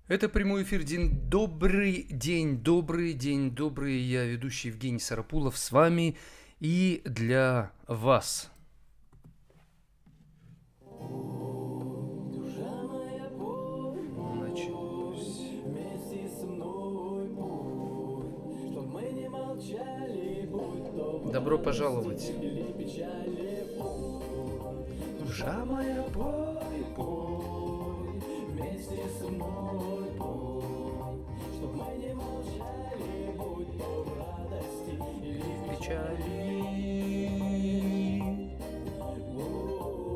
Это прямой эфир. Добрый день, добрый. Я ведущий Евгений Сарапулов с вами и для вас. Началось. Добро пожаловать. Душа моя, пой, пой, вместе со мной пой, чтоб мы не молчали, будь то в радости или в печали.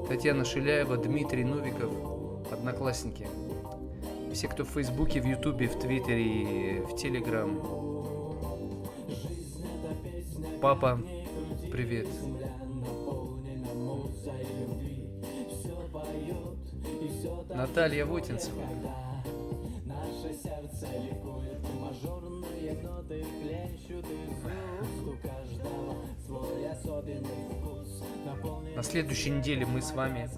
Татьяна Шиляева, Дмитрий Новиков, одноклассники. Все, кто в Фейсбуке, в Ютубе, в Твиттере, в Телеграм. Папа, привет. Наталья Вотинцева. Наше сердце ликует, мажорные ноты хлещут из уст, у каждого свой особенный вкус. На следующей неделе мы с вами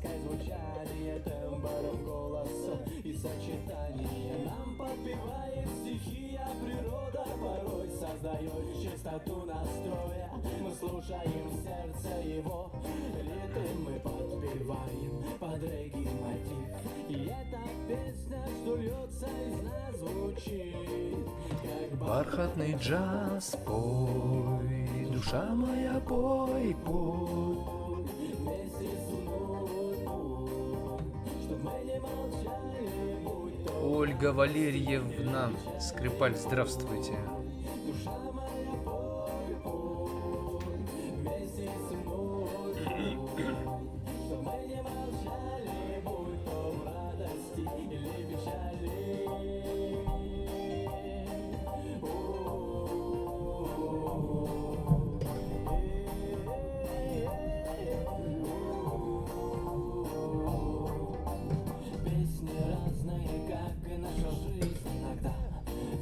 и сочетание нам подпевает стихия, природа порой создает чистоту настроя. Мы слушаем сердце его, ритм мы подпеваем под регги-мотив. И эта песня, что льется из нас, звучит как бархатный джаз. Пой, душа моя, пой, пой, вместе со мной пой, чтоб мы не молчали, будь то. Ольга Валерьевна Скрипаль, здравствуйте. Душа моя, пой, пой, вместе со мной пой, чтоб мы не молчали, будь то в радости или печали. Песни разные, как и наша жизнь, иногда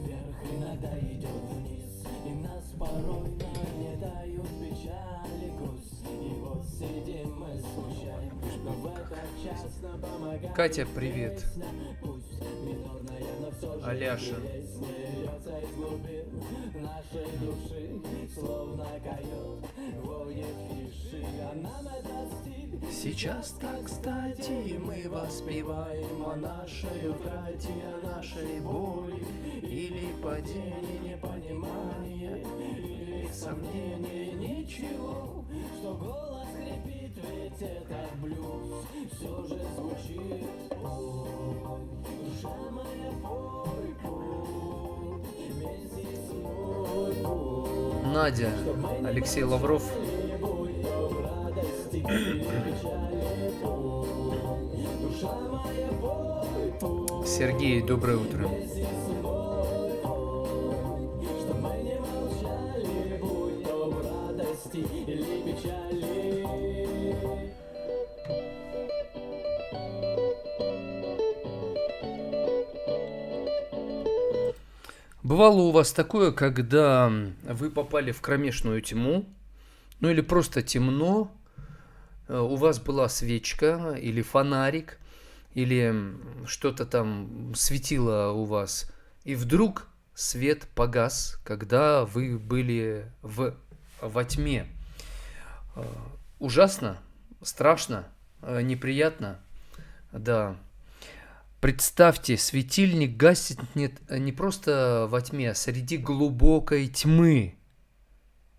вверх, иногда идет вниз, и нас порой нагнетают печали, грусть. И вот сидим мы, скучаем, но в этот час нам помогает Катя, привет. Пусть минорная, но все же Аляша. Смеется из глубин нашей души, словно койот воет тиши, а нам этот стиль сейчас так кстати. Мы воспеваем о нашей утрате, о нашей боли, или падении непонимания, или сомнения, ничего, что голос хрипит, ведь это блюз все же звучит. Ой, душа моя, пой, пой, вместе со мной пой. Надя, Алексей Лавров. Сергей, доброе утро. Бывало у вас такое, когда вы попали в кромешную тьму, ну или просто темно, у вас была свечка или фонарик, или что-то там светило у вас, и вдруг свет погас, когда вы были во тьме. Ужасно, страшно, неприятно, да. Представьте, светильник гаснет не просто во тьме, а среди глубокой тьмы.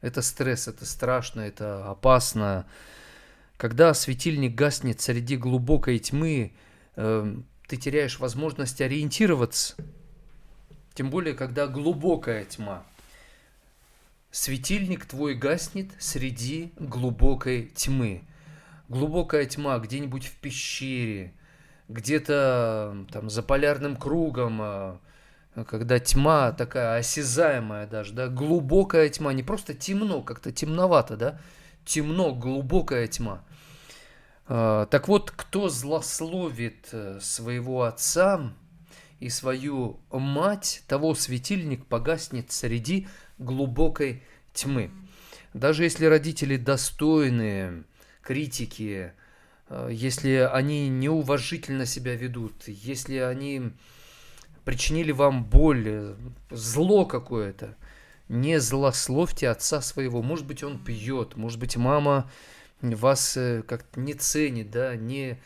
Это стресс, это страшно, это опасно. Когда светильник гаснет среди глубокой тьмы, ты теряешь возможность ориентироваться. Тем более, когда глубокая тьма. Светильник твой гаснет среди глубокой тьмы. Глубокая тьма где-нибудь в пещере, где-то там за полярным кругом, когда тьма такая осязаемая даже, да, глубокая тьма, не просто темно, как-то темновато, да, темно, глубокая тьма. Так вот, кто злословит своего отца и свою мать, того светильник погаснет среди глубокой тьмы. Даже если родители достойные критики, если они неуважительно себя ведут, если они причинили вам боль, зло какое-то, не злословьте отца своего. Может быть, он пьет, может быть, мама вас как-то не ценит, да, не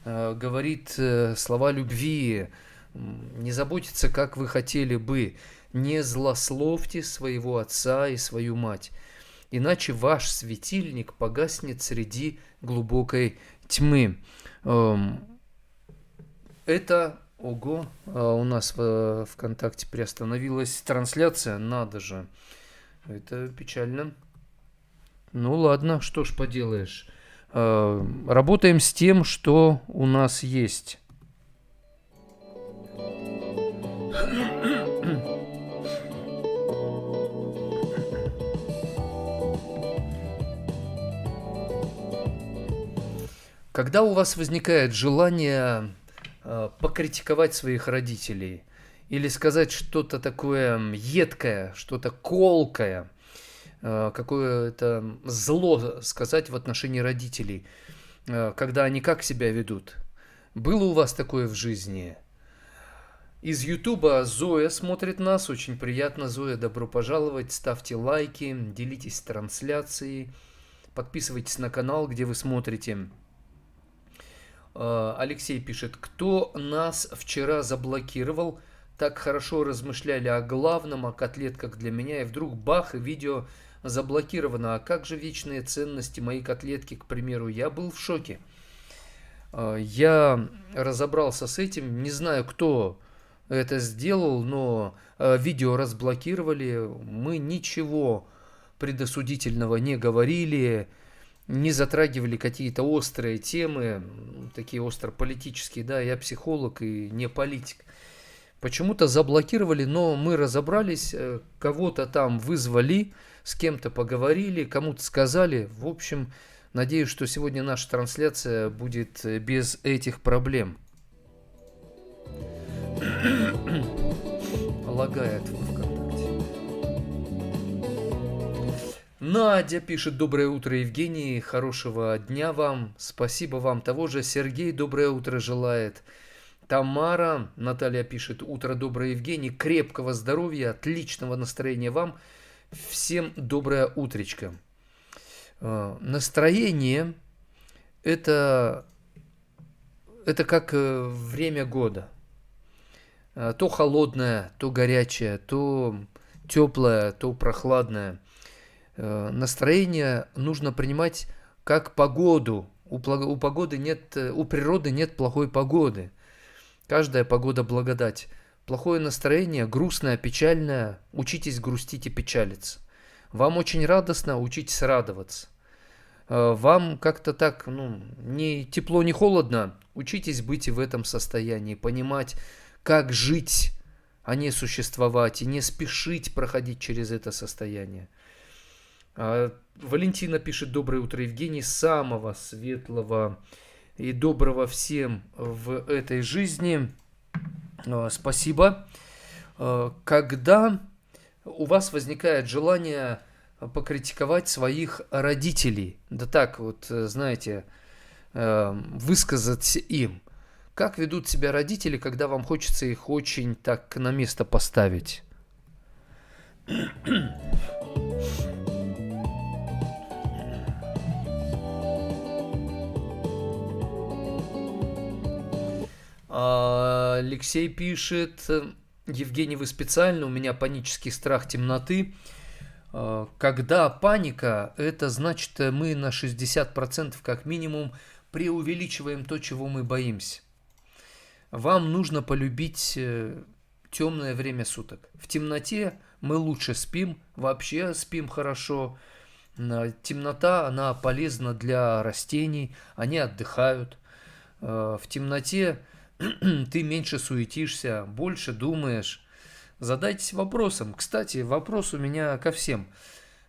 говорит слова любви, не заботится, как вы хотели бы. Не злословьте своего отца и свою мать, иначе ваш светильник погаснет среди глубокой тьмы. Это, ого, у нас в ВКонтакте приостановилась трансляция, надо же, это печально. Ну ладно, что ж поделаешь. Работаем с тем, что у нас есть. Когда у вас возникает желание покритиковать своих родителей или сказать что-то такое едкое, что-то колкое, какое-то зло сказать в отношении родителей, когда они как себя ведут? Было у вас такое в жизни? Из Ютуба Зоя смотрит нас, очень приятно. Зоя, добро пожаловать, ставьте лайки, делитесь трансляцией, подписывайтесь на канал, где вы смотрите. Алексей пишет: кто нас вчера заблокировал? Так хорошо размышляли о главном, о котлетках для меня, и вдруг бах, и видео заблокировано. А как же вечные ценности, мои котлетки, к примеру? Я был в шоке. Я разобрался с этим, не знаю, кто это сделал, но видео разблокировали. Мы ничего предосудительного не говорили, не затрагивали какие-то острые темы, такие остро-политические, да, я психолог и не политик. Почему-то заблокировали, но мы разобрались, кого-то там вызвали, с кем-то поговорили, кому-то сказали. В общем, надеюсь, что сегодня наша трансляция будет без этих проблем. Лагает в ВКонтакте. Надя пишет: доброе утро, Евгений, хорошего дня вам, спасибо вам того же. Сергей доброе утро желает. Тамара, Наталья пишет: утро доброе, Евгений, крепкого здоровья, отличного настроения вам, всем доброе утречко. Настроение это как время года. То холодное, то горячее, то теплое, то прохладное. Настроение нужно принимать как погоду. У погоды нет, у природы нет плохой погоды. Каждая погода благодать. Плохое настроение, грустное, печальное, учитесь грустить и печалиться. Вам очень радостно, учитесь радоваться. Вам как-то так, не тепло, не холодно, учитесь быть в этом состоянии, понимать, как жить, а не существовать, и не спешить проходить через это состояние. Валентина пишет: доброе утро, Евгений, самого светлого и доброго всем в этой жизни. Спасибо. Когда у вас возникает желание покритиковать своих родителей, да так вот, знаете, высказать им, как ведут себя родители, когда вам хочется их очень так на место поставить? Алексей пишет: Евгений, вы специально, у меня панический страх темноты. Когда паника, это значит, мы на 60% как минимум преувеличиваем то, чего мы боимся. Вам нужно полюбить темное время суток. В темноте мы лучше спим, вообще спим хорошо. Темнота, она полезна для растений, они отдыхают. В темноте ты меньше суетишься, больше думаешь. Задайтесь вопросом. Кстати, вопрос у меня ко всем.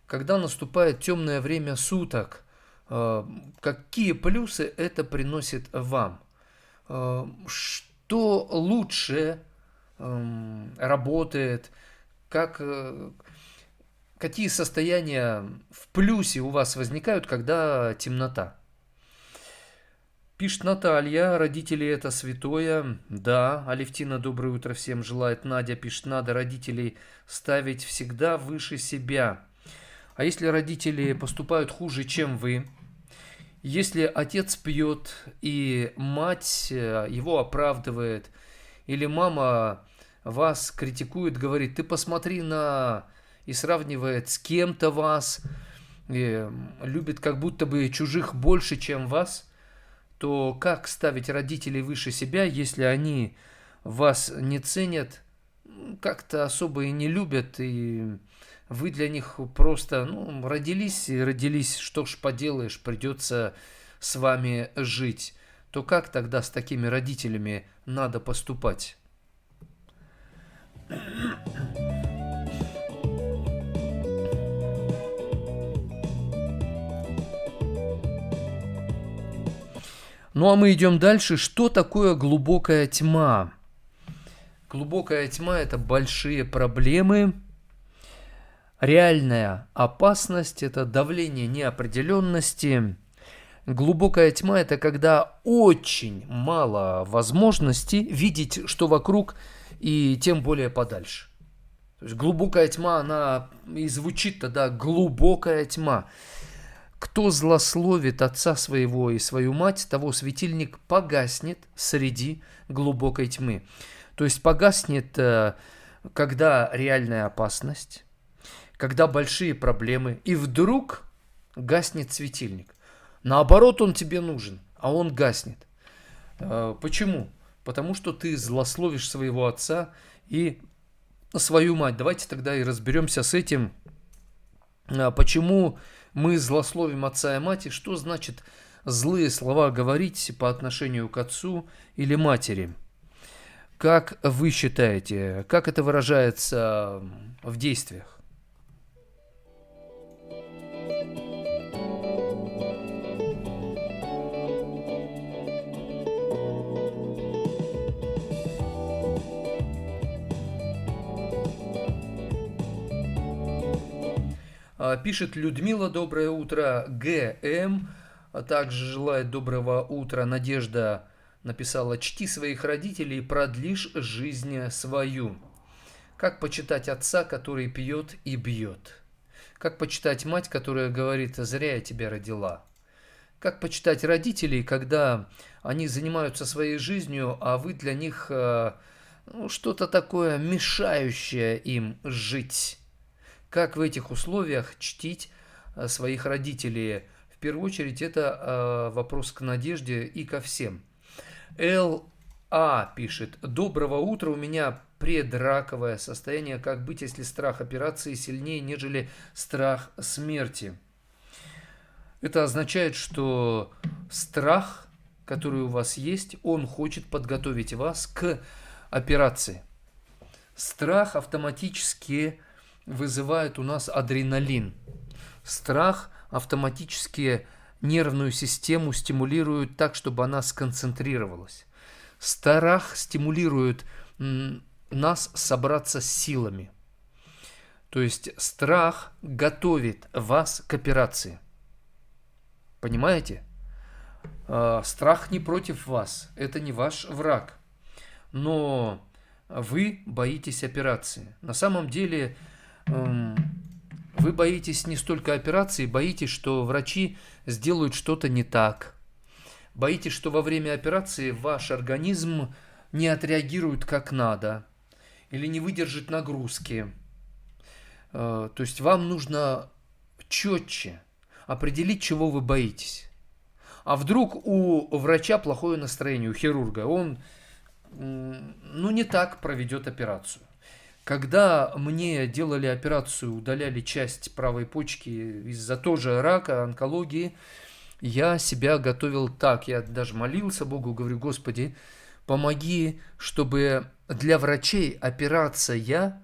Когда наступает темное время суток, какие плюсы это приносит вам? Что лучше работает? Какие состояния в плюсе у вас возникают, когда темнота? Пишет Наталья, родители это святое. Да, Алевтина, доброе утро всем желает. Надя пишет, надо родителей ставить всегда выше себя. А если родители поступают хуже, чем вы? Если отец пьет и мать его оправдывает, или мама вас критикует, говорит, ты посмотри на... и сравнивает с кем-то вас, и любит как будто бы чужих больше, чем вас, то как ставить родителей выше себя, если они вас не ценят, как-то особо и не любят, и вы для них просто, родились и родились, что ж поделаешь, придется с вами жить, то как тогда с такими родителями надо поступать? Ну а мы идем дальше. Что такое глубокая тьма? Глубокая тьма – это большие проблемы, реальная опасность, это давление неопределенности. Глубокая тьма – это когда очень мало возможностей видеть, что вокруг, и тем более подальше. То есть глубокая тьма, она и звучит тогда глубокая тьма. Кто злословит отца своего и свою мать, того светильник погаснет среди глубокой тьмы. То есть погаснет, когда реальная опасность, когда большие проблемы, и вдруг гаснет светильник. Наоборот, он тебе нужен, а он гаснет. Почему? Потому что ты злословишь своего отца и свою мать. Давайте тогда и разберемся с этим, почему мы злословим отца и мать, и что значит злые слова говорить по отношению к отцу или матери. Как вы считаете, как это выражается в действиях? Пишет Людмила, доброе утро, ГМ, а также желает доброго утра. Надежда написала, чти своих родителей, продлишь жизнь свою. Как почитать отца, который пьет и бьет? Как почитать мать, которая говорит, зря я тебя родила? Как почитать родителей, когда они занимаются своей жизнью, а вы для них что-то такое мешающее им жить? Как в этих условиях чтить своих родителей? В первую очередь это вопрос к Надежде и ко всем. Л.А. пишет. Доброго утра, у меня предраковое состояние. Как быть, если страх операции сильнее, нежели страх смерти? Это означает, что страх, который у вас есть, он хочет подготовить вас к операции. Страх автоматически вызывает у нас адреналин. Страх автоматически нервную систему стимулирует так, чтобы она сконцентрировалась. Страх стимулирует нас собраться с силами. То есть страх готовит вас к операции. Понимаете? Страх не против вас, это не ваш враг. Но вы боитесь операции. На самом деле вы боитесь не столько операции, боитесь, что врачи сделают что-то не так. Боитесь, что во время операции ваш организм не отреагирует как надо или не выдержит нагрузки. То есть вам нужно четче определить, чего вы боитесь. А вдруг у врача плохое настроение, у хирурга, он не так проведет операцию. Когда мне делали операцию, удаляли часть правой почки из-за тоже рака, онкологии, я себя готовил так. Я даже молился Богу, говорю, Господи, помоги, чтобы для врачей операция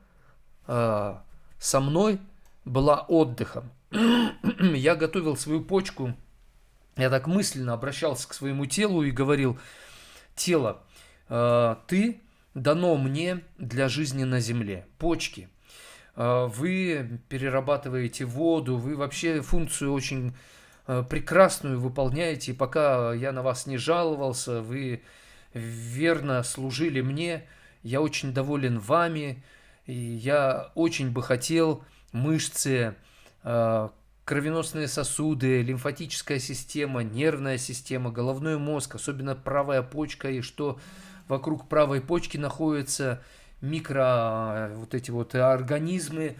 со мной была отдыхом. Я готовил свою почку, я так мысленно обращался к своему телу и говорил, тело, ты дано мне для жизни на земле. Почки. Вы перерабатываете воду, вы вообще функцию очень прекрасную выполняете, и пока я на вас не жаловался, вы верно служили мне, я очень доволен вами, и я очень бы хотел мышцы, кровеносные сосуды, лимфатическая система, нервная система, головной мозг, особенно правая почка, и что вокруг правой почки находятся вот эти вот организмы,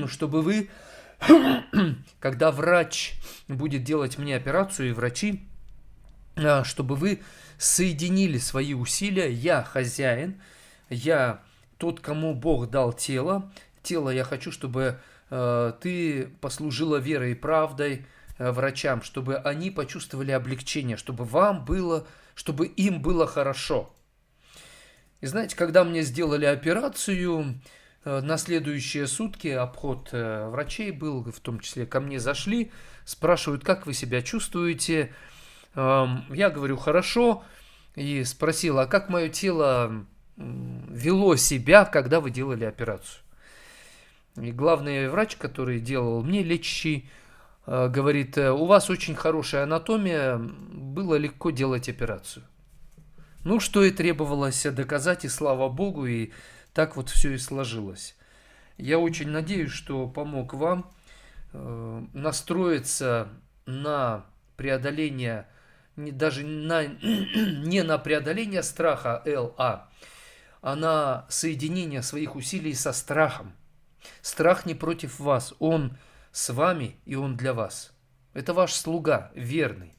чтобы вы, когда врач будет делать мне операцию, и врачи, чтобы вы соединили свои усилия. Я хозяин, я тот, кому Бог дал тело. Тело я хочу, чтобы ты послужила верой и правдой врачам, чтобы они почувствовали облегчение, чтобы чтобы им было хорошо. И знаете, когда мне сделали операцию, на следующие сутки обход врачей был, в том числе ко мне зашли, спрашивают, как вы себя чувствуете. Я говорю, хорошо, и спросил, а как мое тело вело себя, когда вы делали операцию? И главный врач, который делал мне, лечащий, говорит, у вас очень хорошая анатомия, было легко делать операцию. Ну, что и требовалось доказать, и слава Богу, и так вот все и сложилось. Я очень надеюсь, что помог вам настроиться на преодоление, не на преодоление страха ЛА, а на соединение своих усилий со страхом. Страх не против вас, он с вами и он для вас. Это ваш слуга, верный.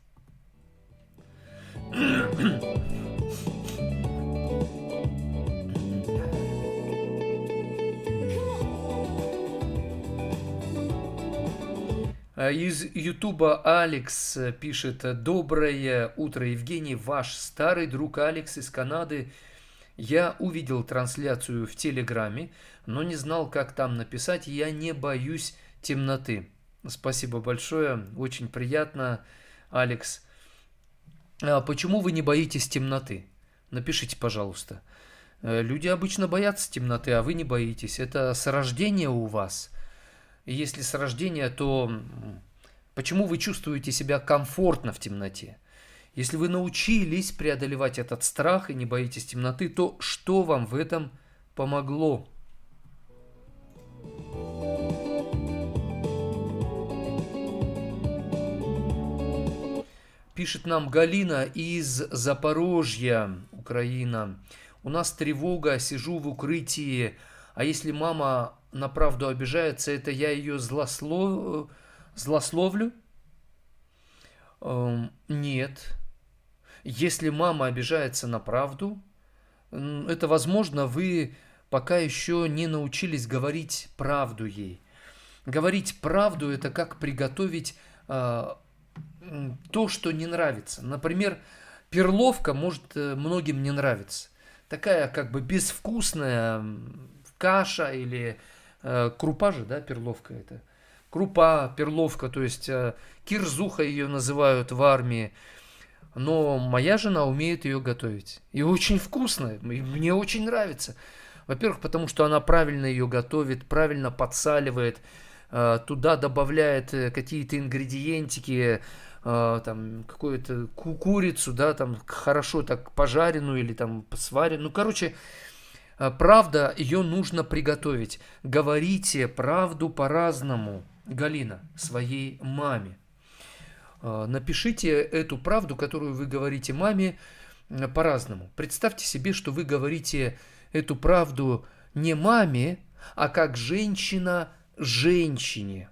Из Ютуба Алекс пишет: доброе утро, Евгений, ваш старый друг Алекс из Канады. Я увидел трансляцию в Телеграме, но не знал, как там написать. Я не боюсь темноты. Спасибо большое, очень приятно, Алекс. Почему вы не боитесь темноты? Напишите, пожалуйста. Люди обычно боятся темноты, а вы не боитесь. Это с рождения у вас. И если с рождения, то почему вы чувствуете себя комфортно в темноте? Если вы научились преодолевать этот страх и не боитесь темноты, то что вам в этом помогло? Пишет нам Галина из Запорожья, Украина. У нас тревога, сижу в укрытии, а если мама на правду обижается, это я ее злословлю? Нет. Если мама обижается на правду, это возможно, вы пока еще не научились говорить правду ей. Говорить правду – это как приготовить то, что не нравится. Например, перловка может многим не нравиться. Такая как бы безвкусная каша или крупа же, да, перловка это. Крупа, перловка, то есть кирзуха ее называют в армии. Но моя жена умеет ее готовить. И очень вкусная, и мне очень нравится. Во-первых, потому что она правильно ее готовит, правильно подсаливает, туда добавляет какие-то ингредиентики, там какую-то курицу, да, там хорошо так пожаренную или там сваренную. Ну, короче, правда, ее нужно приготовить. Говорите правду по-разному, Галина, своей маме. Напишите эту правду, которую вы говорите маме, по-разному. Представьте себе, что вы говорите эту правду не маме, а как женщина женщине.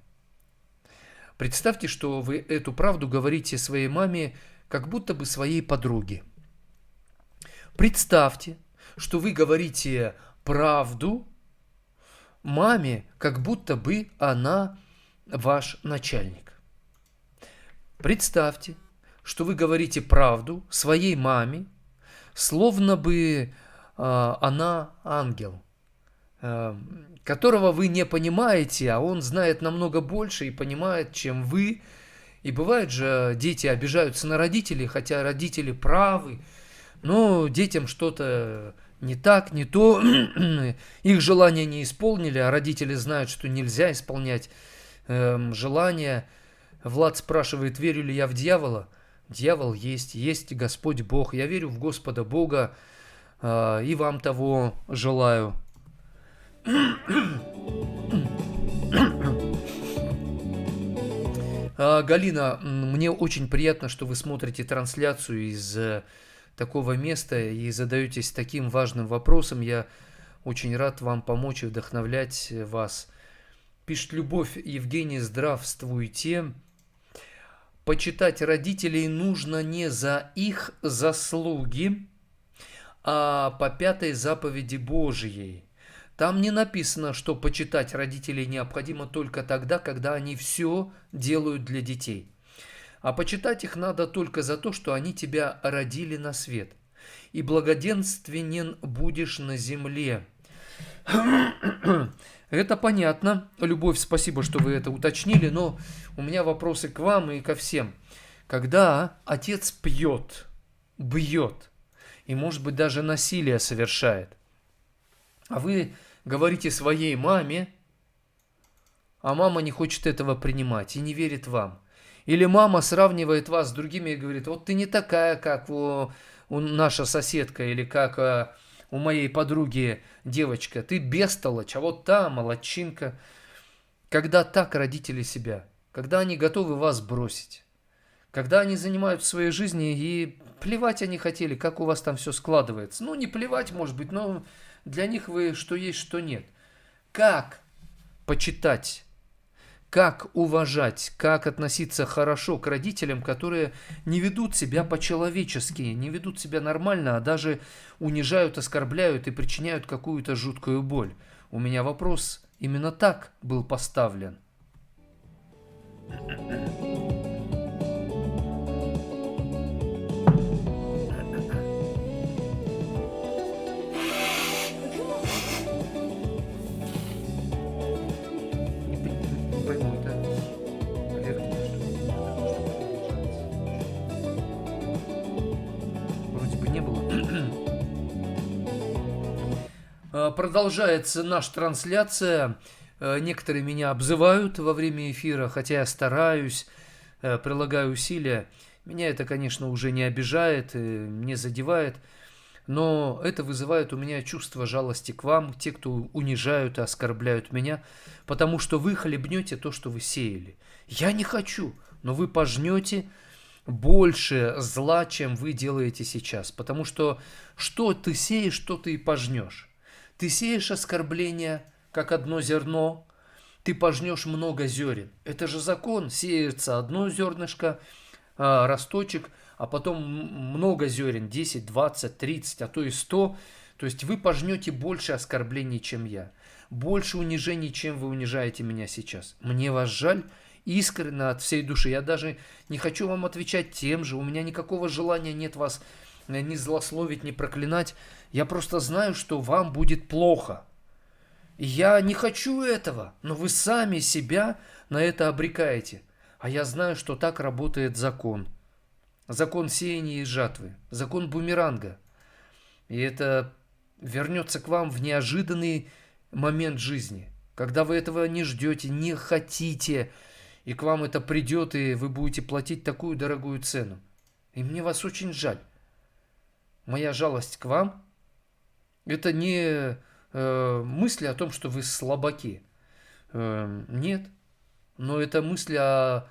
Представьте, что вы эту правду говорите своей маме, как будто бы своей подруге. Представьте, что вы говорите правду маме, как будто бы она ваш начальник. Представьте, что вы говорите правду своей маме, словно бы она ангел, которого вы не понимаете, а он знает намного больше и понимает, чем вы. И бывает же, дети обижаются на родителей, хотя родители правы, но детям что-то не так, не то, их желания не исполнили, а родители знают, что нельзя исполнять желания. Влад спрашивает, верю ли я в дьявола. Дьявол есть, есть Господь Бог. Я верю в Господа Бога, и вам того желаю. Галина, мне очень приятно, что вы смотрите трансляцию из такого места и задаетесь таким важным вопросом. Я очень рад вам помочь и вдохновлять вас. Пишет Любовь: Евгений, здравствуйте. Почитать родителей нужно не за их заслуги, а по 5 заповеди Божией. Там не написано, что почитать родителей необходимо только тогда, когда они все делают для детей. А почитать их надо только за то, что они тебя родили на свет. И благоденственен будешь на земле. Это понятно. Любовь, спасибо, что вы это уточнили, но у меня вопросы к вам и ко всем. Когда отец пьет, бьет и, может быть, даже насилие совершает, а вы говорите своей маме, а мама не хочет этого принимать и не верит вам. Или мама сравнивает вас с другими и говорит, вот ты не такая, как у наша соседка, или как у моей подруги девочка, ты бестолочь, а вот та молодчинка. Когда так родители себя, когда они готовы вас бросить, когда они занимают в своей жизни и плевать они хотели, как у вас там все складывается. Ну, не плевать, может быть, но для них вы что есть, что нет. Как почитать, как уважать, как относиться хорошо к родителям, которые не ведут себя по-человечески, не ведут себя нормально, а даже унижают, оскорбляют и причиняют какую-то жуткую боль. У меня вопрос именно так был поставлен. Продолжается наша трансляция. Некоторые меня обзывают во время эфира, хотя я стараюсь, прилагаю усилия. Меня это, конечно, уже не обижает, не задевает, но это вызывает у меня чувство жалости к вам, те, кто унижают и оскорбляют меня, потому что вы хлебнете то, что вы сеяли. Я не хочу, но вы пожнете больше зла, чем вы делаете сейчас, потому что ты сеешь, что ты и пожнешь. Ты сеешь оскорбление, как одно зерно, ты пожнешь много зерен. Это же закон, сеется одно зернышко, росточек, а потом много зерен, 10, 20, 30, а то и 100. То есть вы пожнете больше оскорблений, чем я, больше унижений, чем вы унижаете меня сейчас. Мне вас жаль, искренне от всей души. Я даже не хочу вам отвечать тем же, у меня никакого желания нет вас ни злословить, ни проклинать. Я просто знаю, что вам будет плохо. И я не хочу этого, но вы сами себя на это обрекаете. А я знаю, что так работает закон. Закон сеяния и жатвы. Закон бумеранга. И это вернется к вам в неожиданный момент жизни, когда вы этого не ждете, не хотите, и к вам это придет, и вы будете платить такую дорогую цену. И мне вас очень жаль. Моя жалость к вам – это не мысли о том, что вы слабаки. Нет. Но это мысли о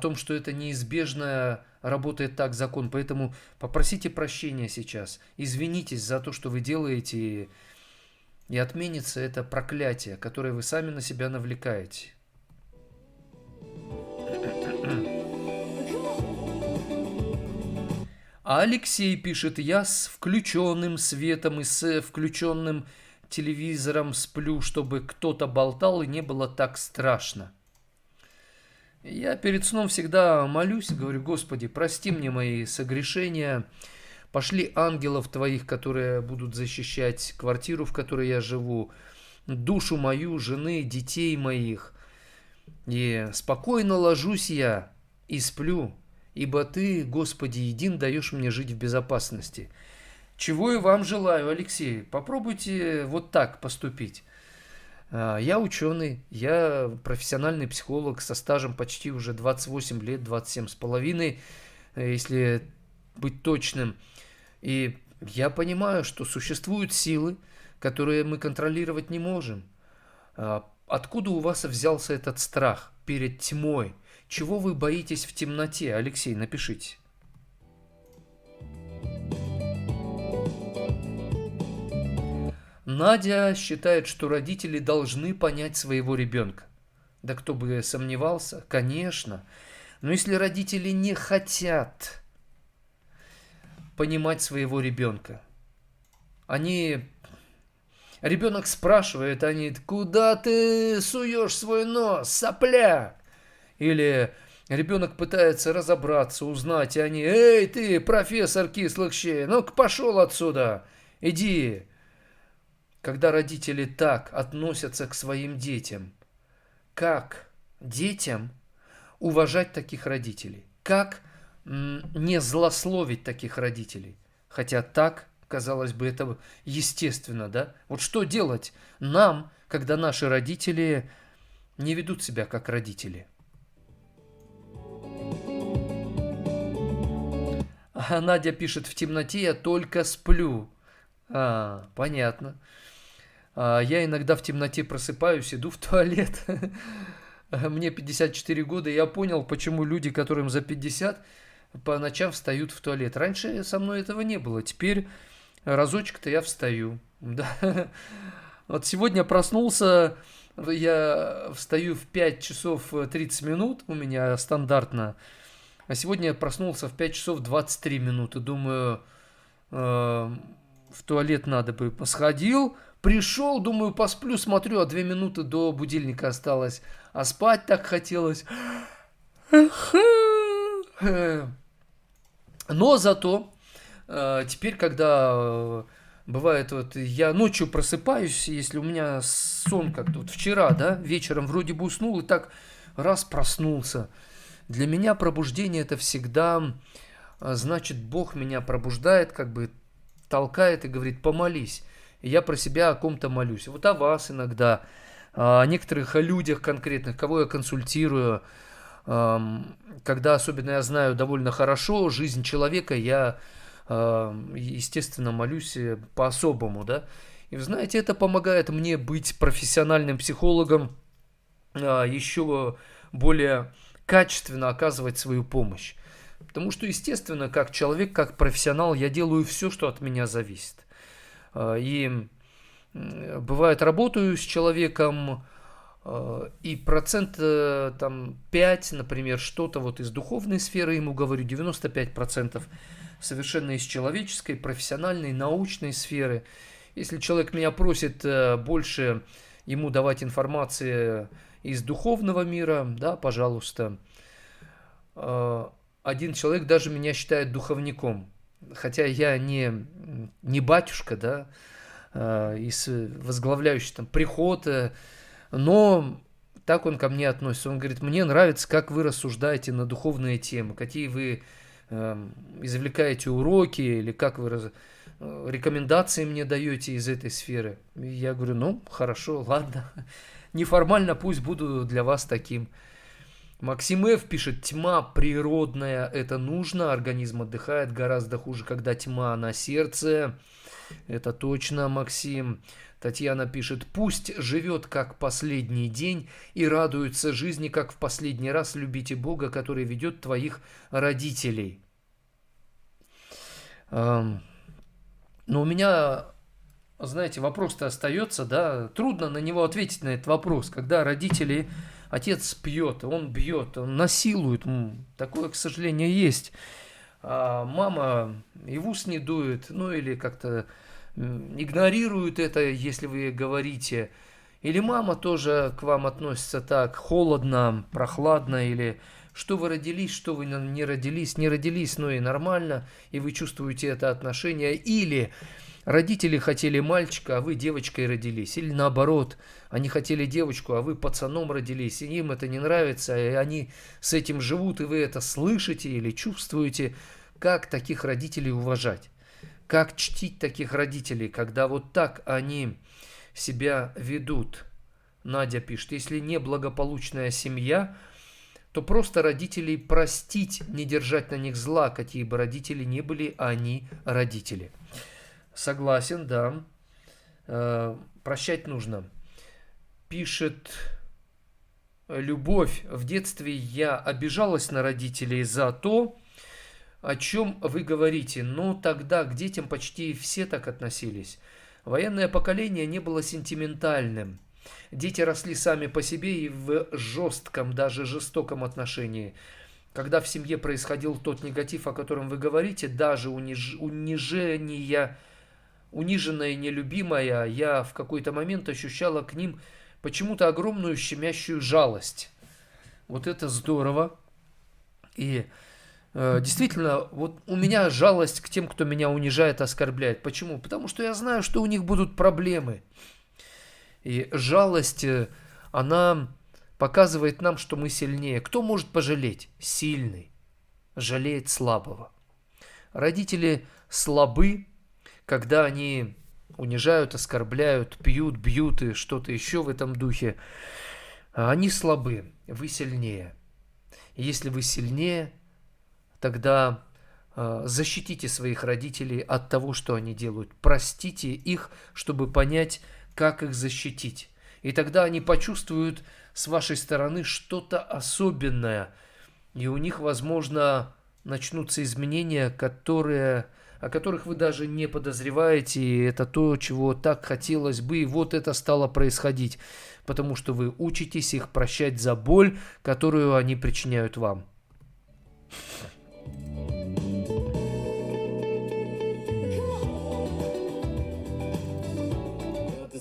том, что это неизбежно работает так закон. Поэтому попросите прощения сейчас. Извинитесь за то, что вы делаете, и отменится это проклятие, которое вы сами на себя навлекаете. А Алексей пишет: я с включенным светом и с включенным телевизором сплю, чтобы кто-то болтал и не было так страшно. Я перед сном всегда молюсь, говорю: Господи, прости мне мои согрешения, пошли ангелов Твоих, которые будут защищать квартиру, в которой я живу, душу мою, жены, детей моих. И спокойно ложусь я и сплю, ибо Ты, Господи, един даешь мне жить в безопасности. Чего и вам желаю, Алексей. Попробуйте вот так поступить. Я ученый, я профессиональный психолог со стажем почти уже 28 лет, 27 с половиной, если быть точным. И я понимаю, что существуют силы, которые мы контролировать не можем. Откуда у вас взялся этот страх перед тьмой? Чего вы боитесь в темноте? Алексей, напишите. Надя считает, что родители должны понять своего ребенка. Да кто бы сомневался, конечно. Но если родители не хотят понимать своего ребенка, ребенок спрашивает, они: куда ты суешь свой нос, сопля? Или ребенок пытается разобраться, узнать, и они: эй, ты, профессор кислых щей, ну-ка пошел отсюда, иди. Когда родители так относятся к своим детям, как детям уважать таких родителей? Как не злословить таких родителей? Хотя так, казалось бы, это естественно, да? Вот что делать нам, когда наши родители не ведут себя как родители? А Надя пишет: в темноте я только сплю. Понятно. Я иногда в темноте просыпаюсь, иду в туалет. Мне 54 года, и я понял, почему люди, которым за 50, по ночам встают в туалет. Раньше со мной этого не было, теперь разочек-то я встаю. Да. Вот сегодня проснулся, я встаю в 5 часов 30 минут, у меня стандартно. А сегодня я проснулся в 5 часов 23 минуты. Думаю, в туалет надо бы. Сходил, пришел, думаю, посплю, смотрю, а 2 минуты до будильника осталось. А спать так хотелось. Но зато теперь, когда бывает, вот я ночью просыпаюсь, если у меня сон как-то вот вчера, да, вечером вроде бы уснул и так раз проснулся. Для меня пробуждение это всегда, значит, Бог меня пробуждает, как бы толкает и говорит: помолись. И я про себя о ком-то молюсь. Вот о вас иногда, о некоторых людях конкретных, кого я консультирую. Когда особенно я знаю довольно хорошо жизнь человека, я, естественно, молюсь по-особому, да. И вы знаете, это помогает мне быть профессиональным психологом, еще более качественно оказывать свою помощь. Потому что, естественно, как человек, как профессионал, я делаю все, что от меня зависит. И бывает, работаю с человеком, и процент там 5, например, что-то вот из духовной сферы ему говорю, 95% совершенно из человеческой, профессиональной, научной сферы. Если человек меня просит больше ему давать информации из духовного мира, да, пожалуйста. Один человек даже меня считает духовником, хотя я не батюшка, да, возглавляющий там приход, но так он ко мне относится. Он говорит: мне нравится, как вы рассуждаете на духовные темы, какие вы извлекаете уроки, или как вы рекомендации мне даете из этой сферы. И я говорю: ну, хорошо, ладно, неформально пусть буду для вас таким. Максим Ф. пишет: тьма природная, это нужно, организм отдыхает, гораздо хуже, когда тьма на сердце. Это точно, Максим. Татьяна пишет: пусть живет как последний день и радуется жизни, как в последний раз. Любите Бога, который ведет твоих родителей. Но у меня, знаете, вопрос-то остается, да, трудно на него ответить, на этот вопрос, когда родители, отец пьет, он бьет, он насилует, такое, к сожалению, есть. А мама и в ус не дует, ну или как-то игнорирует это, если вы говорите. Или мама тоже к вам относится так холодно, прохладно, или что вы родились, что вы не родились, но и нормально, и вы чувствуете это отношение. Или родители хотели мальчика, а вы девочкой родились. Или наоборот, они хотели девочку, а вы пацаном родились, и им это не нравится, и они с этим живут, и вы это слышите или чувствуете. Как таких родителей уважать? Как чтить таких родителей, когда вот так они себя ведут? Надя пишет, если не благополучная семья, то просто родителей простить, не держать на них зла, какие бы родители ни были, они родители. Согласен, да. Прощать нужно. Пишет Любовь. В детстве я обижалась на родителей за то, о чем вы говорите, но тогда к детям почти все так относились. Военное поколение не было сентиментальным. Дети росли сами по себе и в жестком, даже жестоком отношении. Когда в семье происходил тот негатив, о котором вы говорите, даже унижение, униженная и нелюбимая, я в какой-то момент ощущала к ним почему-то огромную щемящую жалость. Вот это здорово. И действительно, вот у меня жалость к тем, кто меня унижает, оскорбляет. Почему? Потому что я знаю, что у них будут проблемы. И жалость, она показывает нам, что мы сильнее. Кто может пожалеть? Сильный. Жалеет слабого. Родители слабы, когда они унижают, оскорбляют, пьют, бьют и что-то еще в этом духе. Они слабы, вы сильнее. И если вы сильнее, тогда защитите своих родителей от того, что они делают. Простите их, чтобы понять, как их защитить. И тогда они почувствуют с вашей стороны что-то особенное. И у них, возможно, начнутся изменения, о которых вы даже не подозреваете. И это то, чего так хотелось бы. И вот это стало происходить. Потому что вы учитесь их прощать за боль, которую они причиняют вам.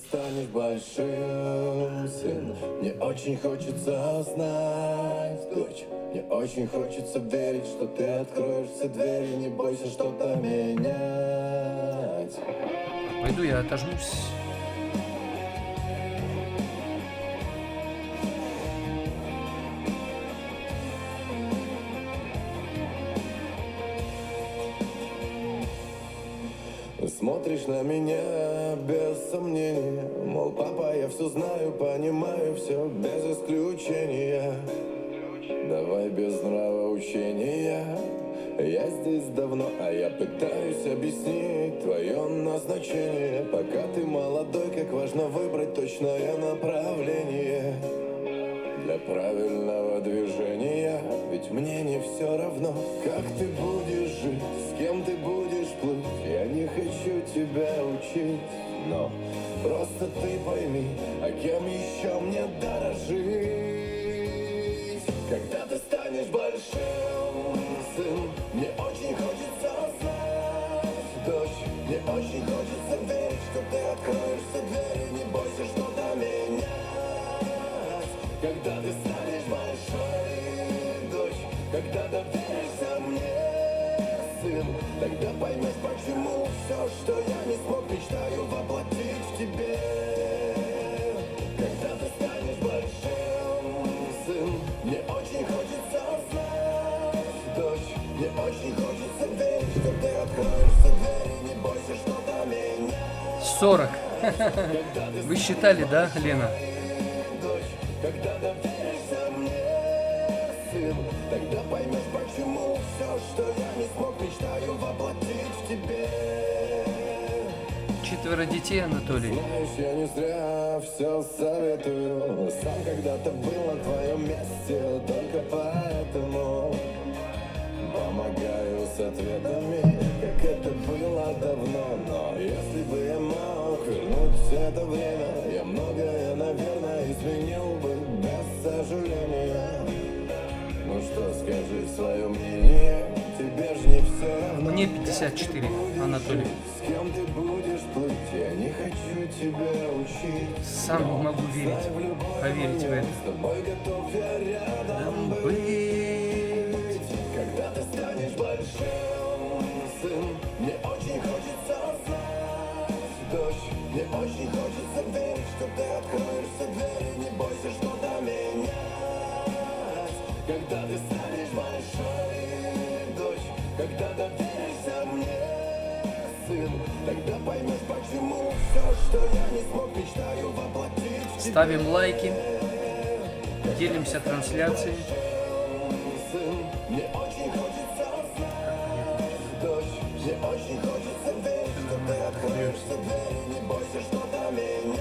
Станешь большим, сын. Мне очень хочется знать, дочь. Мне очень хочется верить, что ты откроешь все двери. Не бойся что-то менять. Пойду я отожмусь. Смотришь на меня без сомнения, мол, папа, я все знаю, понимаю все без исключения. Давай без нравоучения. Я здесь давно, а я пытаюсь объяснить твое назначение. Пока ты молодой, как важно выбрать точное направление для правильного движения. Ведь мне не все равно, как ты будешь жить, с кем ты будешь плыть. Я не хочу тебя учить, но просто ты пойми, а кем еще мне дорожить. Когда ты станешь большим, сын, мне очень хочется знать, дочь. Мне очень хочется верить, что ты откроешь все двери. Не бойся что-то менять. Когда ты станешь большой, дочь, когда доверишься мне, сын, тогда поймешь, почему все, что я не смог, мечтаю воплотить в тебе. Когда ты станешь большим, сын, мне очень хочется знать, дочь, мне очень хочется верить, что ты откроешь все двери. Не бойся что-то менять. 40. Вы считали, да, Лена? Когда доверишься мне, сын, тогда поймешь, почему все, что я не смог, мечтаю воплотить в тебе. 4 детей, Анатолий. Знаешь, я не зря все советую. Сам когда-то был на твоем месте, только поэтому помогаю с ответами, как это было давно. Но если бы я мог вернуть это время, я многое, наверное, изменил бы без сожаления. Ну что, скажи свое мнение, тебе ж не все равно. Мне 54, Анатолий. С кем ты будешь плыть, я не хочу тебя учить. Сам не могу верить. Поверьте в это. С тобой готов я рядом быть. Когда ты станешь большим, сын, мне очень хочется знать, дочь. Мне очень хочется верить, что ты откроешь все двери. Не бойся что-то менять. Когда ты станешь большой, дочь, когда доверишься мне, сын, тогда поймешь, почему все, что я не смог, мечтаю воплотить в ставим лайки, делимся трансляцией. Сын, мне очень хочется знать, дочь, мне очень хочется верить, что ты откроешься двери, не бойся что-то менять.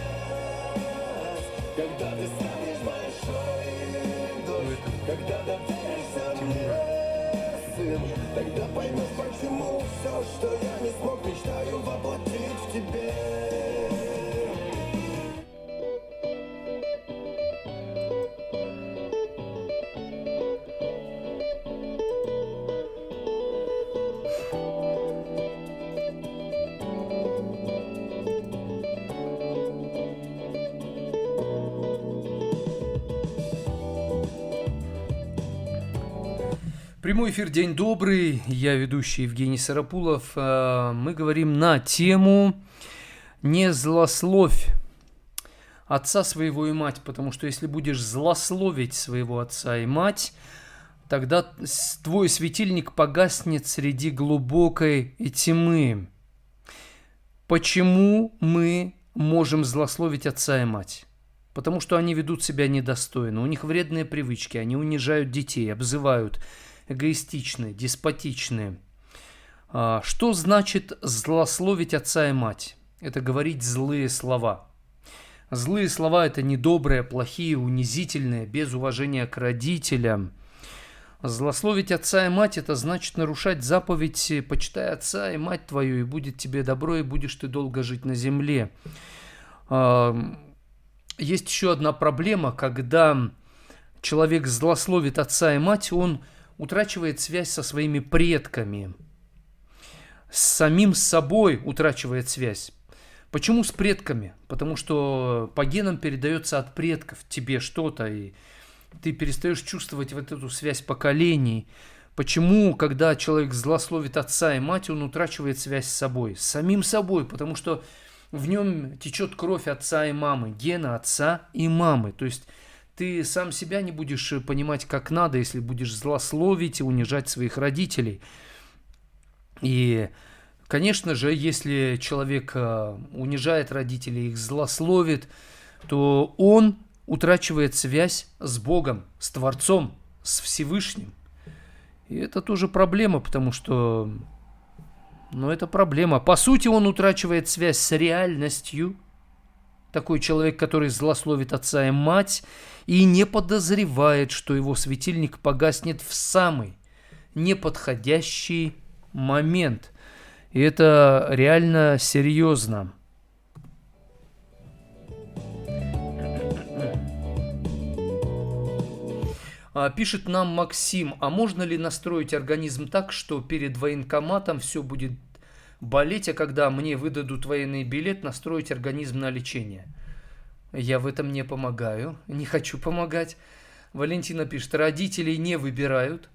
Когда ты станешь большой, дочь, когда доверишься мне, сын, тогда поймешь, почему все, что я не смог, мечтаю воплотить в тебе. Прямой эфир, день добрый, я ведущий Евгений Сарапулов. Мы говорим на тему «Не злословь отца своего и мать», потому что если будешь злословить своего отца и мать, тогда твой светильник погаснет среди глубокой тьмы. Почему мы можем злословить отца и мать? Потому что они ведут себя недостойно, у них вредные привычки, они унижают детей, обзывают, эгоистичные, деспотичные. Что значит злословить отца и мать? Это говорить злые слова. Злые слова – это недобрые, плохие, унизительные, без уважения к родителям. Злословить отца и мать – это значит нарушать заповедь «почитай отца и мать твою, и будет тебе добро, и будешь ты долго жить на земле». Есть еще одна проблема, когда человек злословит отца и мать, он утрачивает связь со своими предками, с самим собой утрачивает связь. Почему с предками? Потому что по генам передается от предков тебе что-то, и ты перестаешь чувствовать вот эту связь поколений. Почему, когда человек злословит отца и мать, он утрачивает связь с собой? С самим собой, потому что в нем течет кровь отца и мамы, гена отца и мамы. То есть ты сам себя не будешь понимать как надо, если будешь злословить и унижать своих родителей. И, конечно же, если человек унижает родителей, их злословит, то он утрачивает связь с Богом, с Творцом, с Всевышним. И это тоже проблема, потому что, это проблема. По сути, он утрачивает связь с реальностью. Такой человек, который злословит отца и мать и не подозревает, что его светильник погаснет в самый неподходящий момент. И это реально серьезно. Пишет нам Максим, а можно ли настроить организм так, что перед военкоматом все будет болеть, а когда мне выдадут военный билет, настроить организм на лечение? Я в этом не помогаю, не хочу помогать. Валентина пишет, родителей не выбирают.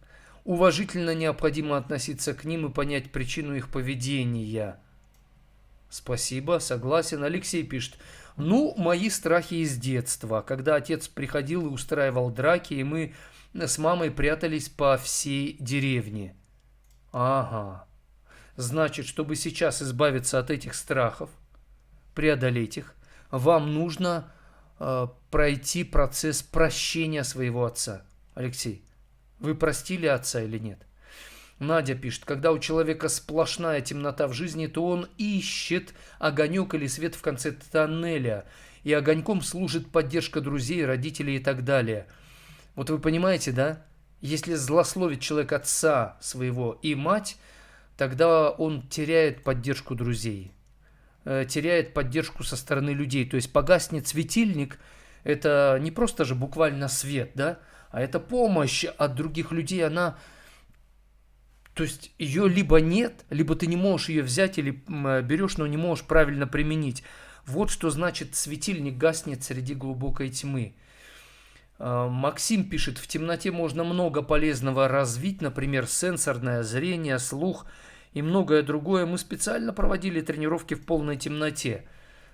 Уважительно необходимо относиться к ним и понять причину их поведения. Спасибо, согласен. Алексей пишет, мои страхи из детства. Когда отец приходил и устраивал драки, и мы с мамой прятались по всей деревне. Ага. Значит, чтобы сейчас избавиться от этих страхов, преодолеть их, вам нужно пройти процесс прощения своего отца. Алексей, вы простили отца или нет? Надя пишет, когда у человека сплошная темнота в жизни, то он ищет огонек или свет в конце тоннеля, и огоньком служит поддержка друзей, родителей и так далее. Вот вы понимаете, да? Если злословит человек отца своего и мать, тогда он теряет поддержку друзей, теряет поддержку со стороны людей. То есть погаснет светильник, это не просто же буквально свет, да? А это помощь от других людей, то есть ее либо нет, либо ты не можешь ее взять или берешь, но не можешь правильно применить. Вот что значит светильник гаснет среди глубокой тьмы. Максим пишет, в темноте можно много полезного развить, например, сенсорное зрение, слух и многое другое. Мы специально проводили тренировки в полной темноте.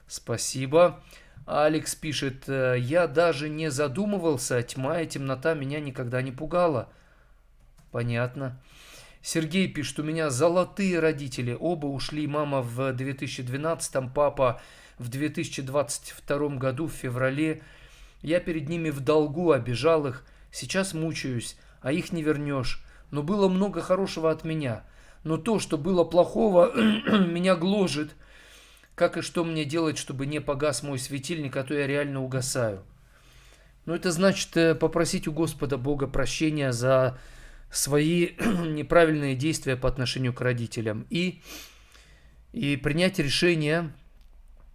Спасибо. Алекс пишет, я даже не задумывался, тьма и темнота меня никогда не пугала. Понятно. Сергей пишет, у меня золотые родители, оба ушли, мама в 2012, папа в 2022 году, в феврале. Я перед ними в долгу, обижал их, сейчас мучаюсь, а их не вернешь. Но было много хорошего от меня. Но то, что было плохого, меня гложет. Как и что мне делать, чтобы не погас мой светильник, а то я реально угасаю. Но это значит попросить у Господа Бога прощения за свои неправильные действия по отношению к родителям. И принять решение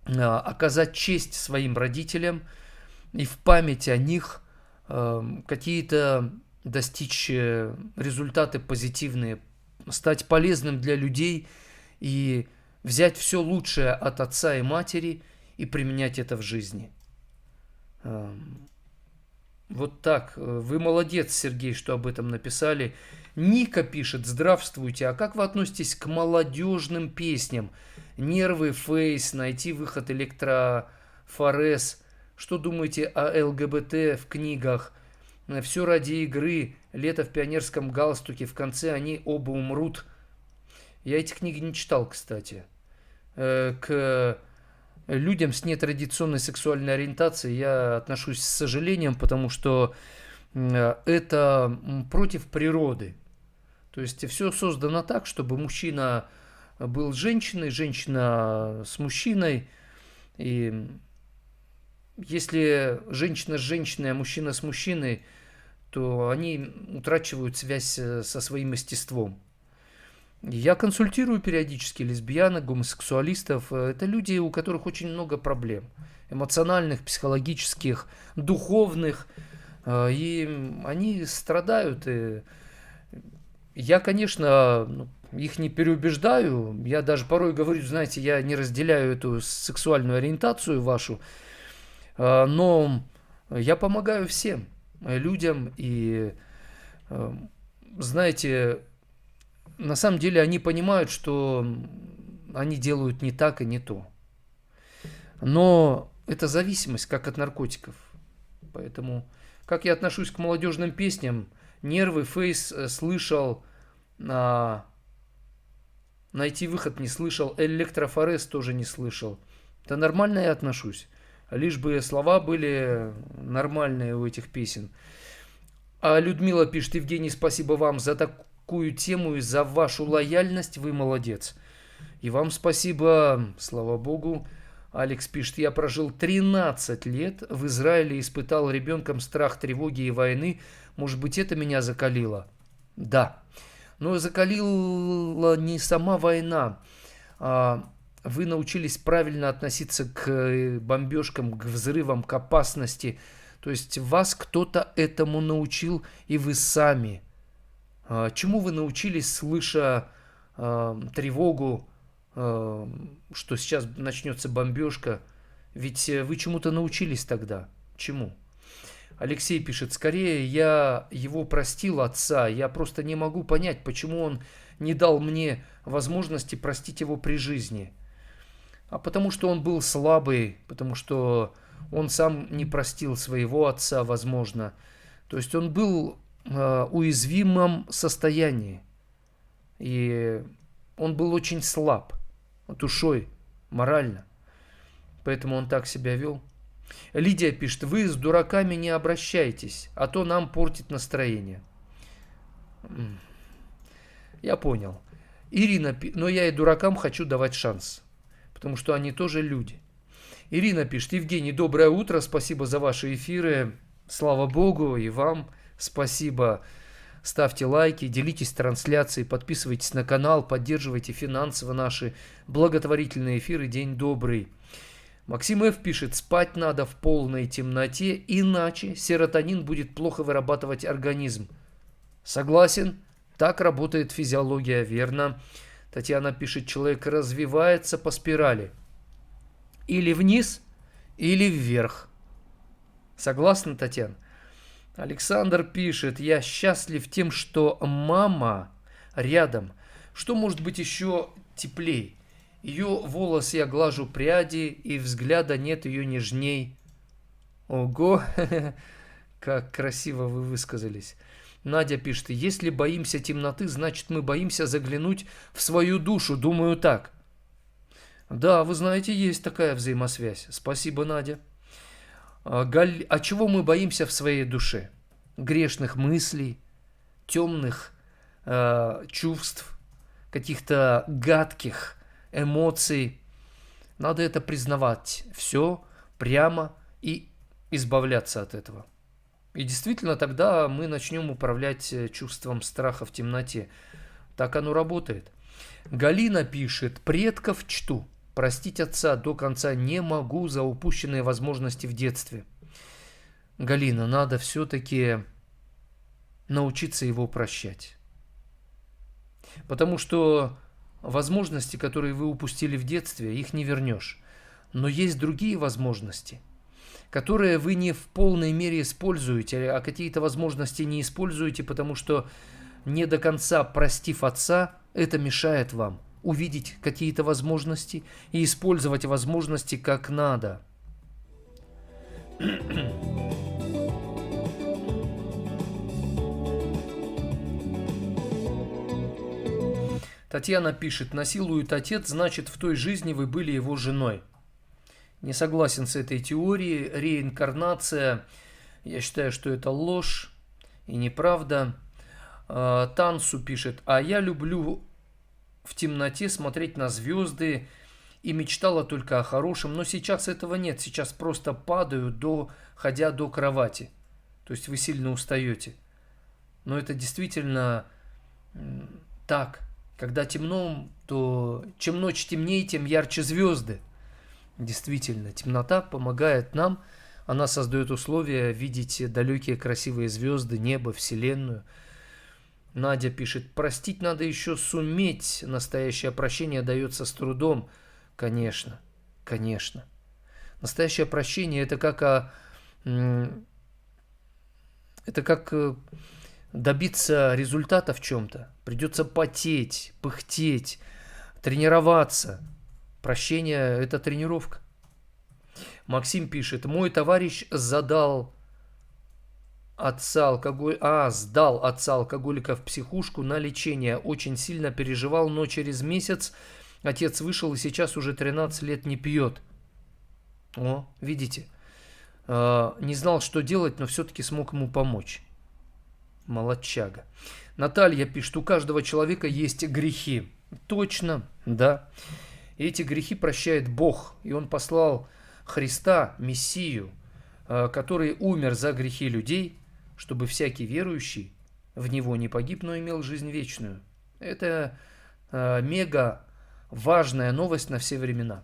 оказать честь своим родителям и в память о них какие-то достичь результаты позитивные, стать полезным для людей и взять все лучшее от отца и матери и применять это в жизни. Вот так. Вы молодец, Сергей, что об этом написали. Ника пишет, здравствуйте, а как вы относитесь к молодежным песням? Нервы, Фейс, найти выход, Электрофорез. Что думаете о ЛГБТ в книгах? Все ради игры, лето в пионерском галстуке, в конце они оба умрут. Я эти книги не читал, кстати. К людям с нетрадиционной сексуальной ориентацией я отношусь с сожалением, потому что это против природы. То есть все создано так, чтобы мужчина был с женщиной, женщина с мужчиной. И если женщина с женщиной, а мужчина с мужчиной, то они утрачивают связь со своим естеством. Я консультирую периодически лесбиянок, гомосексуалистов. Это люди, у которых очень много проблем. Эмоциональных, психологических, духовных. И они страдают. И я, конечно, их не переубеждаю. Я даже порой говорю, знаете, я не разделяю эту сексуальную ориентацию вашу. Но я помогаю всем людям. И, знаете, на самом деле они понимают, что они делают не так и не то. Но это зависимость, как от наркотиков. Поэтому, как я отношусь к молодежным песням, Нервы, Фейс слышал, найти выход не слышал, Электрофорез тоже не слышал. Да нормально я отношусь. Лишь бы слова были нормальные у этих песен. А Людмила пишет, Евгений, спасибо вам за такую тему и за вашу лояльность, вы молодец. И вам спасибо, слава богу. Алекс пишет, я прожил 13 лет в Израиле, испытал ребенком страх тревоги и войны. Может быть, это меня закалило? Да. Но закалила не сама война. Вы научились правильно относиться к бомбежкам, к взрывам, к опасности. То есть вас кто-то этому научил, и вы сами. Чему вы научились, слыша тревогу, что сейчас начнется бомбежка? Ведь вы чему-то научились тогда. Чему? Алексей пишет, скорее я его простил, отца. Я просто не могу понять, почему он не дал мне возможности простить его при жизни. А потому что он был слабый, потому что он сам не простил своего отца, возможно. То есть он был в уязвимом состоянии. И он был очень слаб душой, морально. Поэтому он так себя вел. Лидия пишет, вы с дураками не обращайтесь, а то нам портит настроение. Я понял. Ирина, но я и дуракам хочу давать шанс, потому что они тоже люди. Ирина пишет, Евгений, доброе утро, спасибо за ваши эфиры, слава богу, и вам спасибо. Ставьте лайки, делитесь трансляцией, подписывайтесь на канал, поддерживайте финансово наши благотворительные эфиры. День добрый. Максим Ф. пишет, спать надо в полной темноте, иначе серотонин будет плохо вырабатывать организм. Согласен, так работает физиология, верно. Татьяна пишет, человек развивается по спирали. Или вниз, или вверх. Согласна, Татьяна? Александр пишет, я счастлив тем, что мама рядом. Что может быть еще теплей? Ее волос я глажу пряди, и взгляда нет ее нежней. Ого, как красиво вы высказались. Надя пишет, если боимся темноты, значит мы боимся заглянуть в свою душу. Думаю так. Да, вы знаете, есть такая взаимосвязь. Спасибо, Надя. А чего мы боимся в своей душе? Грешных мыслей, темных чувств, каких-то гадких эмоций. Надо это признавать все прямо и избавляться от этого. И действительно, тогда мы начнем управлять чувством страха в темноте. Так оно работает. Галина пишет, предков чту. Простить отца до конца не могу за упущенные возможности в детстве. Галина, надо все-таки научиться его прощать. Потому что возможности, которые вы упустили в детстве, их не вернешь. Но есть другие возможности, которые вы не в полной мере используете, а какие-то возможности не используете, потому что не до конца простив отца, это мешает вам увидеть какие-то возможности и использовать возможности как надо. Татьяна пишет, насилует отец, значит в той жизни вы были его женой. Не согласен с этой теорией. Реинкарнация, я считаю, что это ложь и неправда. Тансу пишет, а я люблю в темноте смотреть на звезды и мечтала только о хорошем, но сейчас этого нет, сейчас просто падаю, ходя до кровати. То есть вы сильно устаете. Но это действительно так. Когда темно, то чем ночь темнее, тем ярче звезды. Действительно, темнота помогает нам, она создает условия видеть далекие красивые звезды, небо, вселенную. Надя пишет, простить надо еще суметь, настоящее прощение дается с трудом. Конечно, конечно. Настоящее прощение это как добиться результата в чем-то. Придется потеть, пыхтеть, тренироваться. Прощение – это тренировка. Максим пишет, мой товарищ сдал отца алкоголика в психушку на лечение. Очень сильно переживал, но через месяц отец вышел и сейчас уже 13 лет не пьет. О, видите, не знал, что делать, но все-таки смог ему помочь. Молодчага. Наталья пишет, у каждого человека есть грехи. Точно, да. И эти грехи прощает Бог. И Он послал Христа, Мессию, который умер за грехи людей, чтобы всякий верующий в Него не погиб, но имел жизнь вечную. Это мега важная новость на все времена.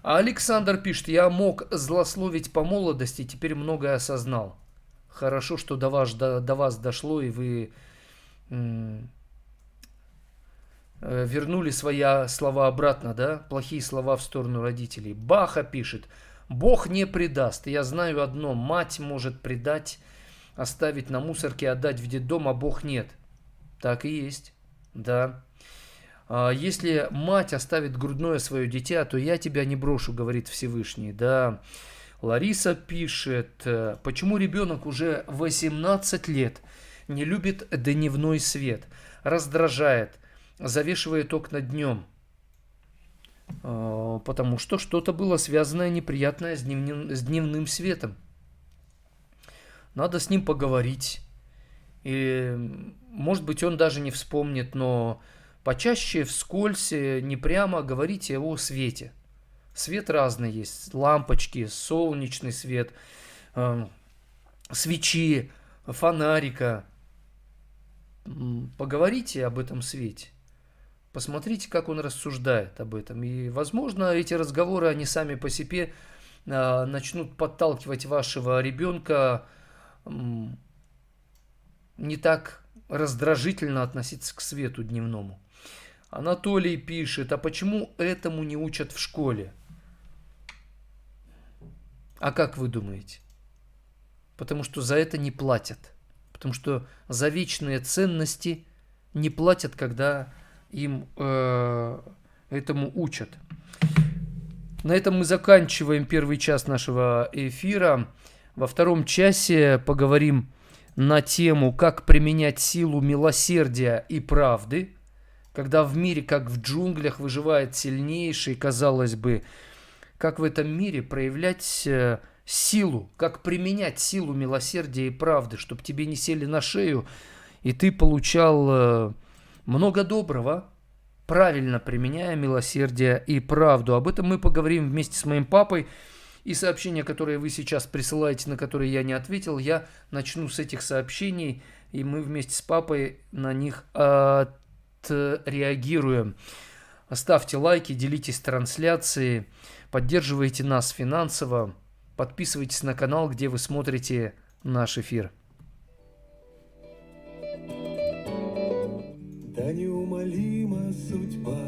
А Александр пишет, я мог злословить по молодости, теперь многое осознал. Хорошо, что до вас дошло, и вы вернули свои слова обратно, да? Плохие слова в сторону родителей. Баха пишет, Бог не предаст. Я знаю одно, мать может предать, оставить на мусорке, отдать в детдом, а Бог нет. Так и есть, да. Если мать оставит грудное свое дитя, то я тебя не брошу, говорит Всевышний, да. Лариса пишет, почему ребенок уже 18 лет не любит дневной свет, раздражает, завешивает окна днем, потому что что-то было связанное неприятное с дневным светом. Надо с ним поговорить. И, может быть, он даже не вспомнит, но почаще вскользь, не прямо говорите о свете. Свет разный есть. Лампочки, солнечный свет, свечи, фонарика. Поговорите об этом свете. Посмотрите, как он рассуждает об этом. И, возможно, эти разговоры, они сами по себе начнут подталкивать вашего ребенка не так раздражительно относиться к свету дневному. Анатолий пишет, а почему этому не учат в школе? А как вы думаете? Потому что за это не платят. Потому что за вечные ценности не платят, когда им этому учат. На этом мы заканчиваем первый час нашего эфира. Во втором часе поговорим на тему «Как применять силу милосердия и правды», когда в мире, как в джунглях, выживает сильнейший, казалось бы, как в этом мире проявлять силу, как применять силу милосердия и правды, чтобы тебе не сели на шею, и ты получал много доброго, правильно применяя милосердие и правду. Об этом мы поговорим вместе с моим папой. И сообщения, которые вы сейчас присылаете, на которые я не ответил, я начну с этих сообщений, и мы вместе с папой на них отреагируем. Ставьте лайки, делитесь трансляцией, поддерживайте нас финансово, подписывайтесь на канал, где вы смотрите наш эфир. Да неумолима судьба,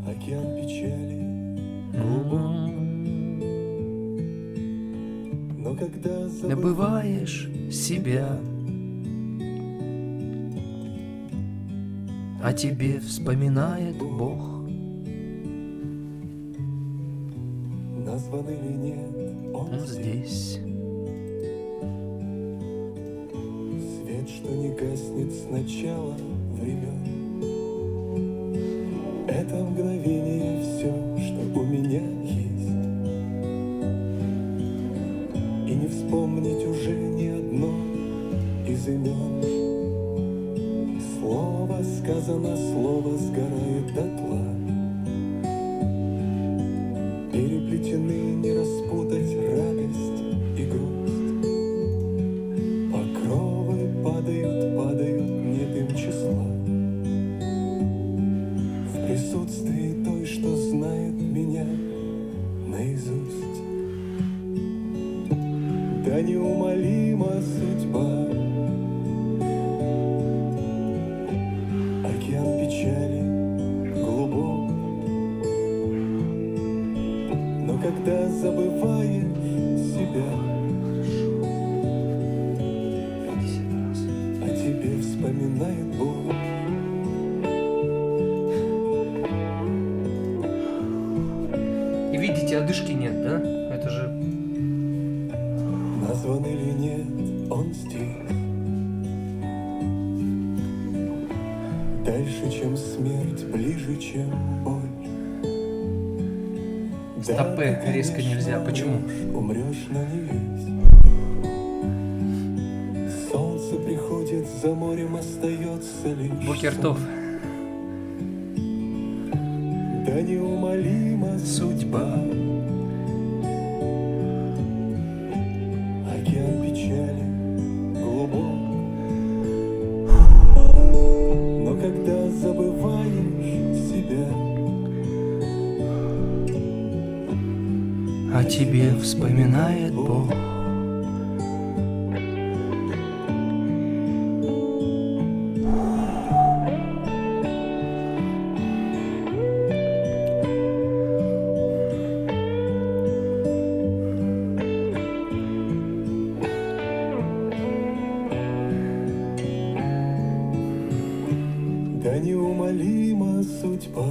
океан печали глубок. Но когда Забываешь себя, о тебе вспоминает Бог. назван или нет, он Он здесь. свет, что не гаснет с начала времен. Это мгновение все, что у меня есть. И не вспомнить уже ни одно из имен. Слово сказано, слово сгорает дотла. Переплетены, не распутать радость и грусть. Покровы падают, падают, нет им числа. В присутствии той, что знает меня наизусть. Да неумолима судьба, океан печали глубок. Но когда забываешь себя, о тебе вспоминает Бог. И видите, одышки нет, да? Это же... Назван или нет, он здесь. Дальше, чем смерть, ближе, чем боль. Стопы резко нельзя. Почему? Умрешь, но не весь. Солнце приходит, за морем остается лишь Бокертов. да неумолима судьба. Океан печали глубок. Но когда забываешь себя, О тебе вспоминает Бог. да неумолима судьба.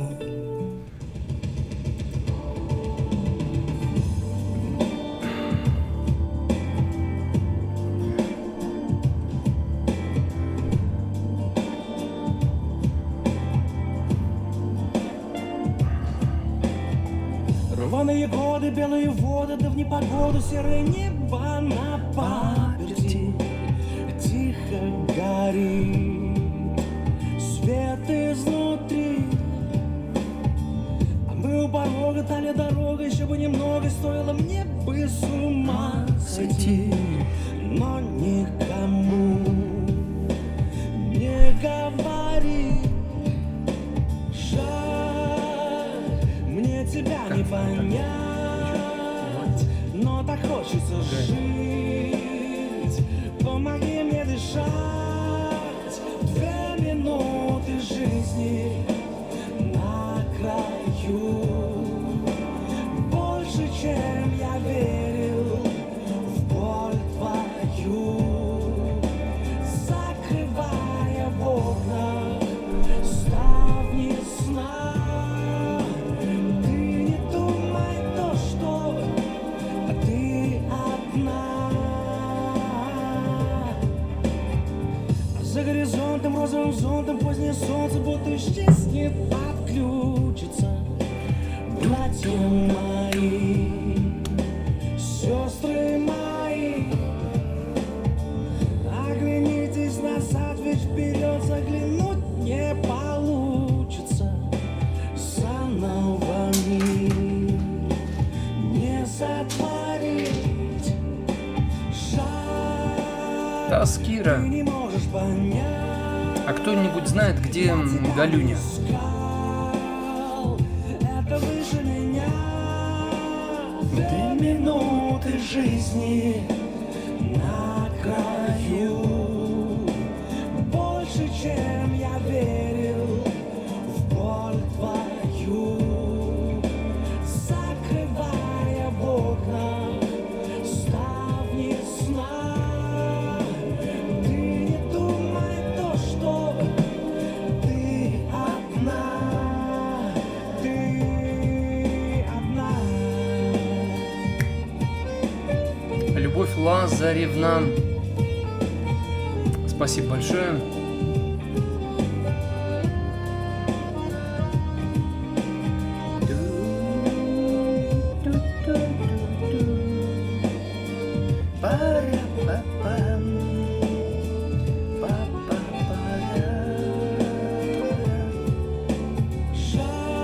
Рваные годы, белые воды, да в непогоду серое небо на паперти тихо горит свет изнутри. А мы у порога, талия дорога, еще бы немного, стоило мне бы с ума сойти, но никому не говори. Жаль, мне тебя не понять, но так хочется жить. Помоги мне дышать. 2 минуты жизни на краю. Больше, чем я верил в боль твою. Закрывая в окнах ставни сна. Ты не думай то, что ты одна. исчезнет, отключится. Братья мои, сестры мои, оглянитесь назад, ведь вперед заглянуть не получится. Заново мир не сотворить. Жаль, Таскира. ты не можешь понять. А кто-нибудь знает, где Галюня? Это выше меня. 2 минуты жизни на краю. Больше, чем я верил в боль твою. Закрывая в окнах ставни сна. Ты не думай то, что ты одна. Ты одна. Любовь Лазаревна. Спасибо большое. Жаль,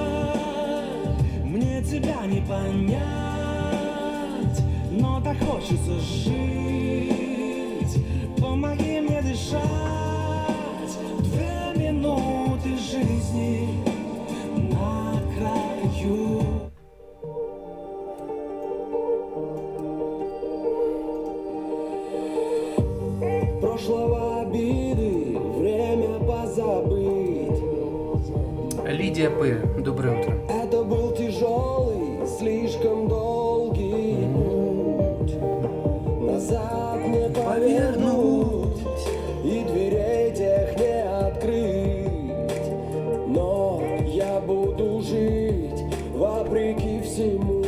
мне тебя не понять, но так хочется жить. Помоги мне дышать. 2 минуты жизни на краю. Прошлого обиды время позабыть. Лидия П. Доброе утро. Это был тяжелый, слишком долгий путь. Назад не повернуть и дверей тех не открыть. Но я буду жить вопреки всему.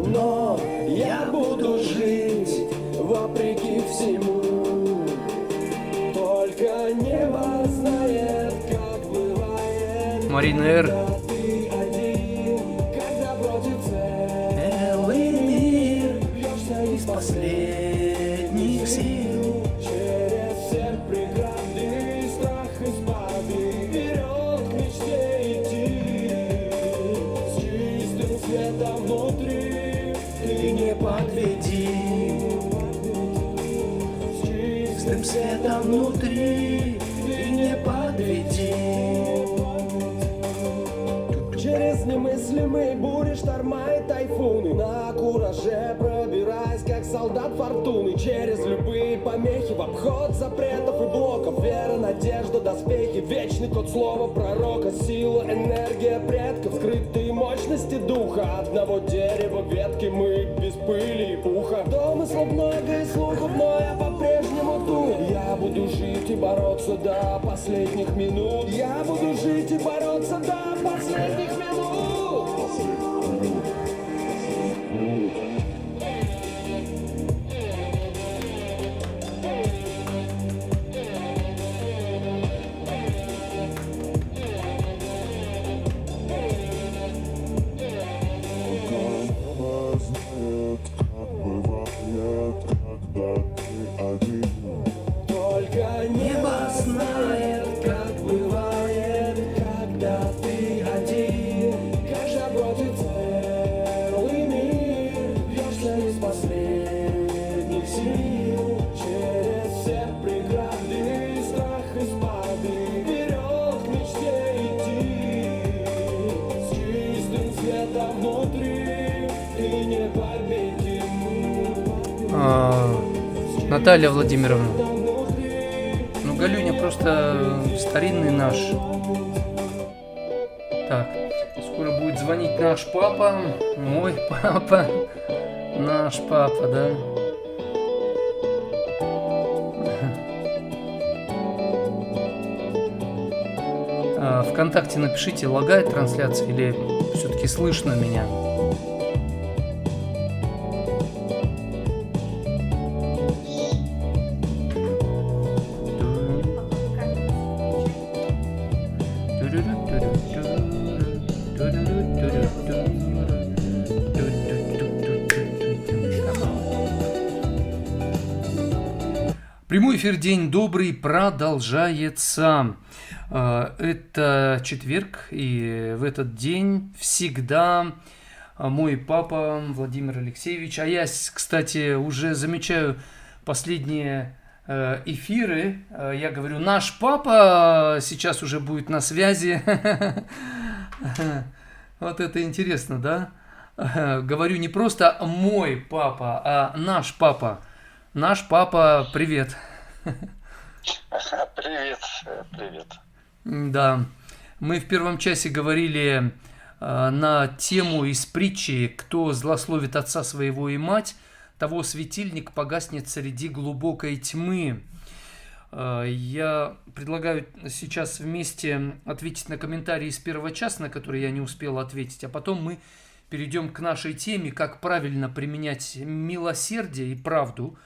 Но я буду жить вопреки всему. Только небо знает, как бывает. Марина Р. Ты один, когда против целый мир бьешься из последних сил. Через все преграды, страх и спады, вперед к мечте идти. С чистым светом внутри ты не подведи. С чистым светом внутри ты не подведи. Через немыслимые бури, шторма и тайфуны, на кураже пробираясь, как солдат фортуны. Через любые помехи, в обход запретов и блоков. Вера, надежда, доспехи, вечный код слова пророка. Сила, энергия предков, скрытые мощности духа. Одного дерева ветки мы без пыли и пуха. Домыслов много и слухов, но я по-прежнему тут. Я буду жить и бороться до последних минут. Я буду жить и бороться до последних минут. Только небо знает, как бывает, когда ты один. Каждый против целый мир бьешься из последних сил. Через все преграды, страх и спады, вперед к мечте идти. С чистым светом внутри ты непобедим. Наталья Владимировна. Ну, Галюня просто старинный наш. Так, скоро будет звонить наш папа, мой папа, наш папа, да? ВКонтакте напишите, лагает трансляция или все-таки слышно меня? Прямой эфир «День добрый» продолжается. Это четверг, и в этот день всегда мой папа Владимир Алексеевич, а я, кстати, уже замечаю последние эфиры, я говорю, наш папа сейчас уже будет на связи. Вот это интересно, да? Говорю не просто мой папа, а наш папа. Наш папа, привет. Привет, привет. Да, мы в первом часе говорили на тему из притчи «Кто злословит отца своего и мать, того светильник погаснет среди глубокой тьмы». Я предлагаю сейчас вместе ответить на комментарии из первого часа, на которые я не успел ответить, а потом мы перейдем к нашей теме, как правильно применять милосердие и правду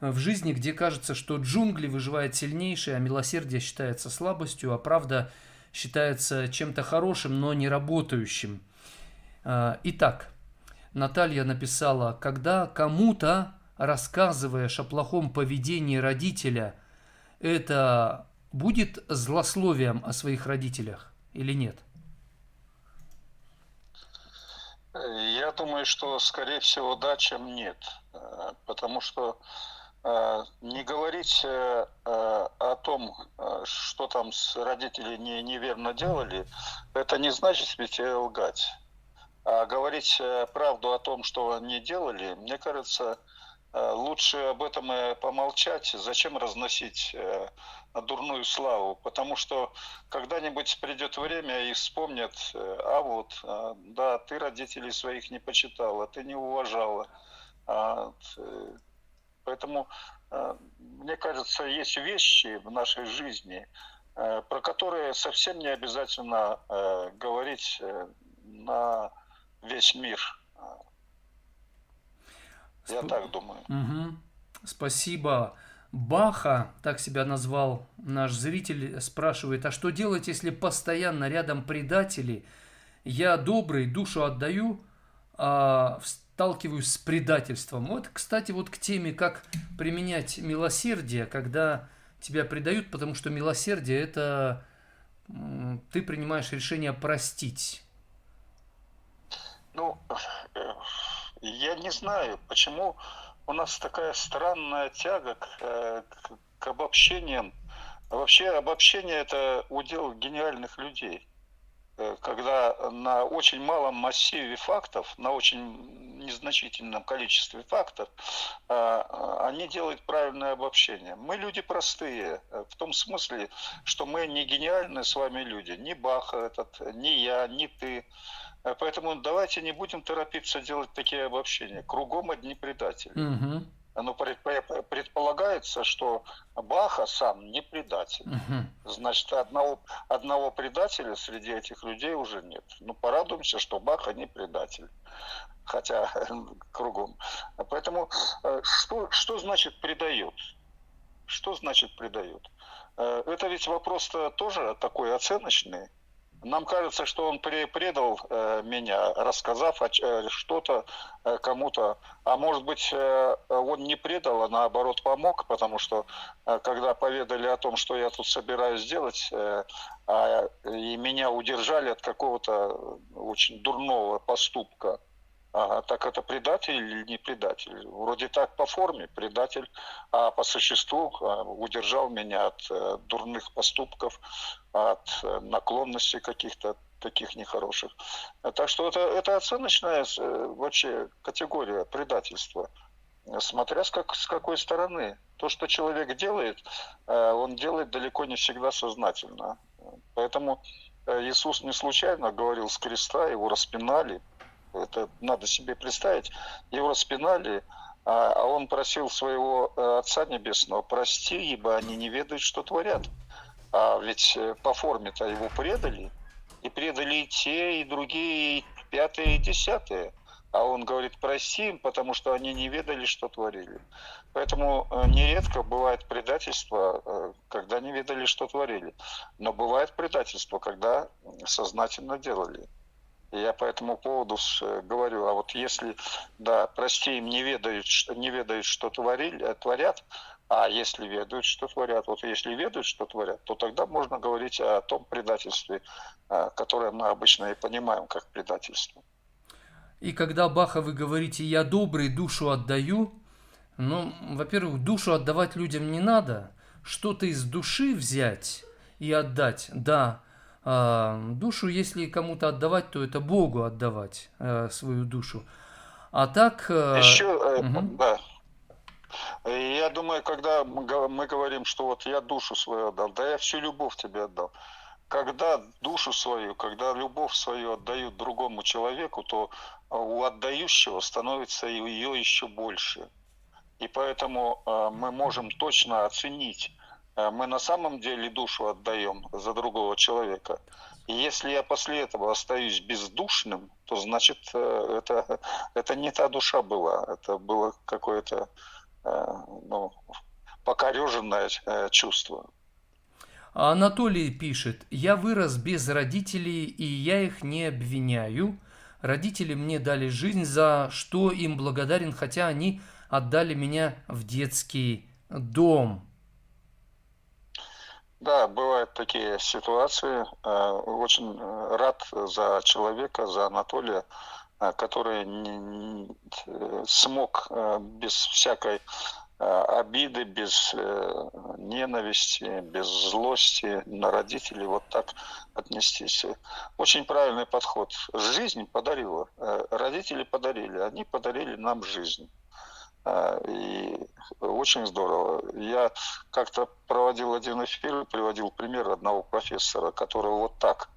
в жизни, где кажется, что джунгли выживает сильнейший, а милосердие считается слабостью, а правда считается чем-то хорошим, но не работающим. Итак, Наталья написала, когда кому-то рассказываешь о плохом поведении родителя, это будет злословием о своих родителях или нет? Я думаю, что, скорее всего, да, чем нет. Потому что не говорить о том, что там родители неверно делали, это не значит ведь лгать. А говорить правду о том, что они делали, мне кажется, лучше об этом и помолчать. Зачем разносить дурную славу? Потому что когда-нибудь придет время и вспомнят, да, ты родителей своих не почитала, ты не уважала. Поэтому, мне кажется, есть вещи в нашей жизни, про которые совсем не обязательно говорить на весь мир. Я так думаю. Угу. Спасибо. Баха, так себя назвал наш зритель, спрашивает, а что делать, если постоянно рядом предатели? Я добрый, душу отдаю, а сталкиваюсь с предательством. Вот, кстати, вот к теме, как применять милосердие, когда тебя предают, потому что милосердие – это ты принимаешь решение простить. Ну, я не знаю, почему у нас такая странная тяга к обобщениям. Вообще обобщение – это удел гениальных людей. Когда на очень малом массиве фактов, на очень незначительном количестве фактов, они делают правильное обобщение. Мы люди простые, в том смысле, что мы не гениальные с вами люди. Ни Бах этот, ни я, ни ты. Поэтому давайте не будем торопиться делать такие обобщения. Кругом одни предатели. Угу. Но предполагается, что Баха сам не предатель. Значит, одного предателя среди этих людей уже нет. Ну, порадуемся, что Баха не предатель. Хотя кругом. Поэтому что значит предает? Что значит предает? Это ведь вопрос-то тоже такой оценочный. Нам кажется, что он предал меня, рассказав что-то кому-то. А может быть, он не предал, а наоборот помог, потому что когда поведали о том, что я тут собираюсь делать, и меня удержали от какого-то очень дурного поступка, так это предатель или не предатель? Вроде так по форме предатель, а по существу удержал меня от дурных поступков, от наклонностей каких-то таких нехороших. Так что это оценочная вообще категория предательства, смотря с какой стороны. То, что человек делает, он делает далеко не всегда сознательно. Поэтому Иисус не случайно говорил с креста, его распинали. Это надо себе представить. Его распинали, а он просил своего Отца Небесного: прости, ибо они не ведают, что творят. А ведь по форме-то его предали. И предали и те, и другие, и пятые, и десятые. А он говорит, прости им, потому что они не ведали, что творили. Поэтому нередко бывает предательство, когда не ведали, что творили. Но бывает предательство, когда сознательно делали. И я по этому поводу говорю, а вот если, да, прости им, не ведают, что творят, а если ведают, что творят, вот если ведают, что творят, то тогда можно говорить о том предательстве, которое мы обычно и понимаем как предательство. И когда Баха вы говорите «я добрый, душу отдаю», ну, во-первых, душу отдавать людям не надо. Что-то из души взять и отдать, да. Душу, если кому-то отдавать, то это Богу отдавать свою душу. А так... Еще, мгм. да, и я думаю, когда мы говорим, что вот я душу свою отдал, да я всю любовь тебе отдал. Когда душу свою, когда любовь свою отдают другому человеку, то у отдающего становится ее еще больше. И поэтому мы можем точно оценить, мы на самом деле душу отдаем за другого человека. И если я после этого остаюсь бездушным, то значит это не та душа была, это было какое-то ну, покореженное чувство. А Анатолий пишет, я вырос без родителей, и я их не обвиняю. Родители мне дали жизнь, за что им благодарен, хотя они отдали меня в детский дом. Да, бывают такие ситуации. Очень рад за человека, за Анатолия, который смог без всякой обиды, без ненависти, без злости на родителей вот так отнестись. Очень правильный подход. Жизнь подарила, родители подарили, они подарили нам жизнь. И очень здорово. Я как-то проводил один эфир, приводил пример одного профессора, которого вот так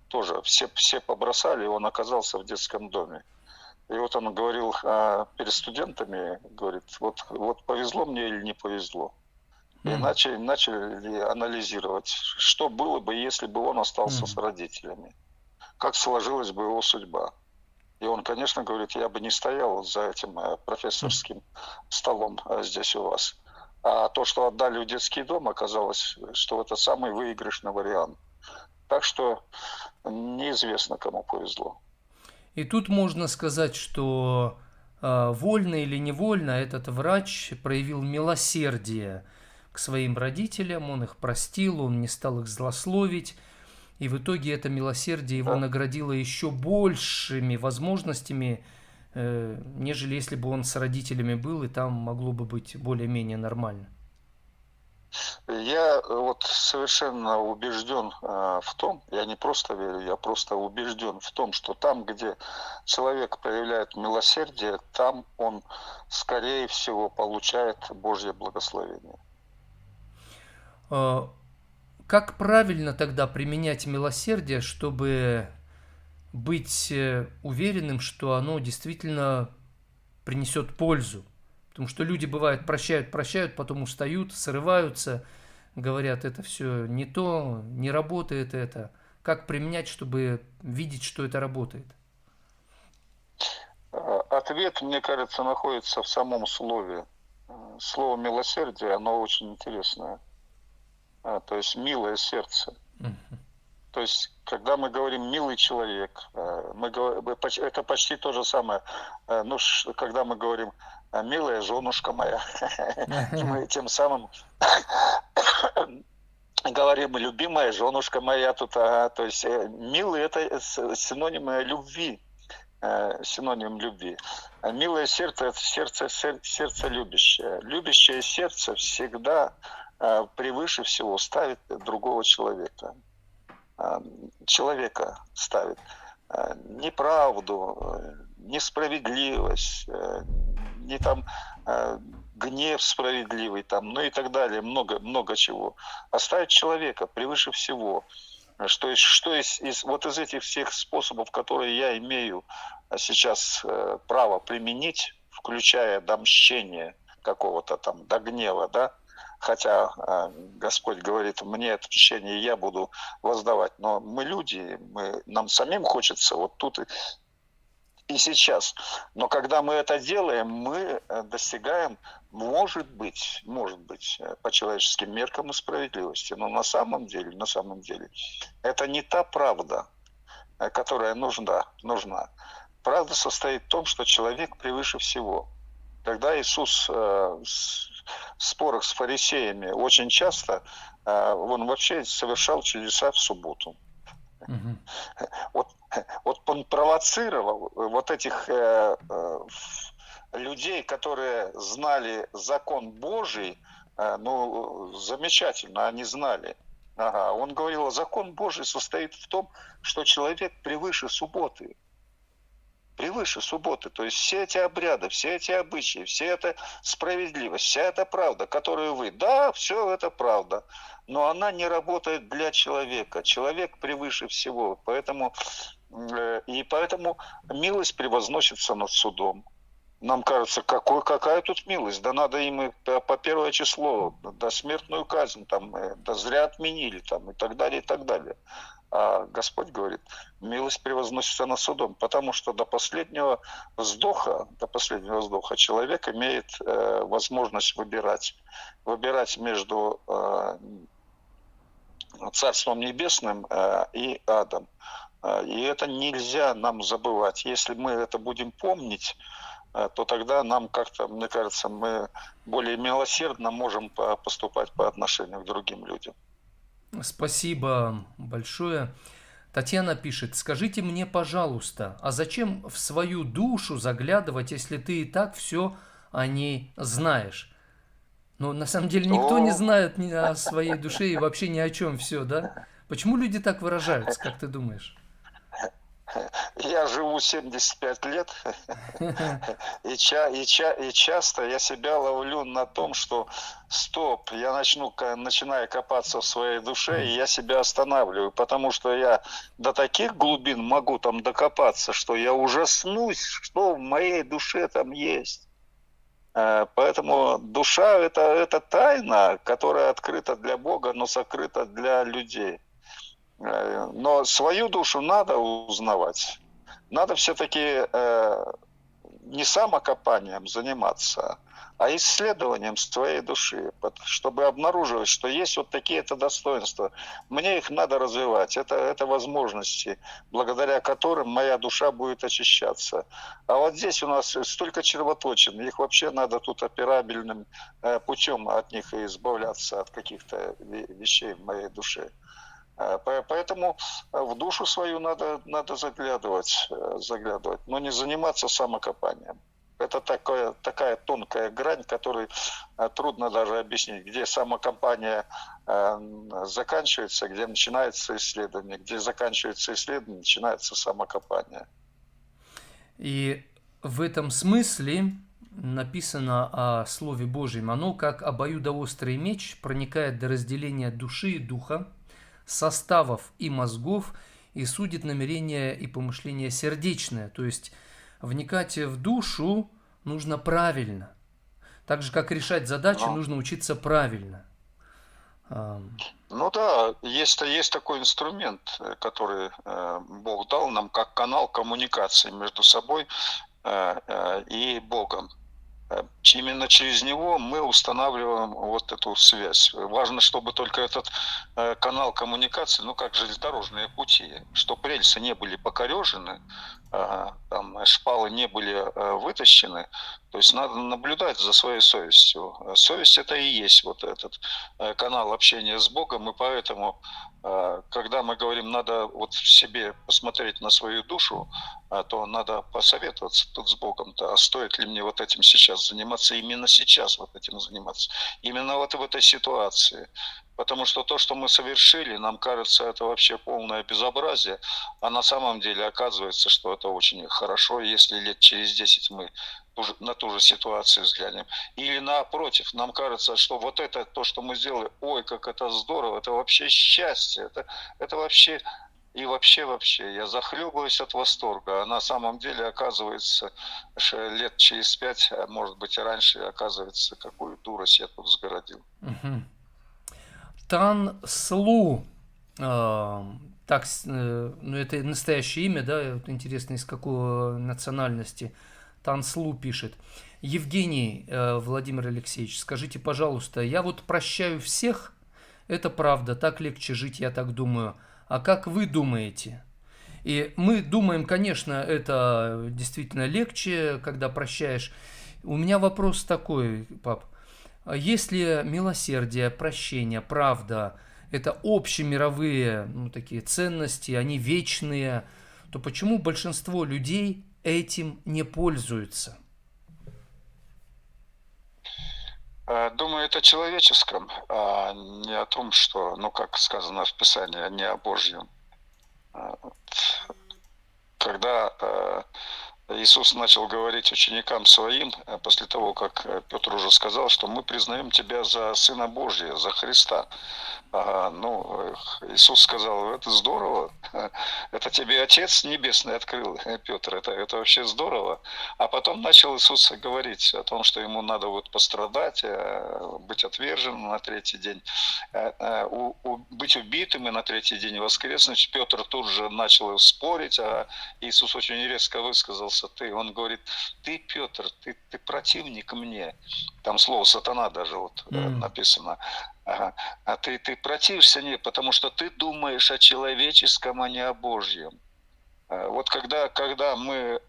тоже все побросали, и он оказался в детском доме. И вот он говорил перед студентами, говорит, вот повезло мне или не повезло. И начали анализировать, что было бы, если бы он остался с родителями, как сложилась бы его судьба. И он, конечно, говорит, я бы не стоял за этим профессорским столом здесь у вас. А то, что отдали в детский дом, оказалось, что это самый выигрышный вариант. Так что неизвестно, кому повезло. И тут можно сказать, что вольно или невольно этот врач проявил милосердие к своим родителям, он их простил, он не стал их злословить. И в итоге это милосердие его наградило еще большими возможностями, нежели если бы он с родителями был, и там могло бы быть более-менее нормально. Я вот совершенно убежден в том, я не просто верю, я просто убежден в том, что там, где человек проявляет милосердие, там он, скорее всего, получает Божье благословение. Как правильно тогда применять милосердие, чтобы быть уверенным, что оно действительно принесет пользу? Потому что люди, бывает, прощают, потом устают, срываются, говорят, это все не то, не работает это. Как применять, чтобы видеть, что это работает? Ответ, мне кажется, находится в самом слове. Слово «милосердие», оно очень интересное. То есть «милое сердце». То есть, когда мы говорим «милый человек», это почти то же самое, когда мы говорим «милая женушка моя», мы тем самым говорим «любимая женушка моя». То есть «милый» — это синоним любви. Синоним любви. А милое сердце — это сердце любящее. Любящее сердце всегда превыше всего ставит другого человека. Человека ставит неправду, несправедливость, не там гнев справедливый, там, ну и так далее, много чего. Оставить человека превыше всего. Что из этих всех способов, которые я имею сейчас право применить, включая до мщения какого-то там, до гнева, да, хотя Господь говорит, мне это мщение я буду воздавать, но мы люди, нам самим хочется вот тут и сейчас. Но когда мы это делаем, мы достигаем, может быть, по человеческим меркам и справедливости. Но на самом деле, это не та правда, которая нужна. Правда состоит в том, что человек превыше всего. Когда Иисус в спорах с фарисеями очень часто, он вообще совершал чудеса в субботу. Мгм. Вот он провоцировал вот этих людей, которые знали закон Божий, ну, замечательно, они знали. Ага. Он говорил, закон Божий состоит в том, что человек превыше субботы. Превыше субботы. То есть все эти обряды, все эти обычаи, вся эта справедливость, вся эта правда, которую вы... Да, все это правда, но она не работает для человека. Человек превыше всего. Поэтому милость превозносится над судом. Нам кажется, какая тут милость? Да надо им и по первое число, да смертную казнь, там, да зря отменили, там, и так далее, и так далее. А Господь говорит, милость превозносится над судом, потому что до последнего вздоха человек имеет возможность выбирать между Царством Небесным и адом. И это нельзя нам забывать. Если мы это будем помнить, то тогда нам как-то, мне кажется, мы более милосердно можем поступать по отношению к другим людям. Спасибо большое. Татьяна пишет, скажите мне, пожалуйста, а зачем в свою душу заглядывать, если ты и так все о ней знаешь? Ну, на самом деле, никто не знает ни о своей душе и вообще ни о чем все, да? Почему люди так выражаются, как ты думаешь? Я живу 75 лет, и часто я себя ловлю на том, что стоп, я начинаю копаться в своей душе, и я себя останавливаю, потому что я до таких глубин могу там докопаться, что я ужаснусь, что в моей душе там есть. Поэтому душа это тайна, которая открыта для Бога, но сокрыта для людей. Но свою душу надо узнавать. Надо все-таки не самокопанием заниматься, а исследованием своей души, чтобы обнаруживать, что есть вот такие-то достоинства. Мне их надо развивать. Это возможности, благодаря которым моя душа будет очищаться. А вот здесь у нас столько червоточин, их вообще надо тут операбельным путем от них избавляться, от каких-то вещей в моей душе. Поэтому в душу свою надо заглядывать, но не заниматься самокопанием. Это такая тонкая грань, которую трудно даже объяснить, где самокопание заканчивается, где начинается исследование, где заканчивается исследование, начинается самокопание. И в этом смысле написано о Слове Божьем. Оно, как обоюдоострый меч, проникает до разделения души и духа, составов и мозгов, и судит намерения и помышления сердечные. То есть вникать в душу нужно правильно. Так же, как решать задачи, нужно учиться правильно. Ну да, есть такой инструмент, который Бог дал нам как канал коммуникации между собой и Богом. Именно через него мы устанавливаем вот эту связь. Важно, чтобы только этот канал коммуникации, ну как железнодорожные пути, чтобы рельсы не были покорежены, там шпалы не были вытащены. То есть надо наблюдать за своей совестью. Совесть это и есть вот этот канал общения с Богом, и поэтому, когда мы говорим, надо вот в себе посмотреть на свою душу, то надо посоветоваться тут с Богом-то, а стоит ли мне вот этим сейчас заниматься, именно сейчас вот этим заниматься, именно вот в этой ситуации. Потому что то, что мы совершили, нам кажется, это вообще полное безобразие, а на самом деле оказывается, что это очень хорошо, если лет через 10 мы на ту же ситуацию взглянем. Или напротив, нам кажется, что вот это, то, что мы сделали, ой, как это здорово, это вообще счастье, это вообще... И вообще, я захлебываюсь от восторга. А на самом деле, оказывается, лет через 5, а может быть и раньше, оказывается, какую дурость я тут сгородил. Тан Слу Так, ну это настоящее имя, да? Вот интересно, из какой национальности. Танслу пишет. Евгений Владимир Алексеевич, скажите, пожалуйста, я вот прощаю всех, это правда, так легче жить, я так думаю. А как вы думаете? И мы думаем, конечно, это действительно легче, когда прощаешь. У меня вопрос такой, пап. Если милосердие, прощение, правда, это общемировые, ну, такие ценности, они вечные, то почему большинство людей этим не пользуются? Думаю, это о человеческом, а не о том, что, ну, как сказано в Писании, не о Божьем. Вот. Когда Иисус начал говорить ученикам своим, после того, как Петр уже сказал, что мы признаем тебя за Сына Божия, за Христа. Иисус сказал, это здорово, это тебе Отец Небесный открыл, Петр, это вообще здорово. А потом начал Иисус говорить о том, что ему надо вот пострадать, быть отверженным на третий день, быть убитым и на третий день воскреснуть. Петр тут же начал спорить, а Иисус очень резко высказался. Он говорит, ты, Петр, ты противник мне. Там слово сатана даже вот написано. Ага. А ты противишься мне, потому что ты думаешь о человеческом, а не о Божьем. Вот когда мы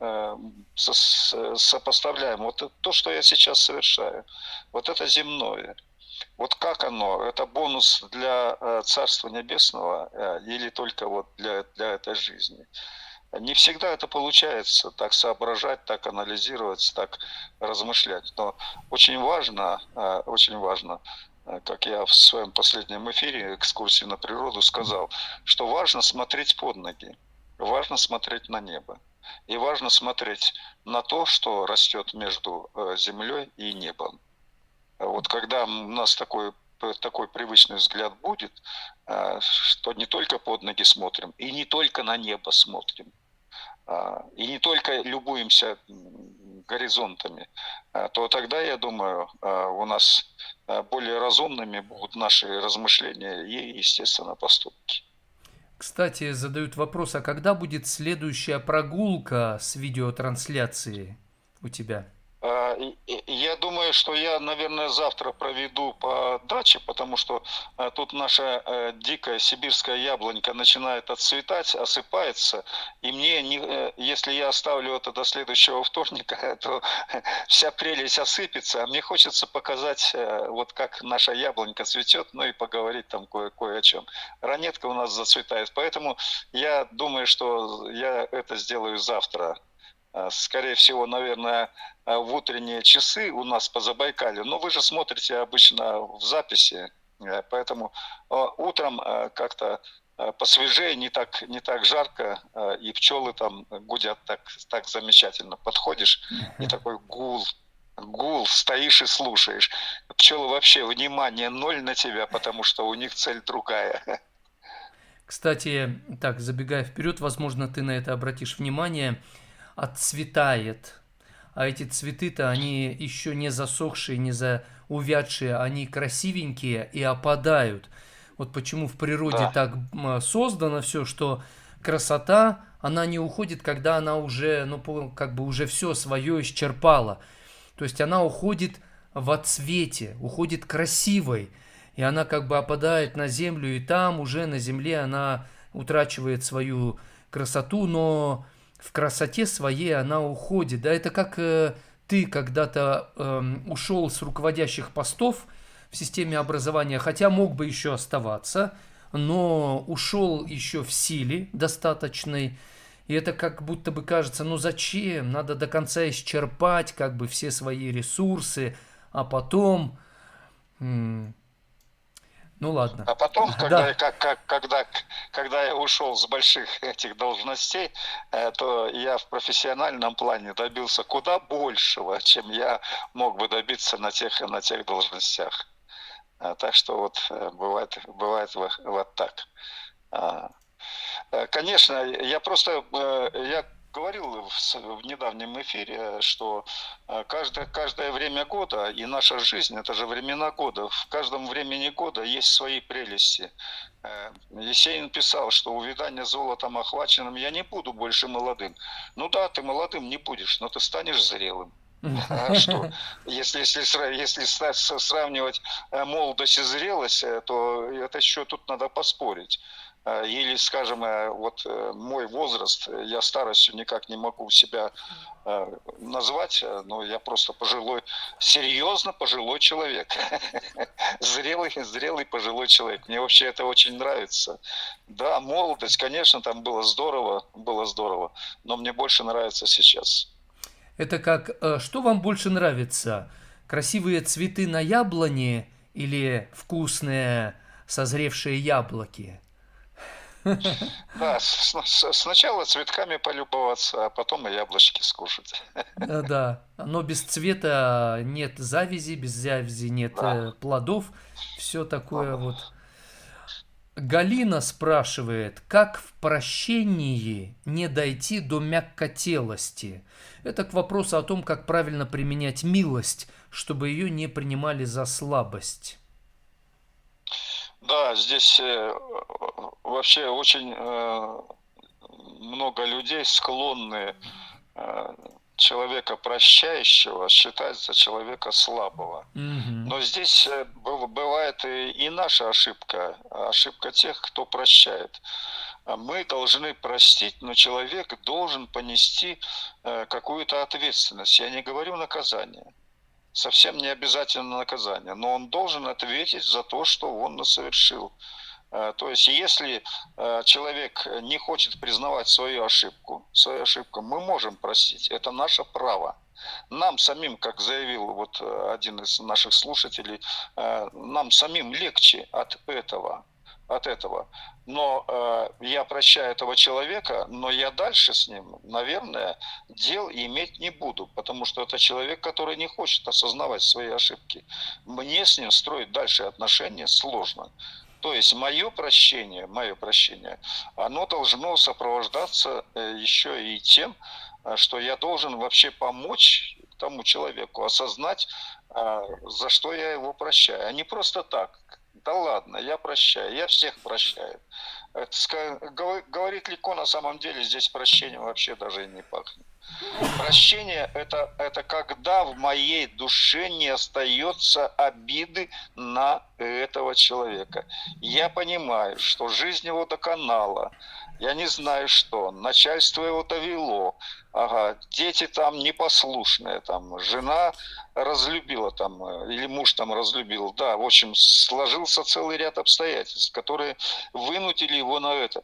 сопоставляем вот то, что я сейчас совершаю, вот это земное, вот как оно, это бонус для Царства Небесного или только вот для этой жизни? Не всегда это получается, так соображать, так анализировать, так размышлять. Но очень важно, как я в своем последнем эфире «Экскурсии на природу» сказал, что важно смотреть под ноги, важно смотреть на небо. И важно смотреть на то, что растет между землей и небом. Вот когда у нас такой привычный взгляд будет, что не только под ноги смотрим, и не только на небо смотрим, и не только любуемся горизонтами, то тогда, я думаю, у нас более разумными будут наши размышления и, естественно, поступки. Кстати, задают вопрос, а когда будет следующая прогулка с видеотрансляцией у тебя? Я думаю, что я, наверное, завтра проведу по даче, потому что тут наша дикая сибирская яблонька начинает отцветать, осыпается. И мне, если я оставлю это до следующего вторника, то вся прелесть осыпется. А мне хочется показать, вот как наша яблонька цветет, ну и поговорить там кое о чем. Ранетка у нас зацветает, поэтому я думаю, что я это сделаю завтра. Скорее всего, наверное, в утренние часы у нас по Забайкалью. Но вы же смотрите обычно в записи, поэтому утром как-то посвежее, не так жарко, и пчелы там гудят так замечательно. Подходишь, и такой гул, стоишь и слушаешь. Пчелы вообще внимание ноль на тебя, потому что у них цель другая. Кстати, так, забегая вперед, возможно, ты на это обратишь внимание, отцветает. А эти цветы-то, они еще не засохшие, не увядшие, они красивенькие и опадают. Вот почему в природе так создано все, что красота, она не уходит, когда она уже, ну, как бы уже все свое исчерпала. То есть она уходит в отцвете, уходит красивой. И она как бы опадает на землю, и там уже на земле она утрачивает свою красоту, но в красоте своей она уходит. Да, это как ты когда-то ушел с руководящих постов в системе образования, хотя мог бы еще оставаться, но ушел еще в силе достаточной. И это как будто бы кажется, ну зачем? Надо до конца исчерпать как бы все свои ресурсы, а потом... Ну ладно. А потом, когда я ушел с больших этих должностей, то я в профессиональном плане добился куда большего, чем я мог бы добиться на тех должностях. Так что вот бывает вот так. Конечно, я говорил в недавнем эфире, что каждое время года и наша жизнь — это же времена года. В каждом времени года есть свои прелести. Есенин писал, что увядание золотом охваченным я не буду больше молодым. Ну да, ты молодым не будешь, но ты станешь зрелым. А что, если сравнивать молодость и зрелость, то это еще тут надо поспорить. Или, скажем, вот мой возраст, я старостью никак не могу себя назвать, но я просто пожилой, серьезно пожилой человек. Зрелый пожилой человек. Мне вообще это очень нравится. Да, молодость, конечно, там было здорово, но мне больше нравится сейчас. Это как, что вам больше нравится? Красивые цветы на яблоне или вкусные созревшие яблоки? Да, сначала цветками полюбоваться, а потом и яблочки скушать. Да, но без цвета нет завязи, без завязи нет Да. плодов. Все такое Ага. вот. Галина спрашивает, как в прощении не дойти до мягкотелости? Это к вопросу о том, как правильно применять милость, чтобы ее не принимали за слабость. Да, здесь вообще очень много людей склонны э, человека прощающего считать за человека слабого. Мгм. Но здесь бывает и наша ошибка тех, кто прощает. Мы должны простить, но человек должен понести какую-то ответственность. Я не говорю наказание. Совсем не обязательно наказание, но он должен ответить за то, что он совершил. То есть, если человек не хочет признавать свою ошибку, мы можем простить. Это наше право. Нам самим, как заявил вот один из наших слушателей, нам самим легче от этого. Но я прощаю этого человека, но я дальше с ним, наверное, дел иметь не буду, потому что это человек, который не хочет осознавать свои ошибки. Мне с ним строить дальше отношения сложно. То есть мое прощение, оно должно сопровождаться еще и тем, что я должен вообще помочь тому человеку осознать, за что я его прощаю, а не просто так. Да ладно, я прощаю, я всех прощаю. Говорит легко, на самом деле здесь прощением вообще даже и не пахнет. Прощение это когда в моей душе не остается обиды на этого человека. Я понимаю, что жизнь его доконала. Я не знаю что. Начальство его довело. Ага, дети там непослушные, там жена разлюбила там, или муж там разлюбил. Да, в общем, сложился целый ряд обстоятельств, которые вынудили его на это.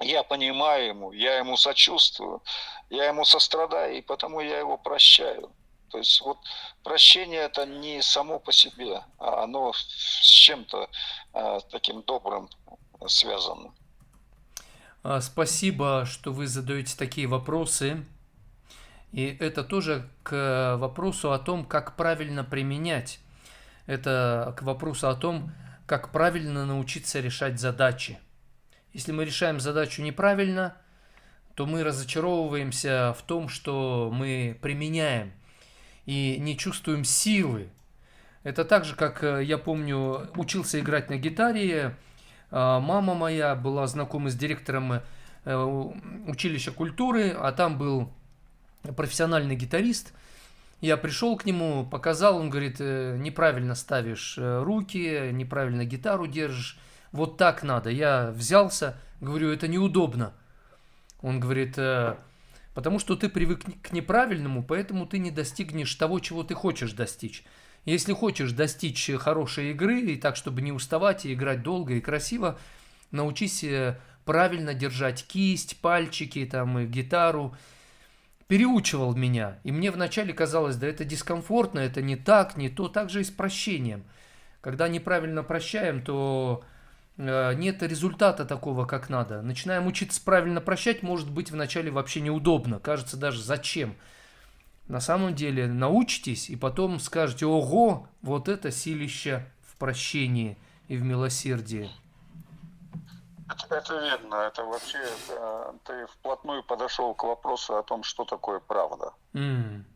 Я понимаю ему, я ему сочувствую, я ему сострадаю, и потому я его прощаю. То есть вот прощение это не само по себе, а оно с чем-то таким добрым связано. Спасибо, что вы задаете такие вопросы. И это тоже к вопросу о том, как правильно применять. Это к вопросу о том, как правильно научиться решать задачи. Если мы решаем задачу неправильно, то мы разочаровываемся в том, что мы применяем, и не чувствуем силы. Это так же, как я помню, учился играть на гитаре. Мама моя была знакома с директором училища культуры, а там был профессиональный гитарист. Я пришел к нему, показал, он говорит, неправильно ставишь руки, неправильно гитару держишь, вот так надо. Я взялся, говорю, это неудобно. Он говорит, потому что ты привык к неправильному, поэтому ты не достигнешь того, чего ты хочешь достичь. Если хочешь достичь хорошей игры, и так, чтобы не уставать и играть долго и красиво, научись правильно держать кисть, пальчики, там, и гитару. Переучивал меня. И мне вначале казалось, да это дискомфортно, это не так, не то. Так же и с прощением. Когда неправильно прощаем, то нет результата такого, как надо. Начинаем учиться правильно прощать, может быть, вначале вообще неудобно. Кажется, даже зачем. На самом деле научитесь, и потом скажете, ого, вот это силище в прощении и в милосердии. Это верно. Это вообще ты вплотную подошел к вопросу о том, что такое правда. М,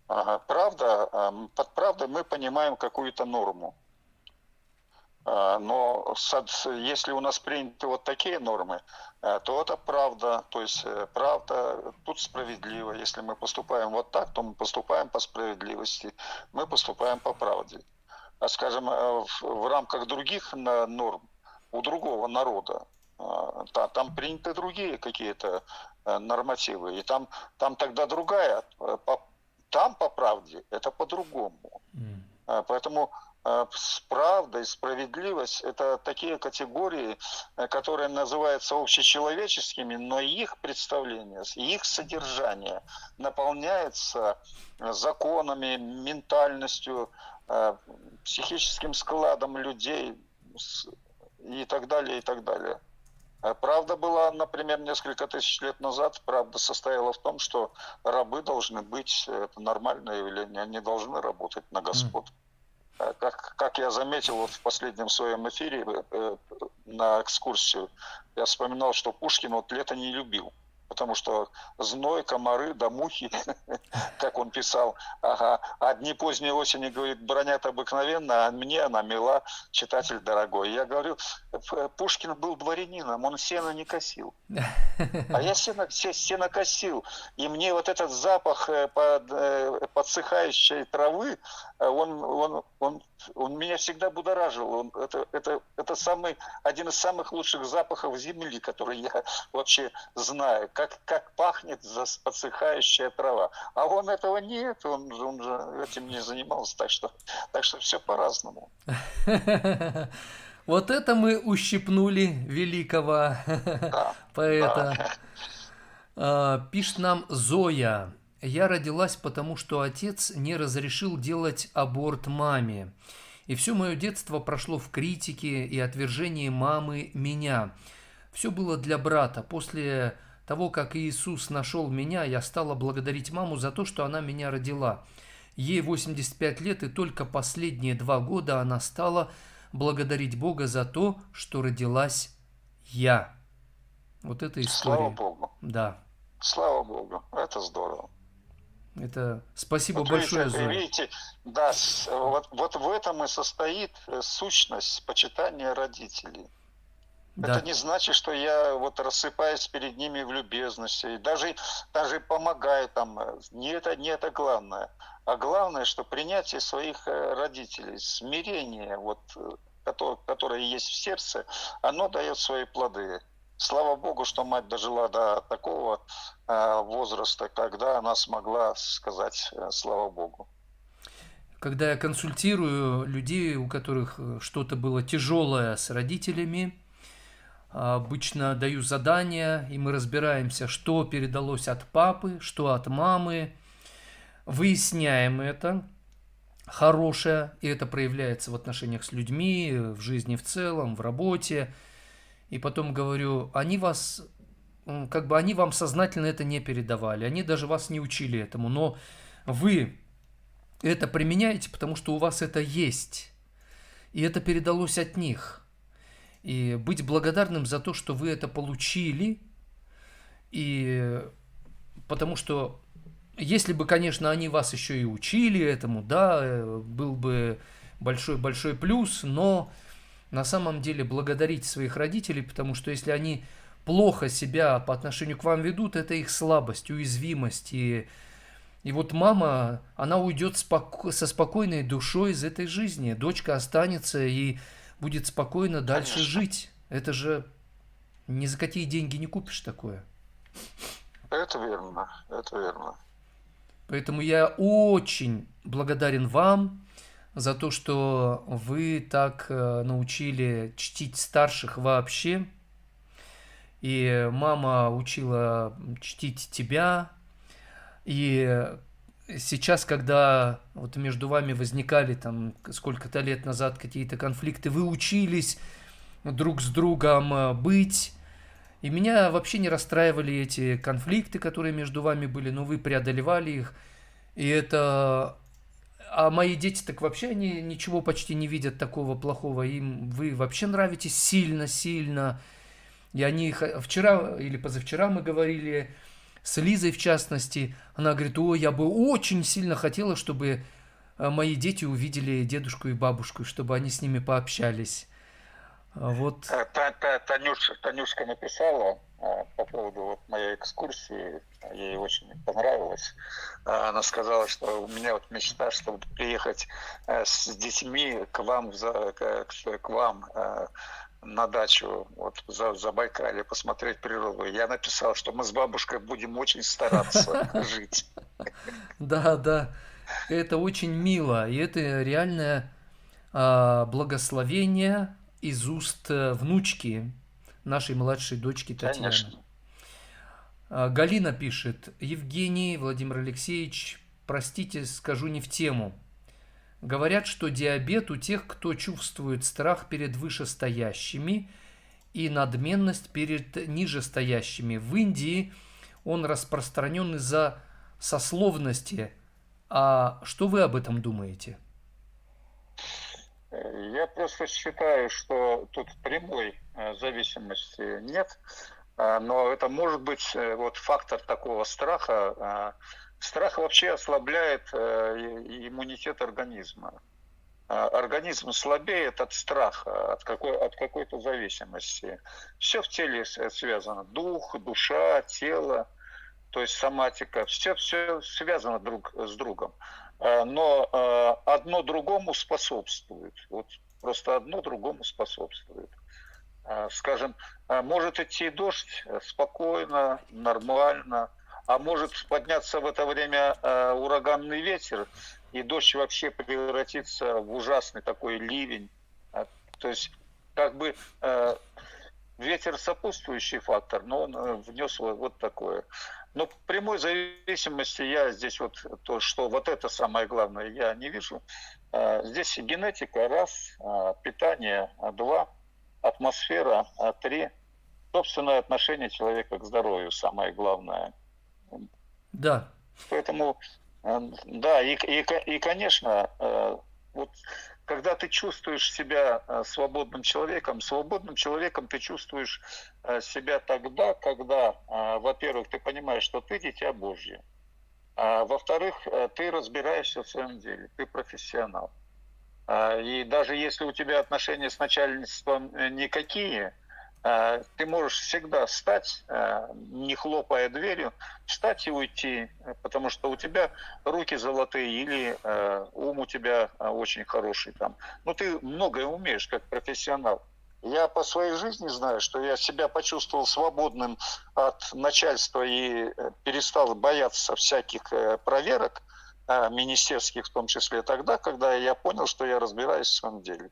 Ага, правда, под правдой мы понимаем какую-то норму. Но если у нас приняты вот такие нормы, то это правда. То есть правда тут справедливо. Если мы поступаем вот так, то мы поступаем по справедливости, мы поступаем по правде. А скажем, в рамках других норм у другого народа, там приняты другие какие-то нормативы, и там тогда другая, там по правде, это по-другому. м, Поэтому правда и справедливость – это такие категории, которые называются общечеловеческими, но их представление, их содержание наполняется законами, ментальностью, психическим складом людей и так далее, и так далее. Правда была, например, несколько тысяч лет назад, правда состояла в том, что рабы должны быть, это нормальное явление, они должны работать на м. господ. Как я заметил вот в последнем своем эфире на экскурсию, я вспоминал, что Пушкин вот лето не любил, потому что зной, комары да мухи, как он писал, ага, одни поздней осени, говорит, бронят обыкновенно, а мне она мила, читатель дорогой. Я говорю, Пушкин был дворянином, он сено не косил. А я сено косил, и мне вот этот запах подсыхающей травы, он меня всегда будоражил. Это один из самых лучших запахов земли, который я вообще знаю. Как пахнет подсыхающая трава. А он этого нет, он же этим не занимался. Так что все по-разному. Вот это мы ущипнули великого Да, поэта. да. Пишет нам Зоя. Я родилась, потому что отец не разрешил делать аборт маме. И все мое детство прошло в критике и отвержении мамы меня. Все было для брата. После того, как Иисус нашел меня, я стала благодарить маму за то, что она меня родила. Ей 85 лет, и только последние 2 года она стала благодарить Бога за то, что родилась я. Вот эта Слава история. Богу. Да. Слава Богу. Это здорово. Это спасибо Вот большое, Зоя. видите, да, вот в этом и состоит сущность почитания родителей. Да. Это не значит, что я вот рассыпаюсь перед ними в любезности, и даже помогаю там. Не это главное. А главное, что принятие своих родителей, смирение, вот, которое есть в сердце, оно дает свои плоды. Слава Богу, что мать дожила до такого возраста, когда она смогла сказать «Слава Богу». Когда я консультирую людей, у которых что-то было тяжелое с родителями, обычно даю задания, и мы разбираемся, что передалось от папы, что от мамы. Выясняем это, хорошее, и это проявляется в отношениях с людьми, в жизни в целом, в работе. И потом говорю, они вам сознательно это не передавали, они даже вас не учили этому, но вы это применяете, потому что у вас это есть, и это передалось от них. И быть благодарным за то, что вы это получили, и потому что если бы, конечно, они вас еще и учили этому, да, был бы большой-большой плюс, но на самом деле благодарите своих родителей, потому что если они плохо себя по отношению к вам ведут, это их слабость, уязвимость. И вот мама, она уйдет со спокойной душой из этой жизни. Дочка останется и будет спокойно дальше Конечно. жить. Это же ни за какие деньги не купишь такое. Это верно, это верно. Поэтому я очень благодарен вам за то, что вы так научили чтить старших вообще. И мама учила чтить тебя. И сейчас, когда вот между вами возникали там сколько-то лет назад какие-то конфликты, вы учились друг с другом быть. И меня вообще не расстраивали эти конфликты, которые между вами были, но вы преодолевали их. И это А мои дети так вообще они ничего почти не видят такого плохого. Им вы вообще нравитесь сильно-сильно. И они вчера или позавчера мы говорили с Лизой в частности. Она говорит, ой, я бы очень сильно хотела, чтобы мои дети увидели дедушку и бабушку, чтобы они с ними пообщались. Вот. Танюшка написала по поводу вот моей экскурсии, ей очень понравилось. Она сказала, что у меня вот мечта, чтобы приехать с детьми к вам, к вам на дачу, вот за Забайкалье, посмотреть природу. Я написал, что мы с бабушкой будем очень стараться жить. Да, да, это очень мило, и это реальное благословение из уст внучки нашей младшей дочки Татьяны. Конечно. Галина пишет, Евгений Владимир Алексеевич, простите, скажу не в тему. Говорят, что диабет у тех, кто чувствует страх перед вышестоящими и надменность перед нижестоящими. В Индии он распространен из-за сословности. А что вы об этом думаете? Я просто считаю, что тут прямой зависимости нет, но это может быть вот фактор такого страха. Страх вообще ослабляет иммунитет организма. Организм слабеет от страха, от какой-то зависимости. Все в теле связано. Дух, душа, тело, то есть соматика. Все связано друг с другом. Но одно другому способствует. Вот просто одно другому способствует. Скажем, может идти дождь спокойно, нормально, а может подняться в это время ураганный ветер, и дождь вообще превратится в ужасный такой ливень. То есть как бы ветер сопутствующий фактор, но он внес вот такое. Но прямой зависимости я здесь вот то, что вот это самое главное, я не вижу. Здесь генетика раз, питание два, атмосфера три, собственное отношение человека к здоровью самое главное. Да. Поэтому, да, и конечно, вот когда ты чувствуешь себя свободным человеком ты чувствуешь себя тогда, когда, во-первых, ты понимаешь, что ты дитя Божье, а во-вторых, ты разбираешься в своем деле, ты профессионал. И даже если у тебя отношения с начальством никакие, ты можешь всегда встать, не хлопая дверью, встать и уйти, потому что у тебя руки золотые или ум у тебя очень хороший там. Но ты многое умеешь как профессионал. Я по своей жизни знаю, что я себя почувствовал свободным от начальства и перестал бояться всяких проверок, министерских в том числе, тогда, когда я понял, что я разбираюсь в своем деле.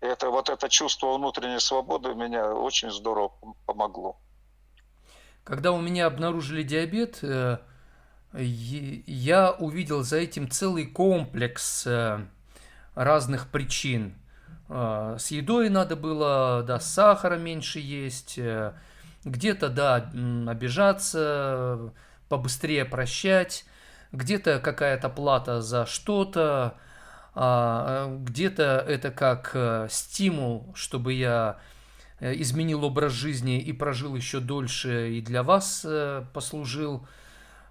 Это чувство внутренней свободы меня очень здорово помогло. Когда у меня обнаружили диабет, я увидел за этим целый комплекс разных причин. С едой надо было, да, сахара меньше есть, где-то, да, обижаться, побыстрее прощать, где-то какая-то плата за что-то, где-то это как стимул, чтобы я изменил образ жизни и прожил еще дольше и для вас послужил.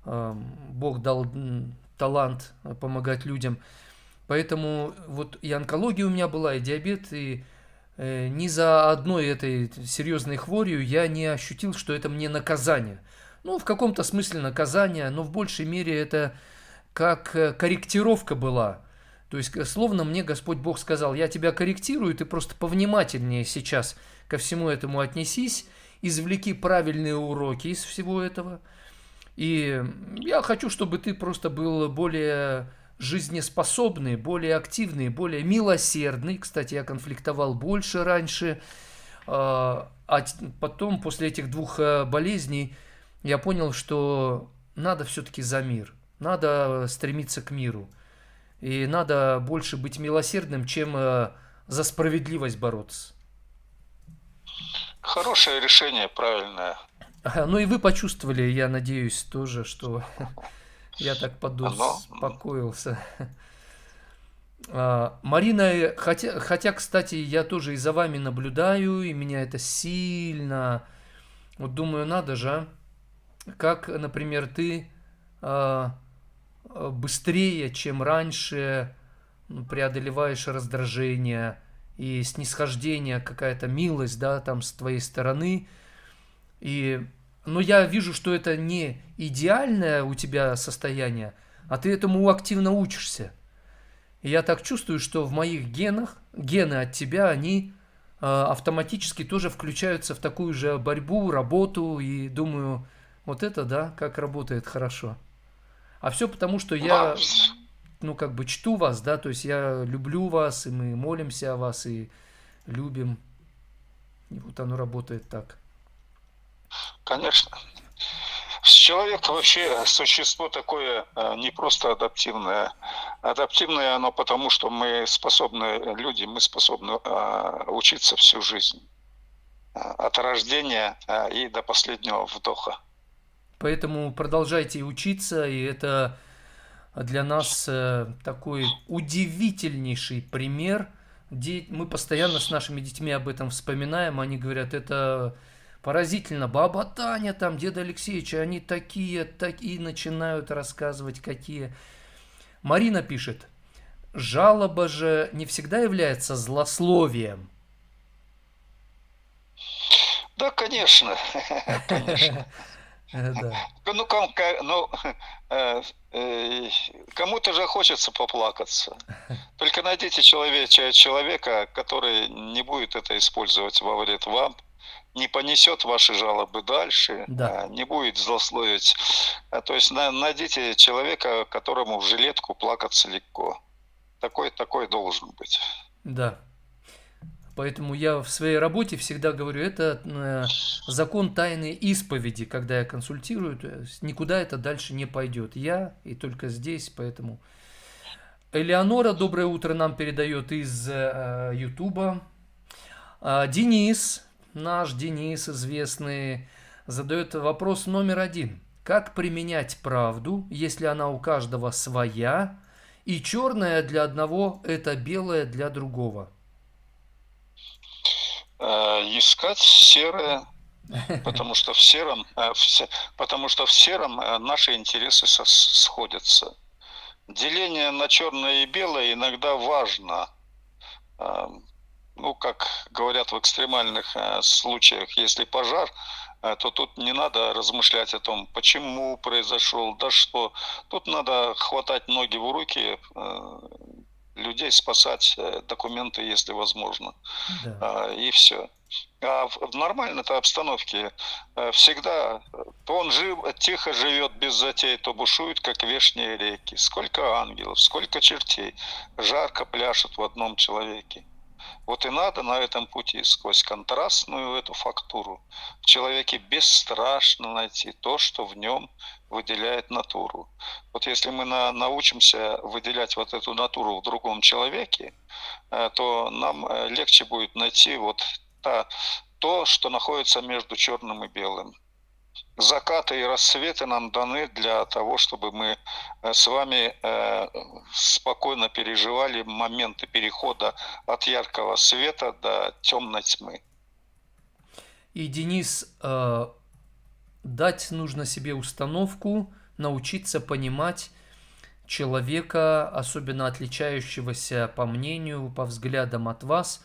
Бог дал талант помогать людям. Поэтому вот и онкология у меня была, и диабет, и ни за одной этой серьезной хворью я не ощутил, что это мне наказание. Ну, в каком-то смысле наказание, но в большей мере это как корректировка была. То есть, словно мне Господь Бог сказал, я тебя корректирую, ты просто повнимательнее сейчас ко всему этому отнесись, извлеки правильные уроки из всего этого. И я хочу, чтобы ты просто был более жизнеспособный, более активный, более милосердный. Кстати, я конфликтовал больше раньше. А потом, после этих двух болезней, я понял, что надо все-таки за мир. Надо стремиться к миру. И надо больше быть милосердным, чем за справедливость бороться. Хорошее решение, правильное. Ну и вы почувствовали, я надеюсь, тоже, что я так подуспокоился. Марина, хотя, кстати, я тоже и за вами наблюдаю, и меня это сильно... Вот думаю, надо же, как, например, ты быстрее, чем раньше, преодолеваешь раздражение и снисхождение, какая-то милость, да, там с твоей стороны. Но я вижу, что это не идеальное у тебя состояние, а ты этому активно учишься. И я так чувствую, что в моих генах, гены от тебя, они автоматически тоже включаются в такую же борьбу, работу. И думаю, вот это, да, как работает хорошо. А все потому, что я, чту вас, да, то есть я люблю вас, и мы молимся о вас, и любим. И вот оно работает так. Конечно. Человек вообще существо такое не просто адаптивное. Адаптивное оно потому, что мы способны учиться всю жизнь. От рождения и до последнего вдоха. Поэтому продолжайте учиться, и это для нас такой удивительнейший пример. Мы постоянно с нашими детьми об этом вспоминаем, они говорят, это... Поразительно, баба Таня, там, дед Алексеевич, они такие начинают рассказывать, какие. Марина пишет, жалоба же не всегда является злословием. Да, конечно, конечно. Кому-то же хочется поплакаться. Только найдите человека, который не будет это использовать во вред вам, не понесет ваши жалобы дальше, да. Не будет злословить. То есть найдите человека, которому в жилетку плакаться легко. Такой должен быть. Да. Поэтому я в своей работе всегда говорю, это закон тайной исповеди, когда я консультирую, то есть никуда это дальше не пойдет. Я и только здесь, поэтому... Элеонора, доброе утро, нам передает из Ютуба. Денис... Наш Денис, известный, задает вопрос номер 1. Как применять правду, если она у каждого своя, и черное для одного – это белое для другого? Искать серое, потому что в сером наши интересы сходятся. Деление на черное и белое иногда важно. Как говорят в экстремальных случаях, если пожар, то тут не надо размышлять о том, почему произошел, да что. Тут надо хватать ноги в руки, людей спасать, документы, если возможно. Да. И все. А в нормальной-то обстановке всегда то он тихо живет без затей, то бушует, как вешние реки. Сколько ангелов, сколько чертей жарко пляшут в одном человеке. Вот и надо на этом пути сквозь контрастную эту фактуру в человеке бесстрашно найти то, что в нем выделяет натуру. Вот если мы научимся выделять вот эту натуру в другом человеке, то нам легче будет найти то, что находится между черным и белым. Закаты и рассветы нам даны для того, чтобы мы с вами спокойно переживали моменты перехода от яркого света до темной тьмы. И, Денис, дать нужно себе установку, научиться понимать человека, особенно отличающегося по мнению, по взглядам от вас,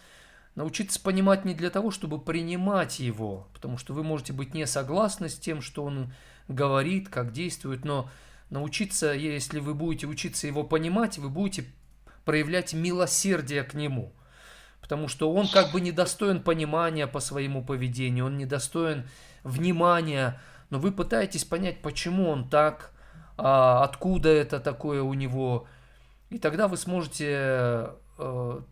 научиться понимать не для того, чтобы принимать его, потому что вы можете быть не согласны с тем, что он говорит, как действует, но научиться, если вы будете учиться его понимать, вы будете проявлять милосердие к нему, потому что он как бы недостоин понимания по своему поведению, он недостоин внимания, но вы пытаетесь понять, почему он так, откуда это такое у него, и тогда вы сможете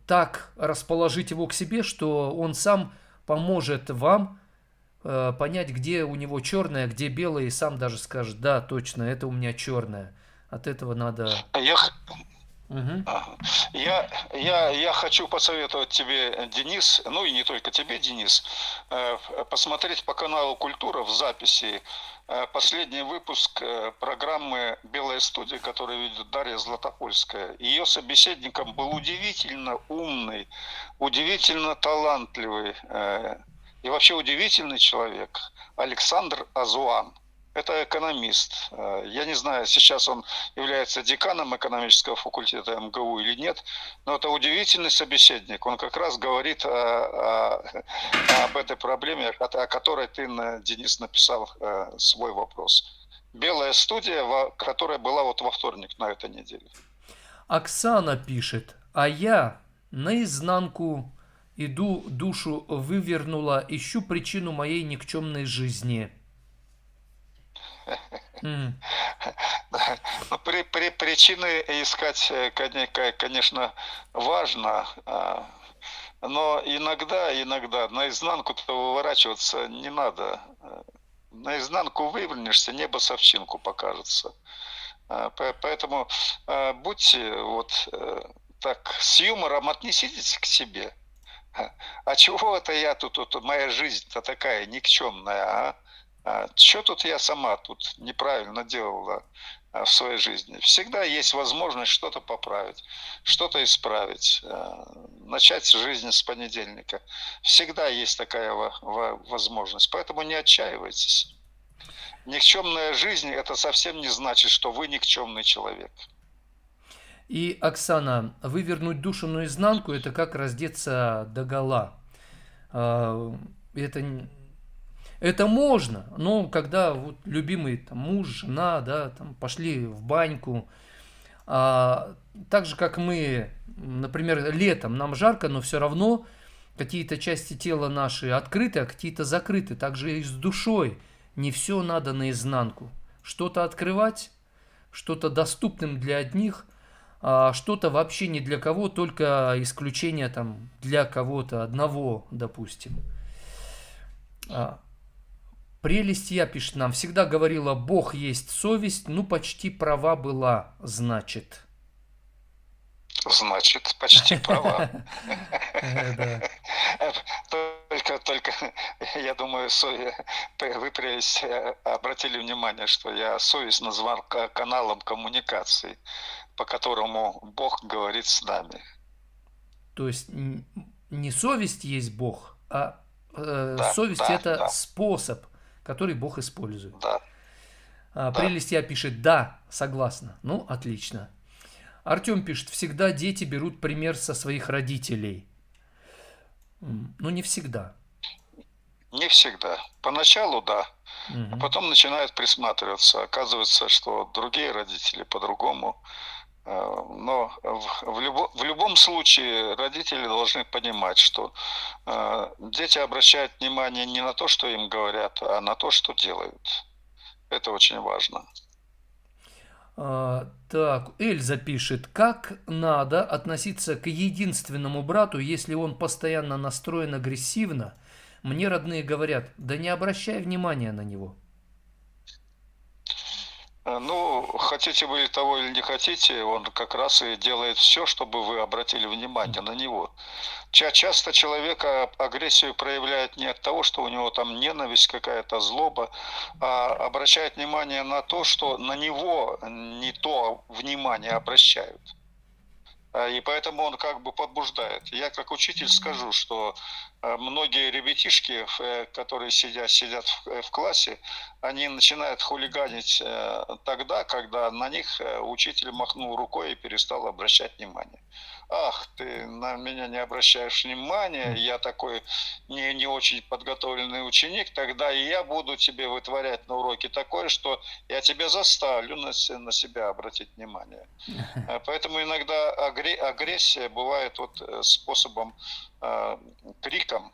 так расположить его к себе, что он сам поможет вам понять, где у него черное, где белое, и сам даже скажет, да, точно, это у меня черное. От этого надо... Я хочу посоветовать тебе, Денис, ну и не только тебе, Денис, посмотреть по каналу «Культура» в записи последний выпуск программы «Белая студия», которую ведет Дарья Златопольская. Ее собеседником был удивительно умный, удивительно талантливый и вообще удивительный человек Александр Азуан. Это экономист. Я не знаю, сейчас он является деканом экономического факультета МГУ или нет, но это удивительный собеседник. Он как раз говорит об этой проблеме, о которой ты, Денис, написал свой вопрос. «Белая студия», которая была вот во вторник на этой неделе. Оксана пишет, а я наизнанку иду, душу вывернула, ищу причину моей никчемной жизни. Причины искать, конечно, важно, но иногда наизнанку-то выворачиваться не надо. Наизнанку вывернешься, небо с овчинку покажется. Поэтому будьте вот так с юмором, отнеситесь к себе. А чего это я тут моя жизнь-то такая никчемная, а? Что тут я сама тут неправильно делала в своей жизни? Всегда есть возможность что-то поправить, что-то исправить, начать жизнь с понедельника. Всегда есть такая возможность, поэтому не отчаивайтесь. Никчемная жизнь – это совсем не значит, что вы никчемный человек. И, Оксана, вывернуть душу наизнанку – это как раздеться догола. Это можно, но когда вот любимый там, муж, жена, да, там, пошли в баньку, так же, как мы, например, летом, нам жарко, но все равно какие-то части тела наши открыты, а какие-то закрыты. Так же и с душой. Не все надо наизнанку. Что-то открывать, что-то доступным для одних, а что-то вообще не для кого, только исключение там для кого-то одного, допустим. Прелесть я, пишет нам, всегда говорила, Бог есть совесть, ну почти права была, значит. Значит, почти права. Только, я думаю, вы прелесть обратили внимание, что я совесть назвал каналом коммуникации, по которому Бог говорит с нами. То есть не совесть есть Бог, а совесть это способ, который Бог использует. Прелесть я пишет, да, согласна. Ну, отлично. Артем пишет, всегда дети берут пример со своих родителей. Ну, не всегда. Не всегда. Поначалу да, а потом начинают присматриваться. Оказывается, что другие родители по-другому. Но в любом случае родители должны понимать, что дети обращают внимание не на то, что им говорят, а на то, что делают. Это очень важно. Так, Эльза пишет, как надо относиться к единственному брату, если он постоянно настроен агрессивно? Мне родные говорят, да не обращай внимания на него. Ну, хотите вы того или не хотите, он как раз и делает все, чтобы вы обратили внимание на него. Часто человек агрессию проявляет не от того, что у него там ненависть какая-то, злоба, а обращает внимание на то, что на него не то внимание обращают. И поэтому он как бы побуждает. Я как учитель скажу, что многие ребятишки, которые сидят в классе, они начинают хулиганить тогда, когда на них учитель махнул рукой и перестал обращать внимание. Ах, ты на меня не обращаешь внимания, я такой не очень подготовленный ученик, тогда и я буду тебе вытворять на уроке такое, что я тебя заставлю на себя обратить внимание. Поэтому иногда агрессия бывает вот способом, криком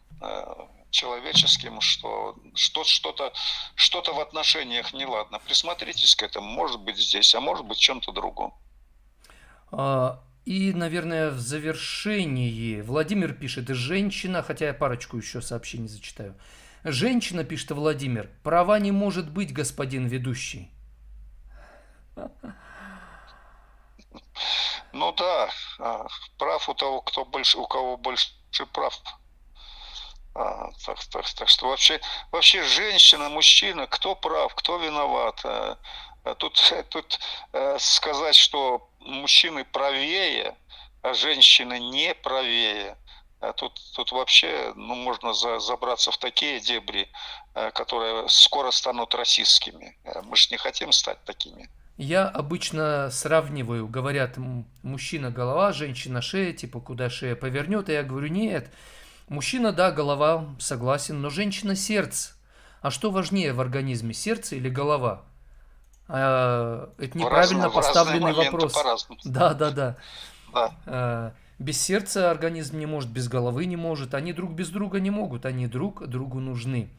человеческим, что что-то в отношениях неладно. Присмотритесь к этому, может быть здесь, а может быть в чем-то другом. И, наверное, в завершении Владимир пишет, женщина, хотя я парочку еще сообщений зачитаю. Женщина, пишет Владимир, права не может быть, господин ведущий. Ну да, прав у того, у кого больше прав. Так что вообще женщина, мужчина, кто прав, кто виноват? Тут сказать, что мужчины правее, а женщины не правее. Тут вообще, ну, можно забраться в такие дебри, которые скоро станут расистскими. Мы же не хотим стать такими. Я обычно сравниваю, говорят, мужчина голова, женщина шея, типа куда шея повернет, и я говорю, нет, мужчина, да, голова, согласен, но женщина сердце. А что важнее в организме, сердце или голова? Это неправильно поставленный вопрос. По-разному. Да, да, да. Да. Без сердца организм не может, без головы не может. Они друг без друга не могут, они друг другу нужны.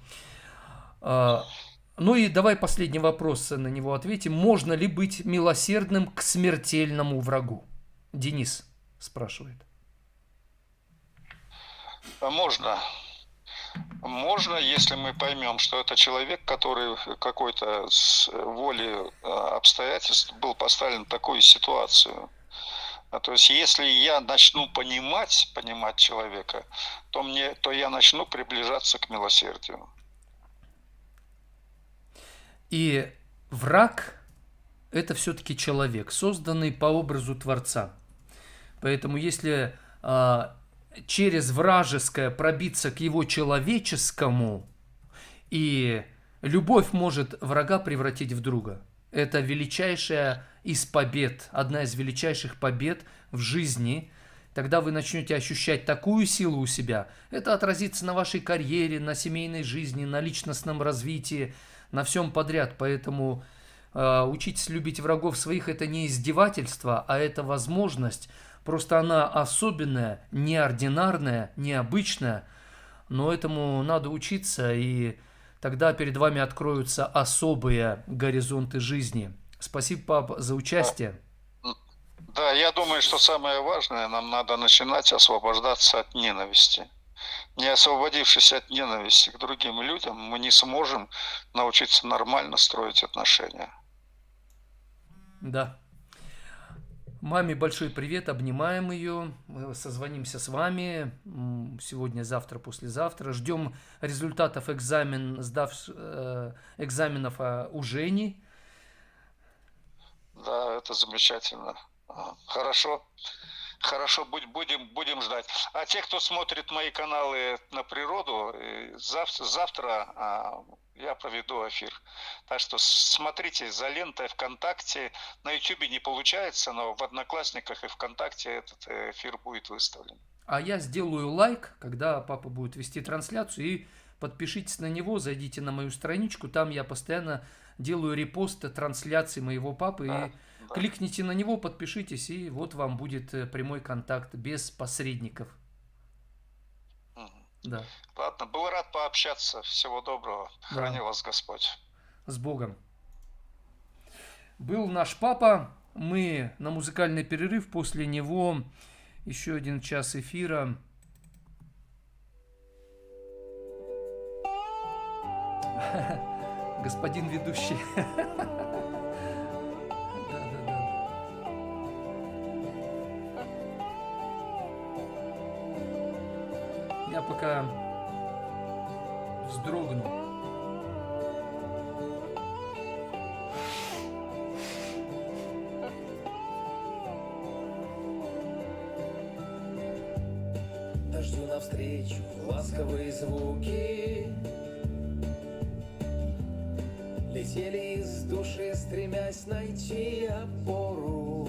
Ну и давай последний вопрос на него ответим. Можно ли быть милосердным к смертельному врагу? Денис спрашивает. Можно. Можно, если мы поймем, что это человек, который какой-то с волей обстоятельств был поставлен в такую ситуацию. То есть, если я начну понимать человека, то я начну приближаться к милосердию. И враг – это все-таки человек, созданный по образу Творца. Поэтому если через вражеское пробиться к его человеческому, и любовь может врага превратить в друга. Это величайшая из побед, одна из величайших побед в жизни. Тогда вы начнете ощущать такую силу у себя. Это отразится на вашей карьере, на семейной жизни, на личностном развитии, на всем подряд. Поэтому учитесь любить врагов своих – это не издевательство, а это возможность. Просто она особенная, неординарная, необычная. Но этому надо учиться, и тогда перед вами откроются особые горизонты жизни. Спасибо, пап, за участие. Да, я думаю, что самое важное, нам надо начинать освобождаться от ненависти. Не освободившись от ненависти к другим людям, мы не сможем научиться нормально строить отношения. Да. Маме большой привет, обнимаем ее, мы созвонимся с вами сегодня, завтра, послезавтра. Ждем результатов экзаменов у Жени. Да, это замечательно. Хорошо. Хорошо, будем ждать. А те, кто смотрит мои каналы на природу, завтра я проведу эфир. Так что смотрите за лентой ВКонтакте. На Ютубе не получается, но в Одноклассниках и ВКонтакте этот эфир будет выставлен. А я сделаю лайк, когда папа будет вести трансляцию, и подпишитесь на него, зайдите на мою страничку, там я постоянно делаю репосты трансляции моего папы, Да. Кликните на него, подпишитесь, и вот вам будет прямой контакт без посредников. Да. Ладно, был рад пообщаться. Всего доброго. Да. Храни вас Господь. С Богом. Был наш папа. Мы на музыкальный перерыв. После него еще 1 час эфира. Господин ведущий. Я пока вздрогну. Дождю навстречу ласковые звуки летели из души, стремясь найти опору.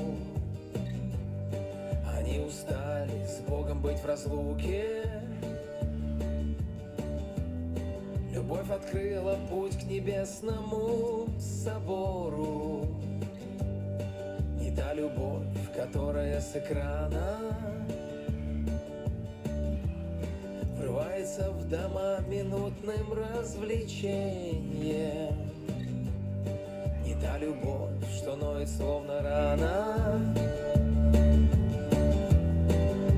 Они устали с Богом быть в разлуке. Любовь открыла путь к небесному собору. Не та любовь, которая с экрана врывается в дома минутным развлечением. Не та любовь, что ноет словно рана,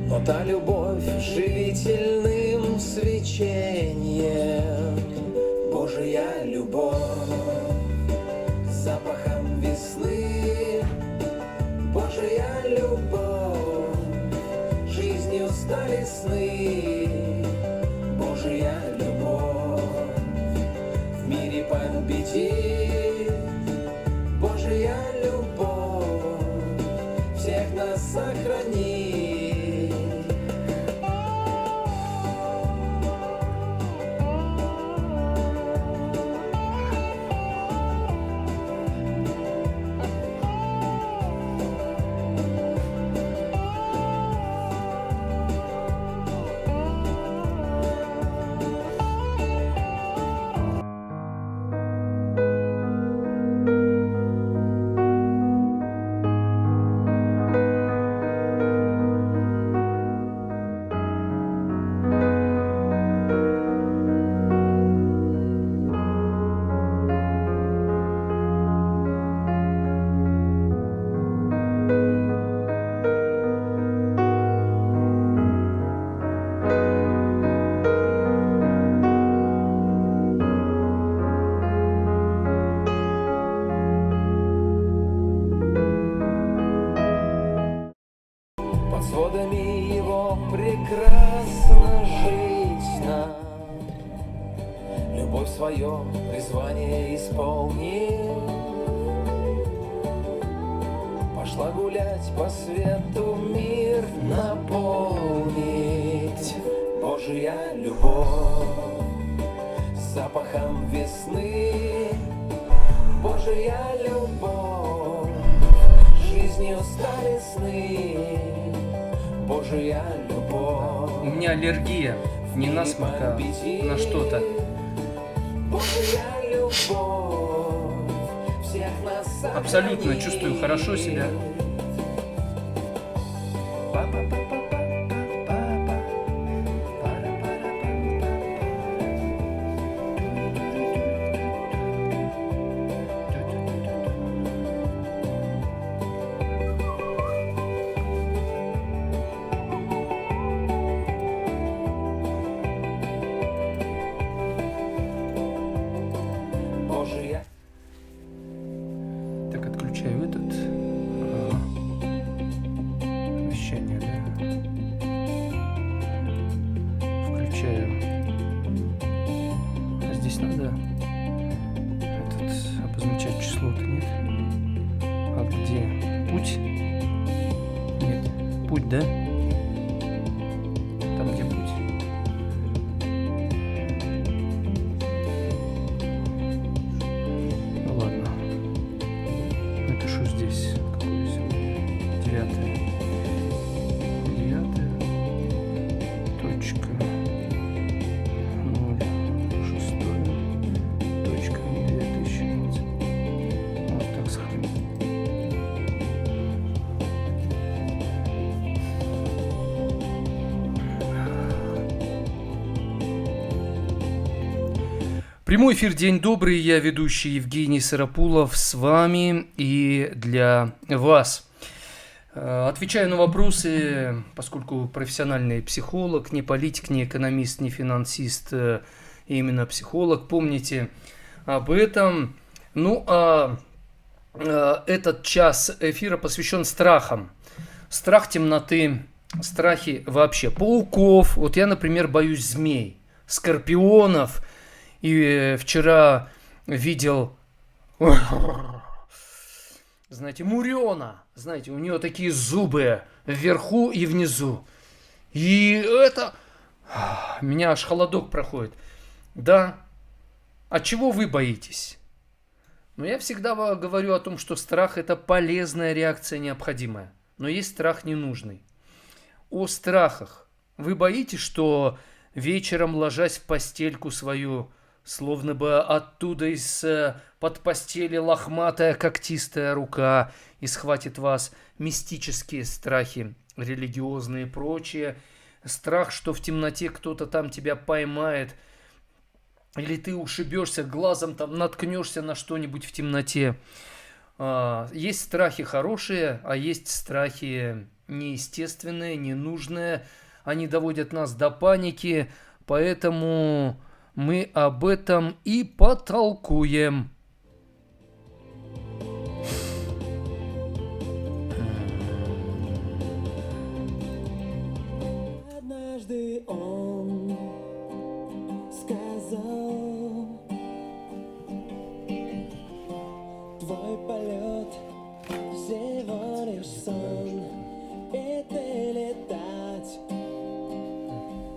но та любовь живительным свечением. Божья любовь с запахом весны, Божья любовь, жизнью стали сны, Божья свое призвание исполнит. Пошла гулять по свету, мир наполнить. Божья любовь с запахом весны. Божья любовь, жизнью стали сны. Божья любовь. У меня аллергия, не насморк, а на что-то. Божья любовь всех нас Абсолютно чувствую хорошо себя. Божья. Так, отключаю этот вещание, да. Включаю. А здесь надо этот обозначать число-то, нет? А где? Путь? Нет. Путь, да? Там, где путь. Ну ладно. Напишу здесь. Какое сегодня? 9. 9. Точка. 06. Точка. 2020. Вот так сохраним. Прямой эфир, день добрый, я ведущий Евгений Сарапулов с вами и для вас. Отвечаю на вопросы, поскольку профессиональный психолог, не политик, не экономист, не финансист, именно психолог, помните об этом. Ну, а этот час эфира посвящен страхам. Страх темноты, страхи вообще, пауков. Вот я, например, боюсь змей, скорпионов. И вчера видел, знаете, Мурена. Знаете, у нее такие зубы вверху и внизу. И это... Меня аж холодок проходит. Да. А чего вы боитесь? Но я всегда говорю о том, что страх – это полезная реакция, необходимая. Но есть страх ненужный. О страхах. Вы боитесь, что вечером, ложась в постельку свою, словно бы оттуда из-под постели лохматая когтистая рука и схватит вас? Мистические страхи, религиозные и прочие. Страх, что в темноте кто-то там тебя поймает, или ты ушибешься, глазом там наткнешься на что-нибудь в темноте. Есть страхи хорошие, а есть страхи неестественные, ненужные. Они доводят нас до паники, поэтому мы об этом и потолкуем. Однажды он сказал: твой полет всего лишь сон, и ты летать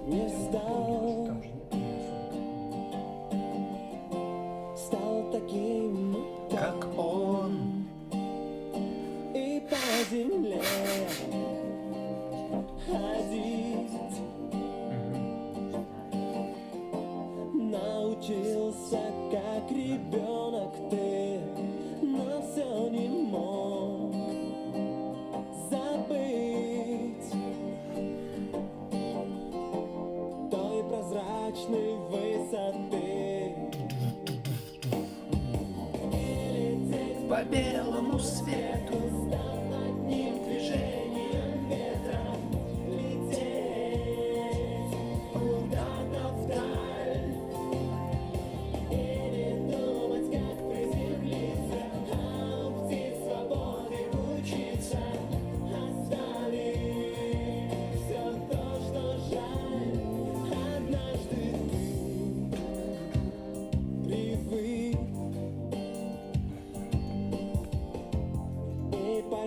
не стал. Стал таким, как он, и по земле ходить. Научился, как ребенок ты, но все не мог забыть той прозрачной высоты. По белому свету, одним движением ветра лететь куда-то вдаль и не думать, как приземлиться, а у птиц свободы учиться, оставить все то, что жаль. Однажды ты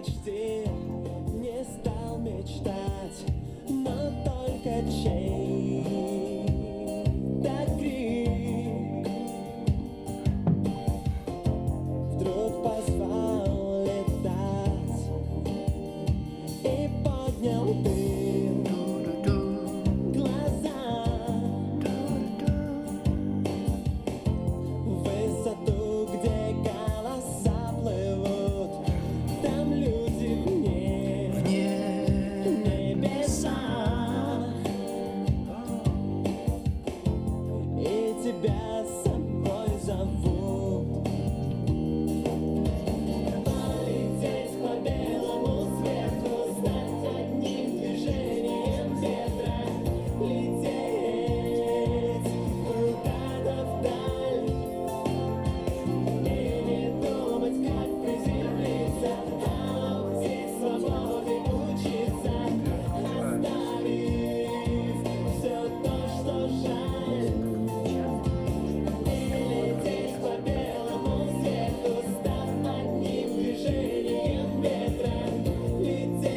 почти не стал мечтать, но только чей-то крик вдруг позвал летать и поднял ты глаза в высоту, где голоса плывут, там люди в небесах, и тебя с собой зовут. Полететь по белому свету, стать одним движением ветра, лететь куда-то вдаль и не думать, как приземлиться, а лететь свободы учиться, оставив все то, что жаль. И лететь по белому свету, став одним движением ветра, лететь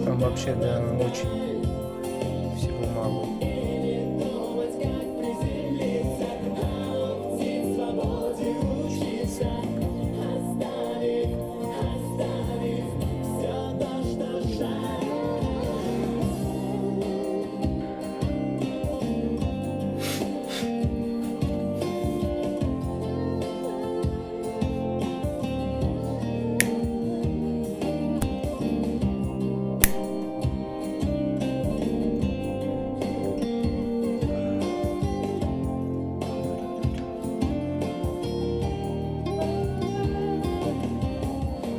Там вообще, да, очень всего мало. и не думать, как приземлиться, а лететь свободе учиться, оставив все то, что жаль.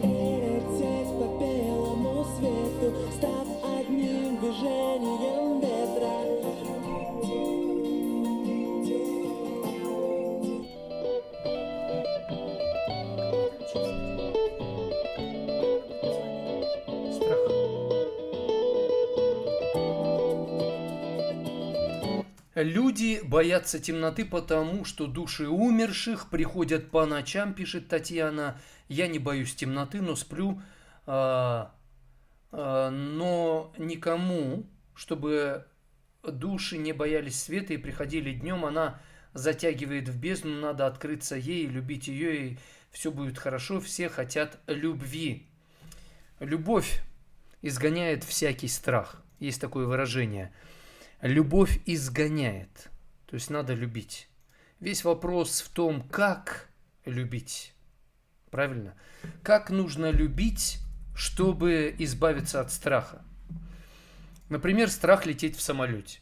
И лететь по белому свету, став одним движением ветра. Страх. Люди боятся темноты, потому что души умерших приходят по ночам, пишет Татьяна. Я не боюсь темноты, но сплю. Но никому, чтобы души не боялись света и приходили днем, она затягивает в бездну, надо открыться ей, любить ее, и все будет хорошо. Все хотят любви. Любовь изгоняет всякий страх. Есть такое выражение. Любовь изгоняет. То есть надо любить. Весь вопрос в том, как любить. Правильно? Как нужно любить, чтобы избавиться от страха? Например, страх лететь в самолете.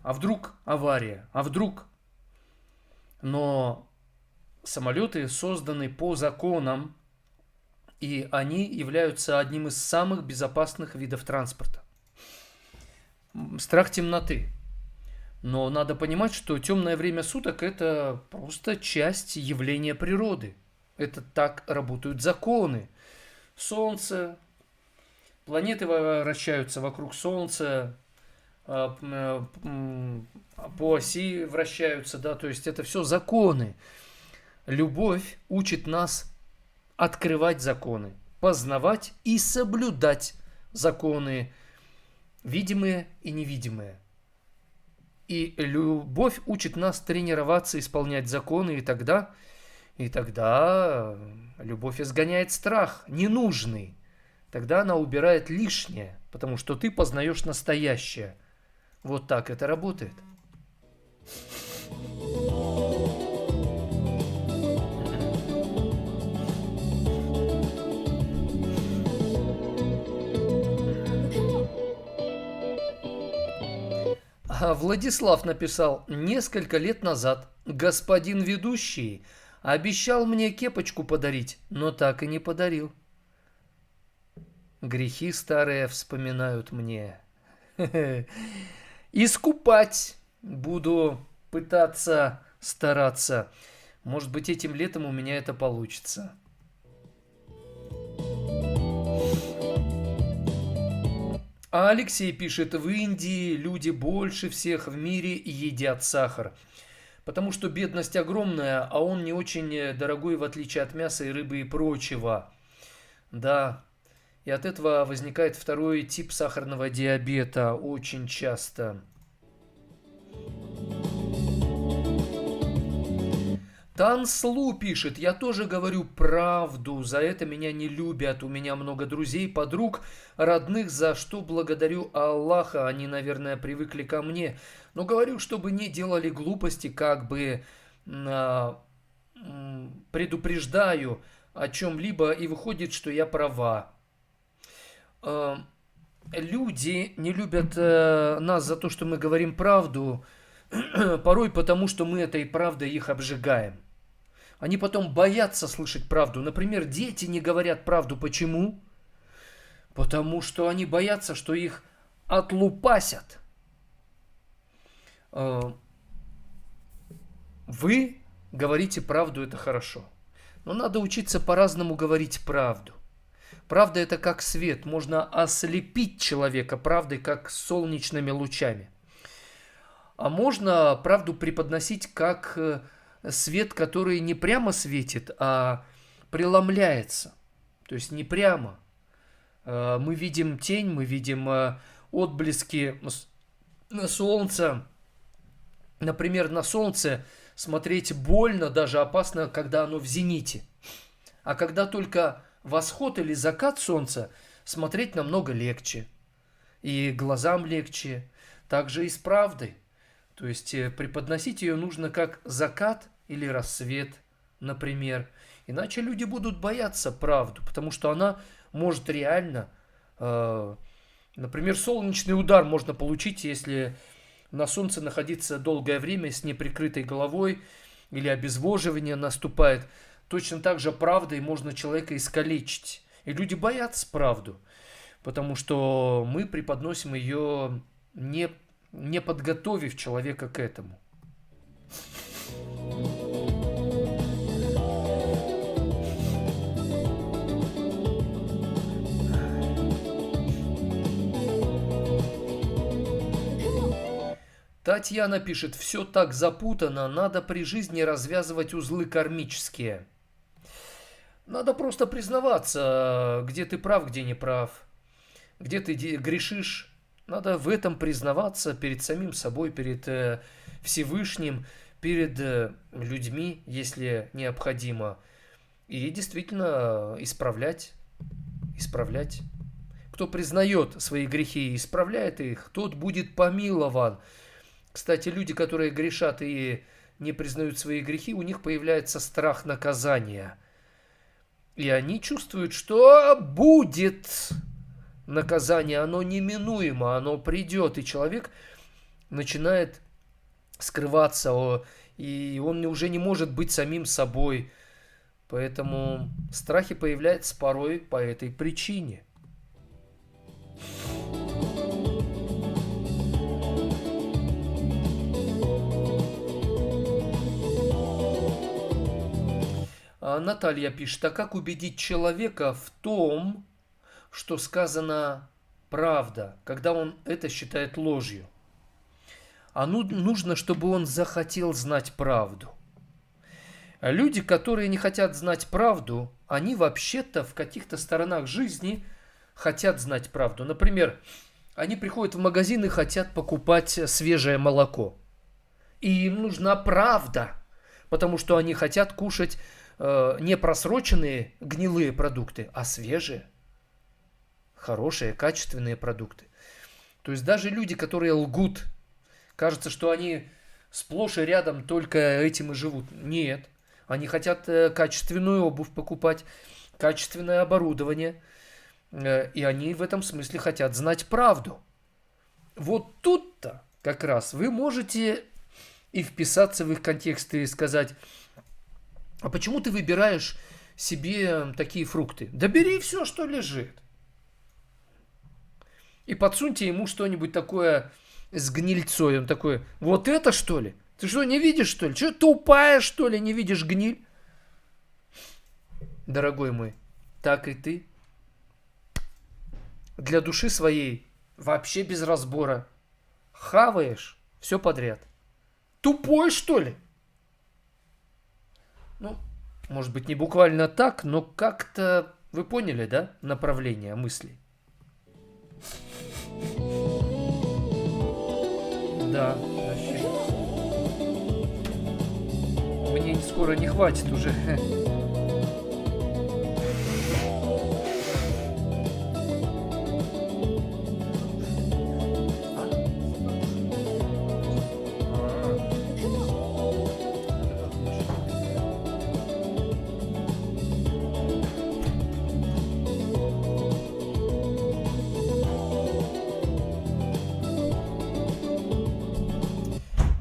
А вдруг авария? А вдруг? Но самолеты созданы по законам, и они являются одним из самых безопасных видов транспорта. Страх темноты. Но надо понимать, что темное время суток – это просто часть явления природы. Это так работают законы. Солнце, планеты вращаются вокруг Солнца, по оси вращаются, да, то есть это все законы. Любовь учит нас открывать законы, познавать и соблюдать законы, видимые и невидимые. И любовь учит нас тренироваться, исполнять законы, и тогда любовь изгоняет страх, ненужный. Тогда она убирает лишнее, потому что ты познаешь настоящее. Вот так это работает. А Владислав написал: несколько лет назад господин ведущий обещал мне кепочку подарить, но так и не подарил. Грехи старые вспоминают мне. Искупать буду пытаться, стараться. Может быть, этим летом у меня это получится. А Алексей пишет: в Индии люди больше всех в мире едят сахар, потому что бедность огромная, а он не очень дорогой, в отличие от мяса и рыбы и прочего. Да. И от этого возникает второй тип сахарного диабета очень часто. Танслу пишет: я тоже говорю правду, за это меня не любят, у меня много друзей, подруг, родных, за что благодарю Аллаха, они, наверное, привыкли ко мне, но говорю, чтобы не делали глупости, как бы предупреждаю о чем-либо, и выходит, что я права. Люди не любят нас за то, что мы говорим правду, порой потому, что мы этой правдой их обжигаем. Они потом боятся слышать правду. Например, дети не говорят правду. Почему? Потому что они боятся, что их отлупасят. Вы говорите правду, это хорошо. Но надо учиться по-разному говорить правду. Правда – это как свет. Можно ослепить человека правдой, как солнечными лучами. А можно правду преподносить как свет, который не прямо светит, а преломляется. То есть не прямо. Мы видим тень, мы видим отблески солнца. Например, на солнце смотреть больно, даже опасно, когда оно в зените. А когда только восход или закат солнца, смотреть намного легче. И глазам легче. Также и с правдой. То есть преподносить ее нужно как закат или рассвет, например. Иначе люди будут бояться правду, потому что она может реально... например, солнечный удар можно получить, если на солнце находиться долгое время с неприкрытой головой или обезвоживание наступает. Точно так же правдой можно человека искалечить. И люди боятся правду, потому что мы преподносим ее, не подготовив человека к этому. Татьяна пишет: все так запутано, надо при жизни развязывать узлы кармические. Надо просто признаваться, где ты прав, где не прав, где ты грешишь. Надо в этом признаваться перед самим собой, перед Всевышним, перед людьми, если необходимо. И действительно исправлять. Кто признает свои грехи и исправляет их, тот будет помилован. Кстати, люди, которые грешат и не признают свои грехи, у них появляется страх наказания. И они чувствуют, что будет наказание, оно неминуемо, оно придет, и человек начинает скрываться, и он уже не может быть самим собой. Поэтому страхи появляются порой по этой причине. Наталья пишет: а как убедить человека в том, что сказано правда, когда он это считает ложью? А нужно, чтобы он захотел знать правду. Люди, которые не хотят знать правду, они вообще-то в каких-то сторонах жизни хотят знать правду. Например, они приходят в магазин и хотят покупать свежее молоко. И им нужна правда, потому что они хотят кушать не просроченные гнилые продукты, а свежие, хорошие, качественные продукты. То есть даже люди, которые лгут, кажется, что они сплошь и рядом только этим и живут. Нет, они хотят качественную обувь покупать, качественное оборудование, и они в этом смысле хотят знать правду. Вот тут-то как раз вы можете и вписаться в их контекст и сказать: а почему ты выбираешь себе такие фрукты? Да бери все, что лежит. И подсуньте ему что-нибудь такое с гнильцой. Он такой: вот это что ли? Ты что, не видишь, что ли? Что, тупая, что ли, не видишь гниль? Дорогой мой, так и ты. Для души своей вообще без разбора хаваешь все подряд. Тупой, что ли? Ну, может быть, не буквально так, но как-то Вы поняли, да, направление мысли? Да, вообще. Мне скоро не хватит уже.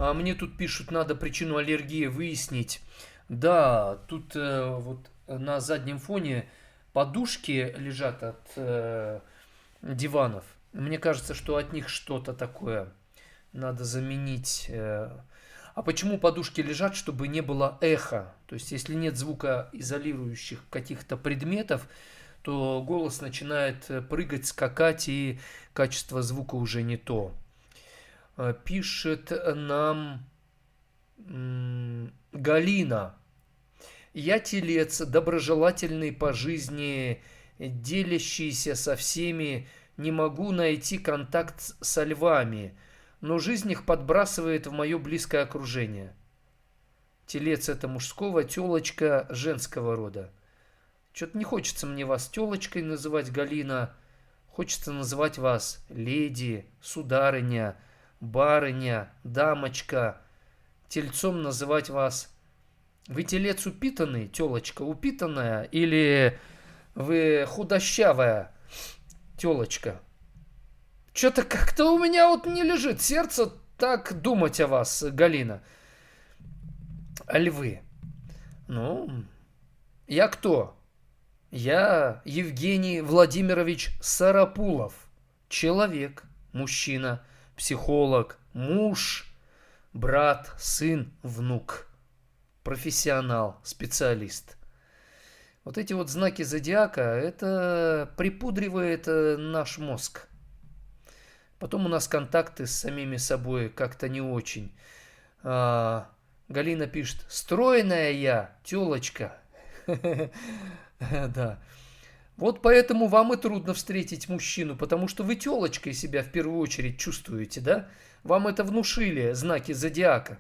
А мне тут пишут, надо причину аллергии выяснить. Да, тут вот на заднем фоне подушки лежат от диванов. Мне кажется, что от них что-то такое надо заменить. А почему подушки лежат? Чтобы не было эха. То есть, если нет звукоизолирующих каких-то предметов, то голос начинает прыгать, скакать, и качество звука уже не то. Пишет нам Галина. Я телец, доброжелательный по жизни, делящийся со всеми, не могу найти контакт со львами, но жизнь их подбрасывает в мое близкое окружение. Телец — это мужского, телочка — женского рода. Что-то не хочется мне вас телочкой называть, Галина. Хочется называть вас леди, сударыня, барыня, дамочка. Тельцом называть вас. Вы телец упитанный, телочка упитанная, или вы худощавая телочка? Что-то как-то у меня вот не лежит сердце так думать о вас, Галина. Львы. Ну, я кто? Я Евгений Владимирович Сарапулов. Человек, мужчина, психолог, муж, брат, сын, внук. Профессионал, специалист. Вот эти вот знаки зодиака, это припудривает наш мозг. Потом у нас контакты с самими собой как-то не очень. Галина пишет, стройная я, телочка. Да. Вот поэтому вам и трудно встретить мужчину, потому что вы телочкой себя в первую очередь чувствуете, да? Вам это внушили знаки зодиака,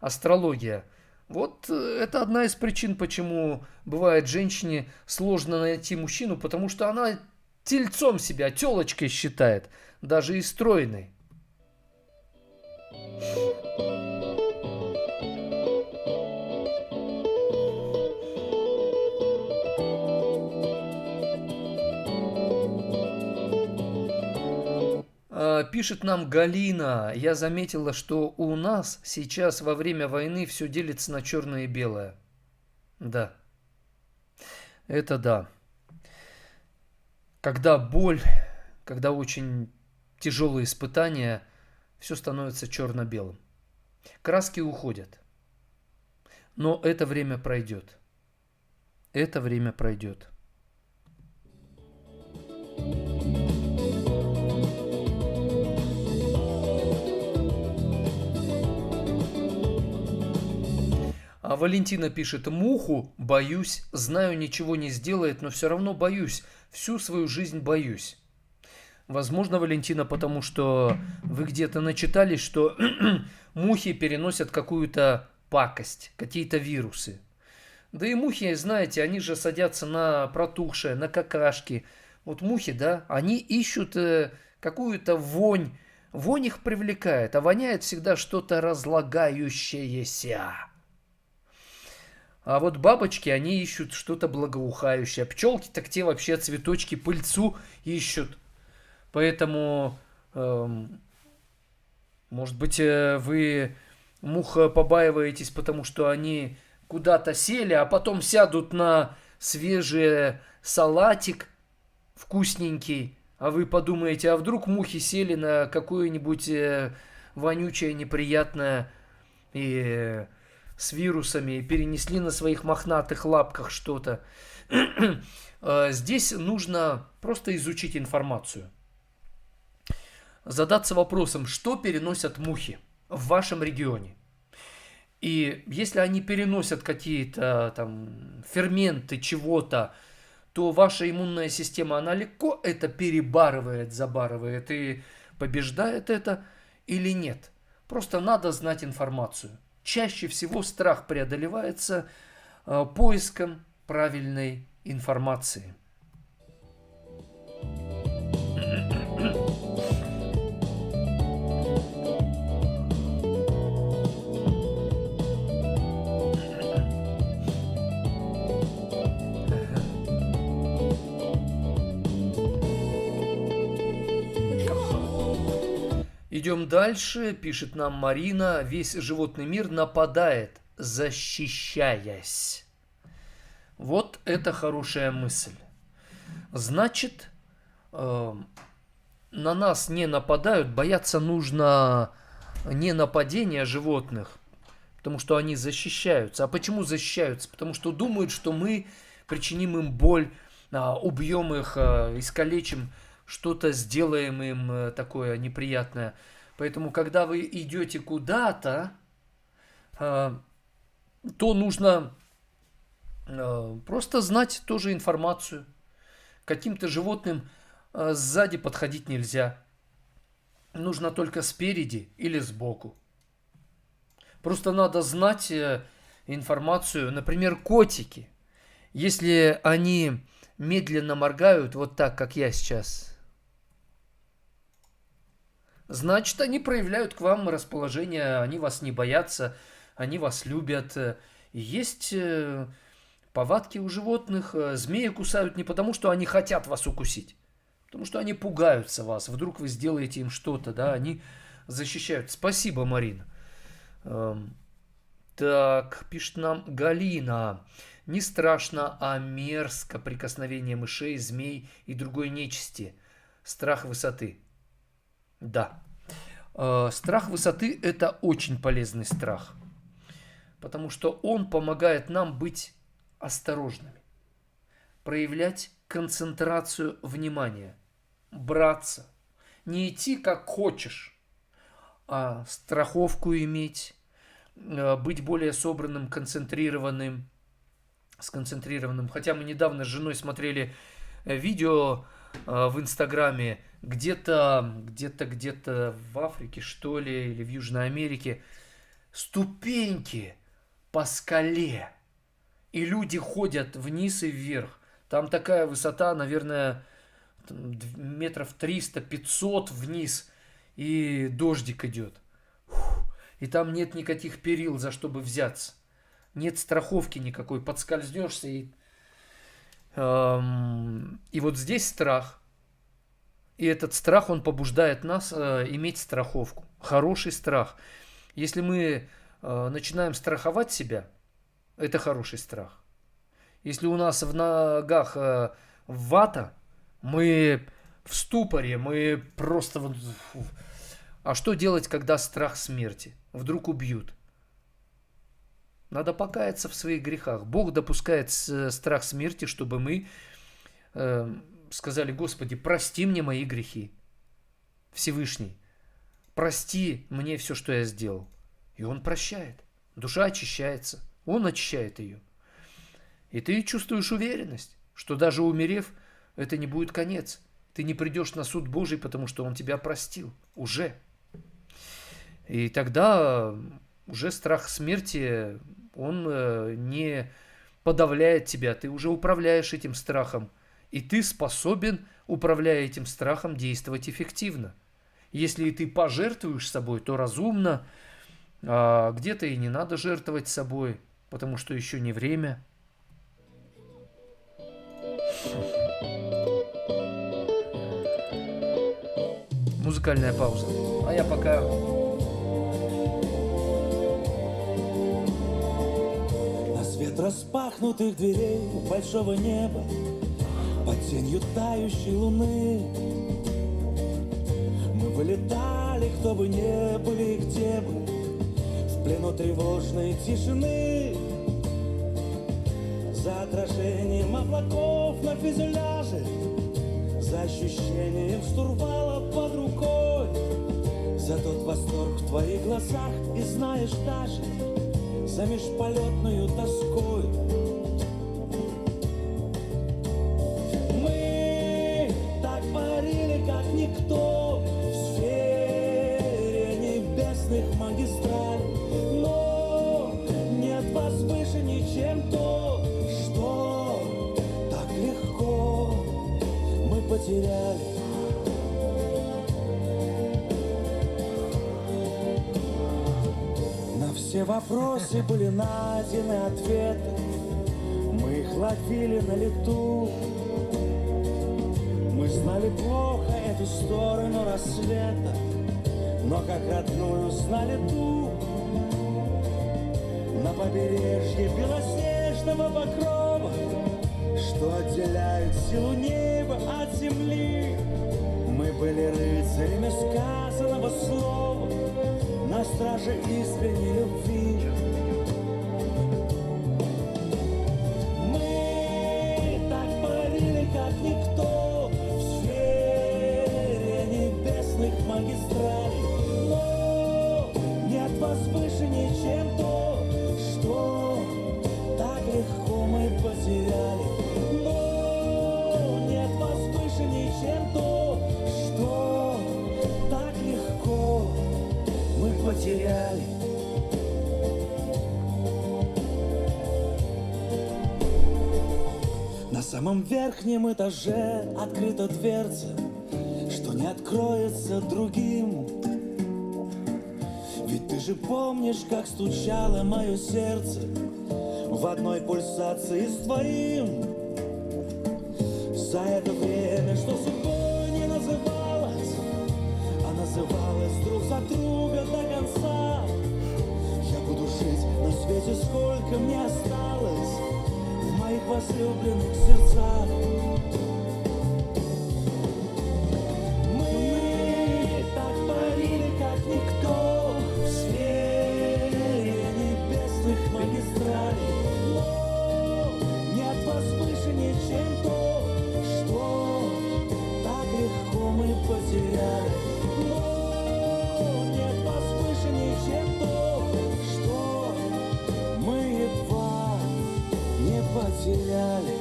астрология. Вот это одна из причин, почему бывает женщине сложно найти мужчину, потому что она тельцом себя, телочкой считает, даже и стройной. Пишет нам Галина, я заметила, что у нас сейчас во время войны все делится на черное и белое. Да, это да. Когда боль, когда очень тяжелые испытания, все становится черно-белым. Краски уходят. Но это время пройдет. Это время пройдет. А Валентина пишет, муху боюсь, знаю, ничего не сделает, но все равно боюсь, всю свою жизнь боюсь. Возможно, Валентина, потому что вы где-то начитались, что мухи переносят какую-то пакость, какие-то вирусы. Да и мухи, знаете, они же садятся на протухшее, на какашки. Вот мухи, да, они ищут какую-то вонь. Вонь их привлекает, а воняет всегда что-то разлагающееся. А вот бабочки, они ищут что-то благоухающее. Пчелки, так те вообще цветочки, пыльцу ищут. Поэтому, может быть, вы мух побаиваетесь, потому что они куда-то сели, а потом сядут на свежий салатик вкусненький. А вы подумаете, а вдруг мухи сели на какое-нибудь вонючее, неприятное и с вирусами, и перенесли на своих мохнатых лапках что-то. Здесь нужно просто изучить информацию. Задаться вопросом, что переносят мухи в вашем регионе. И если они переносят какие-то там ферменты чего-то, то ваша иммунная система, она легко это перебарывает, забарывает и побеждает это или нет. Просто надо знать информацию. Чаще всего страх преодолевается поиском правильной информации. Идем дальше, пишет нам Марина. Весь животный мир нападает, защищаясь. Вот это хорошая мысль. Значит, на нас не нападают, бояться нужно не нападения животных, потому что они защищаются. А почему защищаются? Потому что думают, что мы причиним им боль, убьем их, искалечим, что-то сделаем им такое неприятное. Поэтому, когда вы идете куда-то, то нужно просто знать тоже информацию. Каким-то животным сзади подходить нельзя. Нужно только спереди или сбоку. Просто надо знать информацию. Например, котики. Если они медленно моргают, вот так, как я сейчас, значит, они проявляют к вам расположение, они вас не боятся, они вас любят. Есть повадки у животных. Змеи кусают не потому, что они хотят вас укусить, потому что они пугаются вас. Вдруг вы сделаете им что-то, да, они защищают. Спасибо, Марина. Так, пишет нам Галина. Не страшно, а мерзко прикосновение мышей, змей и другой нечисти. Страх высоты. Да. Страх высоты – это очень полезный страх, потому что он помогает нам быть осторожными, проявлять концентрацию внимания, браться, не идти как хочешь, а страховку иметь, быть более собранным, сконцентрированным. Хотя мы недавно с женой смотрели видео в Инстаграме, где-то в Африке, что ли, или в Южной Америке, ступеньки по скале, и люди ходят вниз и вверх. Там такая высота, наверное, метров 300-500 вниз, и дождик идет. И там нет никаких перил, за что бы взяться. Нет страховки никакой, подскользнешься и вот здесь страх. И этот страх, он побуждает нас иметь страховку. Хороший страх. Если мы начинаем страховать себя, это хороший страх. Если у нас в ногах вата, мы в ступоре, мы просто... А что делать, когда страх смерти? Вдруг убьют? Надо покаяться в своих грехах. Бог допускает страх смерти, чтобы мы сказали: Господи, прости мне мои грехи. Всевышний, прости мне все, что я сделал. И Он прощает. Душа очищается. Он очищает ее. И ты чувствуешь уверенность, что даже умерев, это не будет конец. Ты не придешь на суд Божий, потому что Он тебя простил. Уже. И тогда уже страх смерти, он не подавляет тебя. Ты уже управляешь этим страхом. И ты способен, управляя этим страхом, действовать эффективно. Если ты пожертвуешь собой, то разумно. А где-то и не надо жертвовать собой, потому что еще не время. Музыкальная пауза. А я пока... На свет распахнутых дверей большого неба, под тенью тающей луны, мы вылетали, кто бы не были, где бы, в плену тревожной тишины. За отражением облаков на фюзеляже, за ощущением штурвала под рукой, за тот восторг в твоих глазах, и знаешь даже, за межполетную тоской. магистрали. Но нет возвышенней, чем то, что так легко мы потеряли. На все вопросы были найдены ответы, мы их ловили на лету. Мы знали плохо эту сторону рассвета, но как родную знали ту. На побережье белоснежного покрова, что отделяет силу неба от земли, мы были рыцарями сказанного слова, на страже искренней любви. Мы так парили, как никто, в сфере небесных магистралей. Но нет возвышенней, чем то, что так легко мы потеряли. Но нет возвышенней, чем то, что так легко мы потеряли. На самом верхнем этаже открыта дверца, что не откроется другим. Ведь ты же помнишь, как стучало мое сердце в одной пульсации с твоим. За это время, что судьбой не называлось, а называлось друг за друга до конца. Я буду жить на свете, сколько мне осталось в моих возлюбленных сердцах. Мы так парили, как никто, в сфере небесных магистралей. Но нет возвышенней, чем то, что так легко мы потеряли. Но нет возвышенней, чем то, что мы едва не потеряли.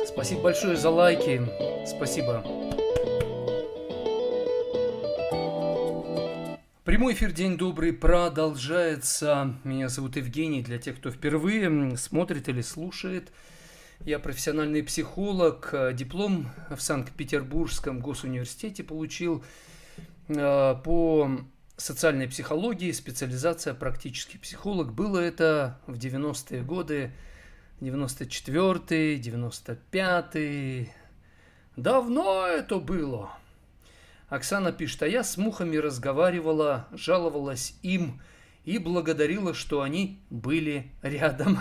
Спасибо большое за лайки. Спасибо. Прямой эфир «День добрый» продолжается. Меня зовут Евгений. Для тех, кто впервые смотрит или слушает, я профессиональный психолог. Диплом в Санкт-Петербургском госуниверситете получил по социальной психологии, специализация практический психолог. Было это в 90-е годы, 94-й, 95-й. Давно это было. Оксана пишет: а я с мухами разговаривала, жаловалась им и благодарила, что они были рядом.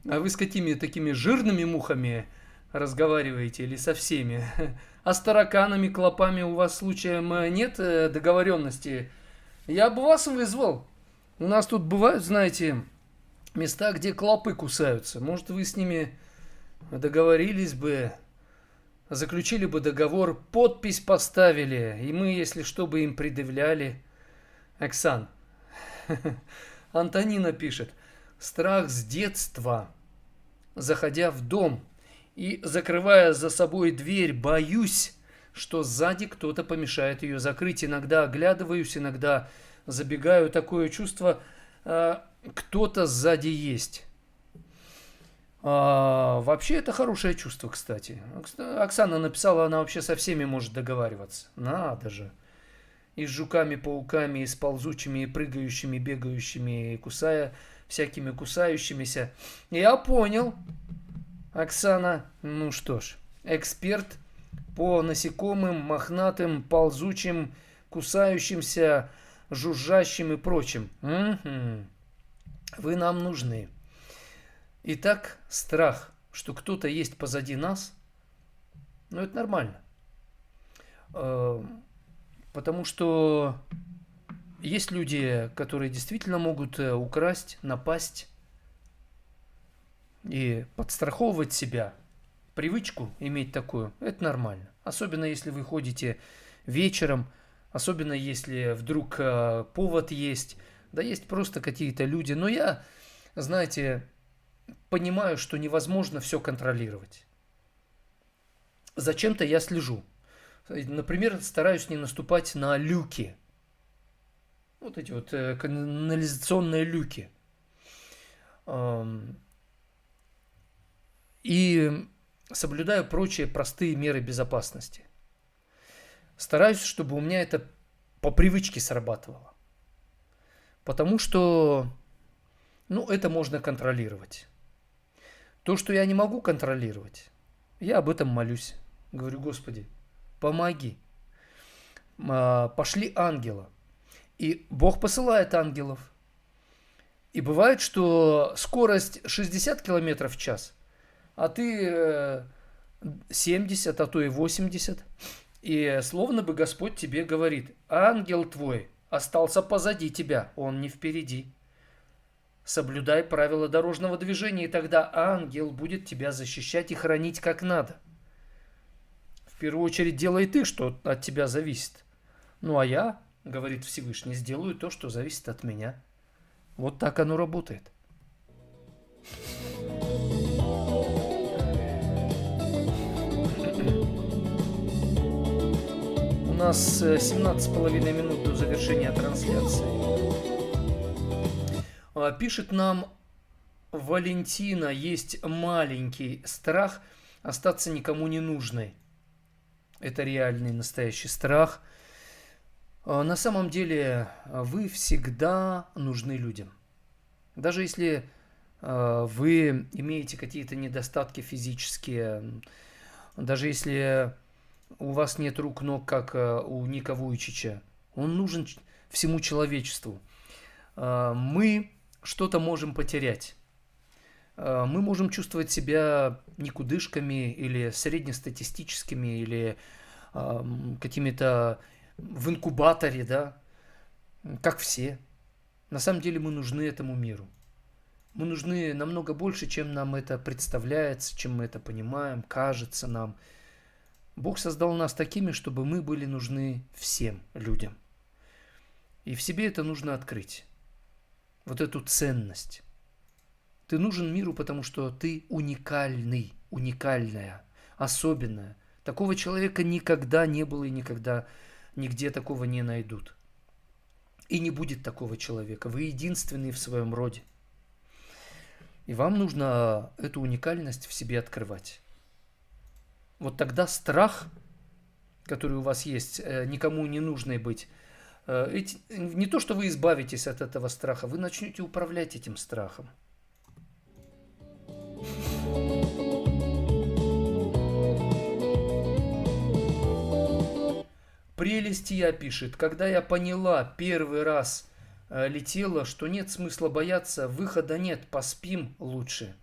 А вы с какими такими жирными мухами разговариваете или со всеми? А с тараканами, клопами у вас случаем нет договоренности? Я бы вас вызвал. У нас тут бывают, знаете, места, где клопы кусаются. Может, вы с ними договорились бы, заключили бы договор, подпись поставили, и мы, если что, бы им предъявляли. Оксан. Антонина пишет: страх с детства. Заходя в дом и закрывая за собой дверь, боюсь, что сзади кто-то помешает ее закрыть. Иногда оглядываюсь, иногда забегаю. Такое чувство, кто-то сзади есть. Вообще это хорошее чувство, кстати. Оксана написала, она вообще со всеми может договариваться. Надо же. И с жуками, пауками, и с ползучими, и прыгающими, бегающими, и всякими кусающимися. Я понял. Оксана, ну что ж, эксперт по насекомым, мохнатым, ползучим, кусающимся, жужжащим и прочим. Угу. Вы нам нужны. Итак, страх, что кто-то есть позади нас, ну это нормально. Потому что есть люди, которые действительно могут украсть, напасть и подстраховывать себя. Привычку иметь такую, это нормально. Особенно если вы ходите вечером, особенно если вдруг повод есть, Да есть просто какие-то люди. Но я, знаете, понимаю, что невозможно все контролировать. Зачем-то я слежу. Например, стараюсь не наступать на люки. Вот эти вот канализационные люки. И соблюдаю прочие простые меры безопасности. Стараюсь, чтобы у меня это по привычке срабатывало. Потому что, это можно контролировать. То, что я не могу контролировать, я об этом молюсь. Говорю: Господи, помоги. Пошли ангела. И Бог посылает ангелов. И бывает, что скорость 60 км в час, а ты 70, а то и 80. И словно бы Господь тебе говорит: ангел твой остался позади тебя, он не впереди. Соблюдай правила дорожного движения, и тогда ангел будет тебя защищать и хранить как надо. В первую очередь делай ты, что от тебя зависит. Ну а я, говорит Всевышний, сделаю то, что зависит от меня. Вот так оно работает. У нас 17,5 минут до завершения трансляции. Пишет нам Валентина: есть маленький страх остаться никому не нужной. Это реальный, настоящий страх. На самом деле вы всегда нужны людям. Даже если вы имеете какие-то недостатки физические, даже если у вас нет рук, ног, как у Ника Вуйчича, он нужен всему человечеству. Мы что-то можем потерять. Мы можем чувствовать себя никудышками или среднестатистическими, или какими-то в инкубаторе, да, как все. На самом деле мы нужны этому миру. Мы нужны намного больше, чем нам это представляется, чем мы это понимаем, кажется нам. Бог создал нас такими, чтобы мы были нужны всем людям. И в себе это нужно открыть. Вот эту ценность. Ты нужен миру, потому что ты уникальный, уникальная, особенная. Такого человека никогда не было и никогда нигде такого не найдут. И не будет такого человека. Вы единственный в своем роде. И вам нужно эту уникальность в себе открывать. Вот тогда страх, который у вас есть, никому не нужный быть, не то, что вы избавитесь от этого страха, вы начнете управлять этим страхом. Прелестия пишет: когда я поняла, первый раз летела, что нет смысла бояться, выхода нет, поспим лучше.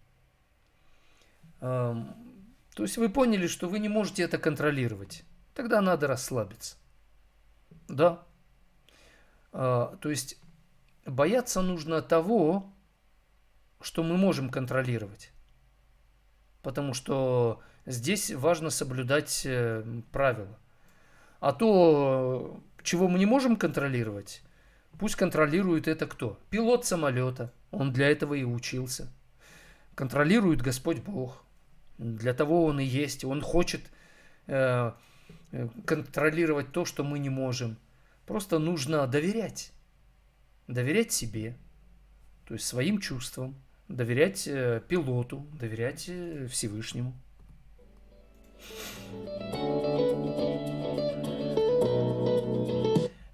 То есть вы поняли, что вы не можете это контролировать. Тогда надо расслабиться. Да. То есть бояться нужно того, что мы можем контролировать. Потому что здесь важно соблюдать правила. А то, чего мы не можем контролировать, пусть контролирует это кто? Пилот самолета. Он для этого и учился. Контролирует Господь Бог. Для того он и есть. Он хочет контролировать то, что мы не можем. Просто нужно доверять. Доверять себе. То есть своим чувствам. Доверять пилоту. Доверять Всевышнему.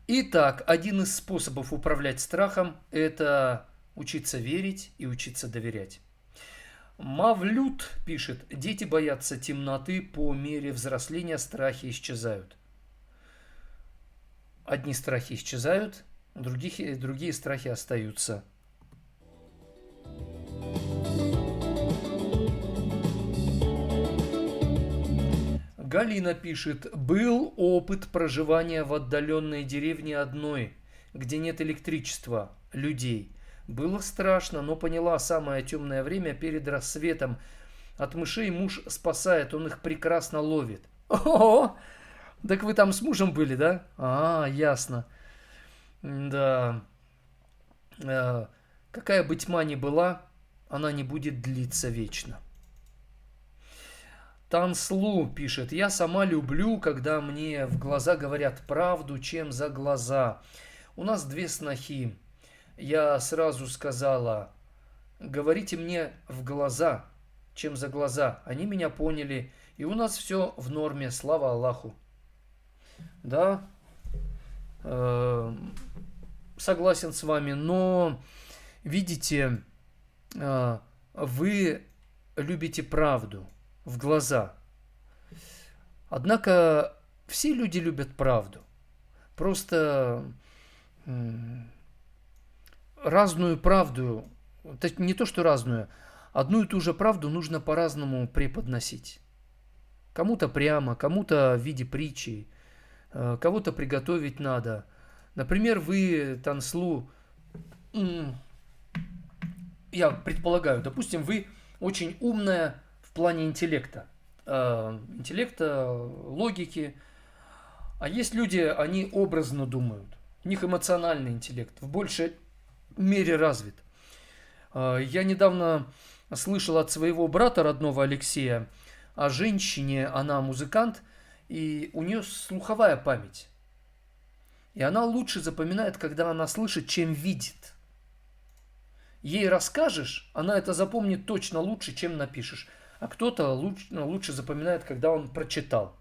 Итак, один из способов управлять страхом – это учиться верить и учиться доверять. Мавлют пишет: дети боятся темноты, по мере взросления страхи исчезают. Одни страхи исчезают, другие страхи остаются. Галина пишет: был опыт проживания в отдаленной деревне одной, где нет электричества, людей. Было страшно, но поняла, самое темное время перед рассветом. От мышей муж спасает, он их прекрасно ловит. О, так вы там с мужем были, да? А, ясно. Да. какая бы тьма ни была, она не будет длиться вечно. Танслу пишет: я сама люблю, когда мне в глаза говорят правду, чем за глаза. У нас 2 снохи. Я сразу сказала: говорите мне в глаза, чем за глаза. Они меня поняли, и у нас все в норме, слава Аллаху. Да, согласен с вами, но видите, вы любите правду в глаза. Однако все люди любят правду. Просто разную правду, не то что разную, одну и ту же правду нужно по-разному преподносить. Кому-то прямо, кому-то в виде притчи, кого-то приготовить надо. Например, вы, Танслу, я предполагаю, допустим, вы очень умная в плане интеллекта, логики. А есть люди, они образно думают. У них эмоциональный интеллект в большей мере развит. Я недавно слышал от своего брата родного Алексея о женщине, она музыкант, и у нее слуховая память. И она лучше запоминает, когда она слышит, чем видит. Ей расскажешь, она это запомнит точно лучше, чем напишешь. А кто-то лучше запоминает, когда он прочитал.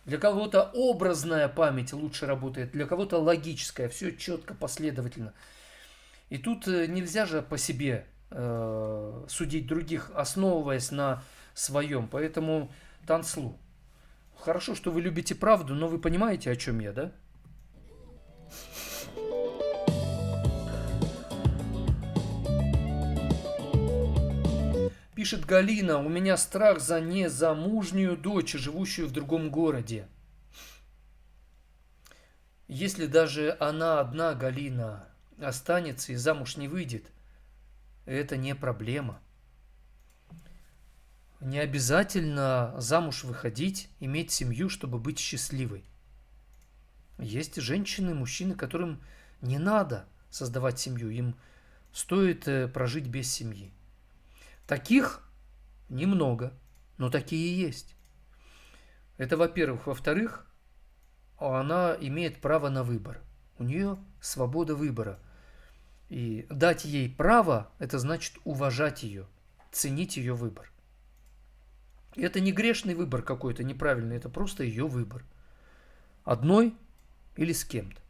Для кого-то образная память лучше работает, для кого-то логическая, все четко, последовательно. И тут нельзя же по себе судить других, основываясь на своем. Поэтому Танслу. Хорошо, что вы любите правду, но вы понимаете, о чем я, да? Пишет Галина: у меня страх за незамужнюю дочь, живущую в другом городе. Если даже она одна, Галина, останется и замуж не выйдет, это не проблема. Не обязательно замуж выходить, иметь семью, чтобы быть счастливой. Есть женщины, мужчины, которым не надо создавать семью, им стоит прожить без семьи. Таких немного, но такие есть. Это, во-первых. Во-вторых, она имеет право на выбор. У нее свобода выбора. И дать ей право, это значит уважать ее, ценить ее выбор. И это не грешный выбор какой-то, неправильный, это просто ее выбор. Одной или с кем-то.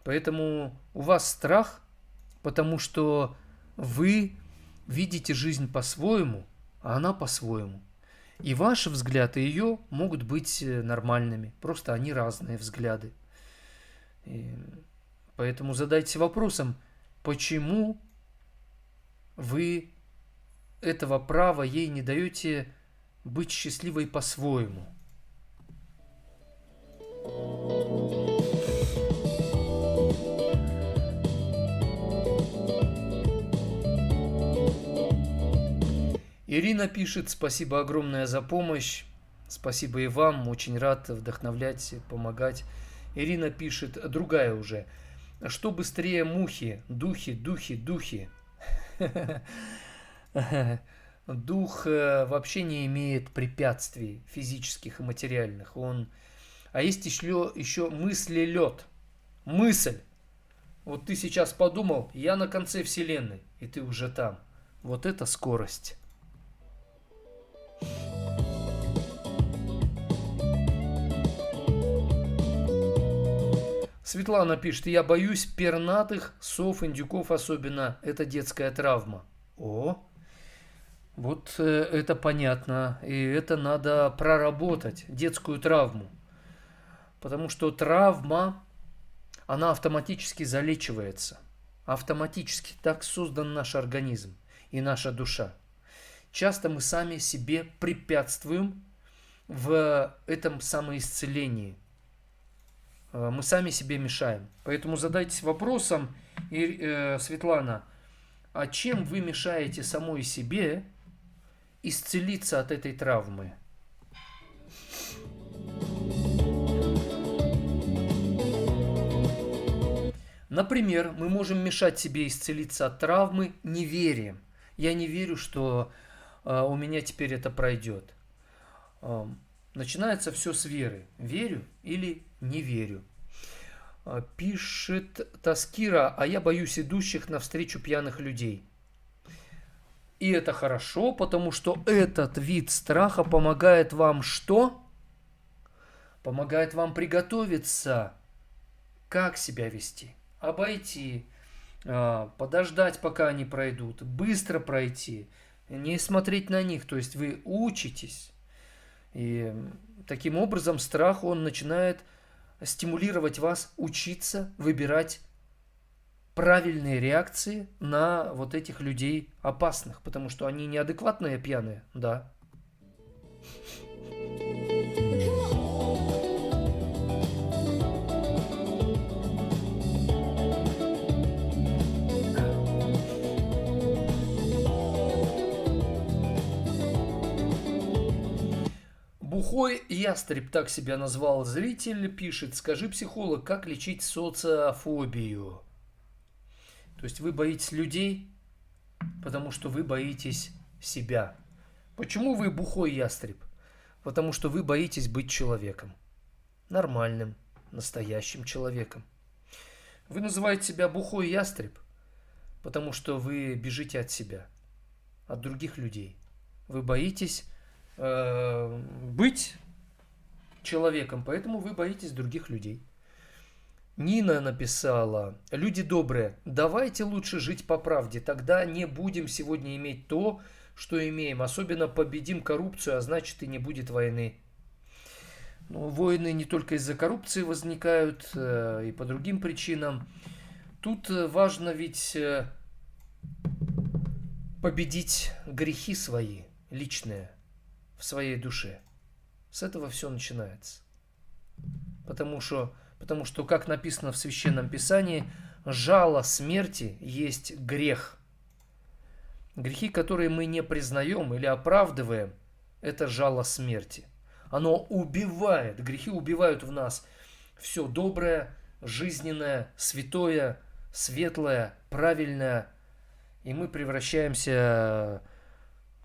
Поэтому у вас страх, потому что вы видите жизнь по-своему, а она по-своему. И ваш взгляд, и ее могут быть нормальными. Просто они разные взгляды. И поэтому задайтесь вопросом, почему вы этого права ей не даете быть счастливой по-своему. Ирина пишет: спасибо огромное за помощь. Спасибо и вам. Очень рад вдохновлять, помогать. Ирина пишет, другая уже. Что быстрее мухи? Духи, духи, духи. Дух вообще не имеет препятствий физических и материальных. А есть еще мыслелед. Мысль. Вот ты сейчас подумал, я на конце вселенной, и ты уже там. Вот это скорость. Светлана пишет: я боюсь пернатых, сов, индюков особенно. Это детская травма. О, вот это понятно. И это надо проработать, детскую травму. Потому что травма, она автоматически залечивается. Автоматически. Так создан наш организм и наша душа. Часто мы сами себе препятствуем в этом самоисцелении. Мы сами себе мешаем. Поэтому задайтесь вопросом, Светлана, а чем вы мешаете самой себе исцелиться от этой травмы? Например, мы можем мешать себе исцелиться от травмы неверием. Я не верю, что у меня теперь это пройдет. Начинается все с веры. Верю или не верю. Пишет Таскира, а я боюсь идущих навстречу пьяных людей. И это хорошо, потому что этот вид страха помогает вам что? Помогает вам приготовиться, как себя вести. Обойти, подождать, пока они пройдут, быстро пройти, не смотреть на них. То есть вы учитесь. И таким образом страх, он начинает стимулировать вас учиться выбирать правильные реакции на вот этих людей опасных, потому что они неадекватные пьяные, да. Бухой ястреб, так себя назвал зритель, пишет: скажи, психолог, как лечить социофобию? То есть вы боитесь людей, потому что вы боитесь себя. Почему вы бухой ястреб? Потому что вы боитесь быть человеком. Нормальным, настоящим человеком. Вы называете себя бухой ястреб, потому что вы бежите от себя, от других людей. Вы боитесь быть человеком, поэтому вы боитесь других людей. Нина написала: люди добрые, давайте лучше жить по правде, тогда не будем сегодня иметь то, что имеем, особенно победим коррупцию, а значит и не будет войны. Но войны не только из-за коррупции возникают, и по другим причинам. Тут важно ведь победить грехи свои, личные, в своей душе. С этого все начинается. Потому что, как написано в Священном Писании, жало смерти есть грех. Грехи, которые мы не признаем или оправдываем, это жало смерти. Оно убивает, грехи убивают в нас все доброе, жизненное, святое, светлое, правильное. И мы превращаемся,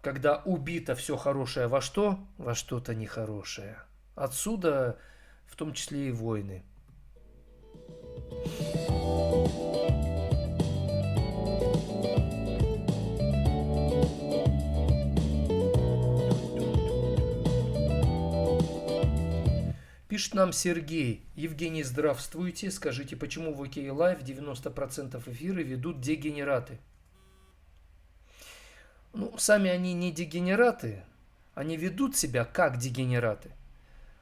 когда убито все хорошее, во что? Во что-то нехорошее. Отсюда в том числе и войны. Пишет нам Сергей: Евгений, здравствуйте. Скажите, почему в OK Live 90% эфиры ведут дегенераты? Сами они не дегенераты, они ведут себя как дегенераты,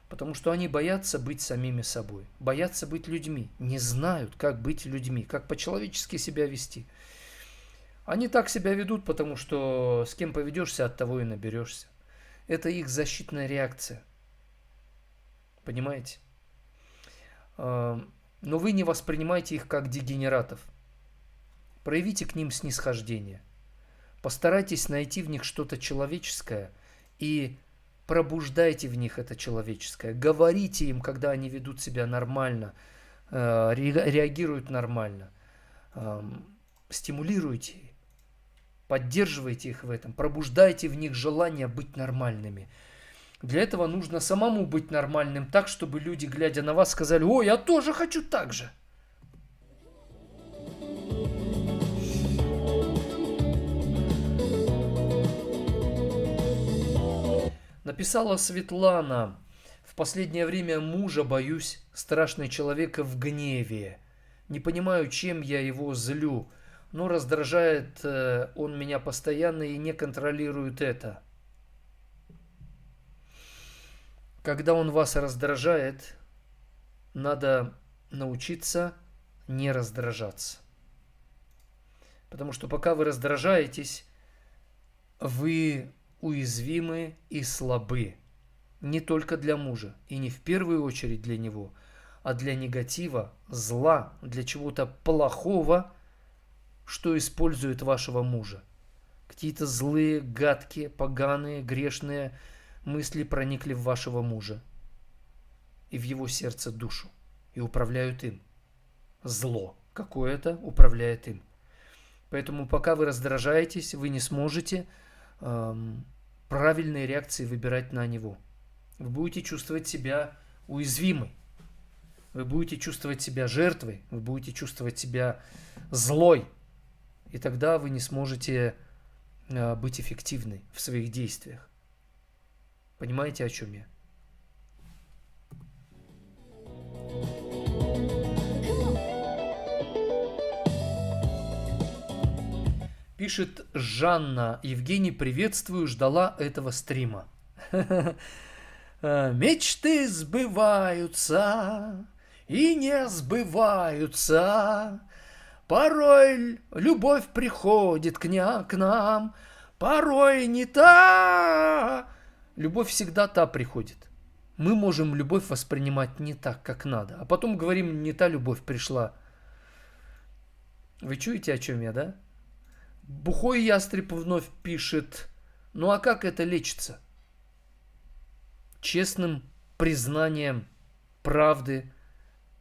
потому что они боятся быть самими собой, боятся быть людьми, не знают, как быть людьми, как по-человечески себя вести. Они так себя ведут, потому что с кем поведешься, от того и наберешься. Это их защитная реакция. Понимаете? Но вы не воспринимайте их как дегенератов. Проявите к ним снисхождение. Постарайтесь найти в них что-то человеческое и пробуждайте в них это человеческое. Говорите им, когда они ведут себя нормально, реагируют нормально. Стимулируйте, поддерживайте их в этом, пробуждайте в них желание быть нормальными. Для этого нужно самому быть нормальным так, чтобы люди, глядя на вас, сказали: «О, я тоже хочу так же». Написала Светлана: в последнее время мужа боюсь, страшный человек в гневе. Не понимаю, чем я его злю, но раздражает он меня постоянно и не контролирует это. Когда он вас раздражает, надо научиться не раздражаться. Потому что пока вы раздражаетесь, вы уязвимы и слабы. Не только для мужа, и не в первую очередь для него, а для негатива, зла, для чего-то плохого, что использует вашего мужа. Какие-то злые, гадкие, поганые, грешные мысли проникли в вашего мужа и в его сердце душу и управляют им. Зло. какое-то управляет им. Поэтому пока вы раздражаетесь, вы не сможете правильные реакции выбирать на него. Вы будете чувствовать себя уязвимой. Вы будете чувствовать себя жертвой. Вы будете чувствовать себя злой. И тогда вы не сможете быть эффективной в своих действиях. Понимаете, о чем я? Пишет Жанна: Евгений, приветствую, ждала этого стрима. Мечты сбываются и не сбываются. Порой любовь приходит к нам, порой не та. Любовь всегда та приходит. Мы можем любовь воспринимать не так, как надо. А потом говорим, не та любовь пришла. Вы чуете, о чем я, да? Бухой ястреб вновь пишет: ну а как это лечится? Честным признанием правды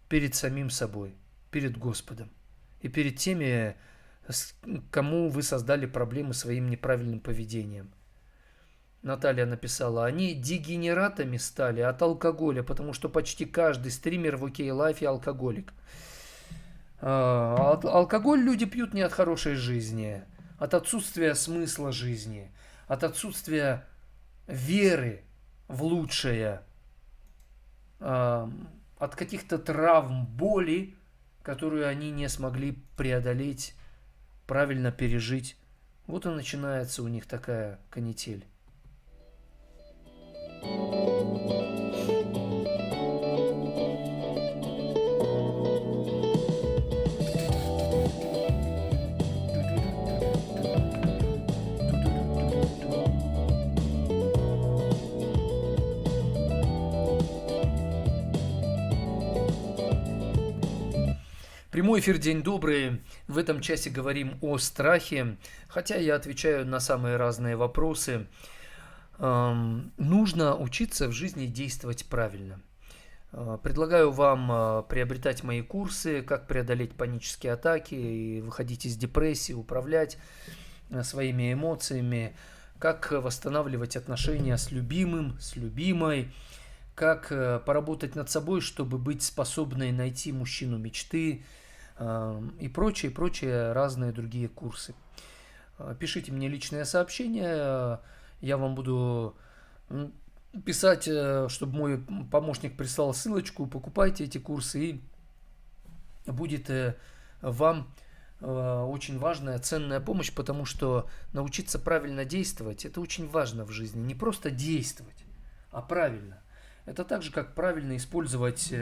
перед самим собой, перед Господом и перед теми, кому вы создали проблемы своим неправильным поведением. Наталья написала: они дегенератами стали от алкоголя, потому что почти каждый стример в OKLife алкоголик. Алкоголь люди пьют не от хорошей жизни, от отсутствия смысла жизни, от отсутствия веры в лучшее, от каких-то травм, боли, которую они не смогли преодолеть, правильно пережить. Вот и начинается у них такая канитель. Прямой эфир, день добрый. В этом часе говорим о страхе, хотя я отвечаю на самые разные вопросы. Нужно учиться в жизни действовать правильно. Предлагаю вам приобретать мои курсы, как преодолеть панические атаки и выходить из депрессии, управлять своими эмоциями, как восстанавливать отношения с любимым, с любимой, как поработать над собой, чтобы быть способной найти мужчину мечты, и прочие разные другие курсы. Пишите мне личное сообщение, я вам буду писать, чтобы мой помощник прислал ссылочку, покупайте эти курсы, и будет вам очень важная, ценная помощь, потому что научиться правильно действовать, это очень важно в жизни. Не просто действовать, а правильно. Это так же, как правильно использовать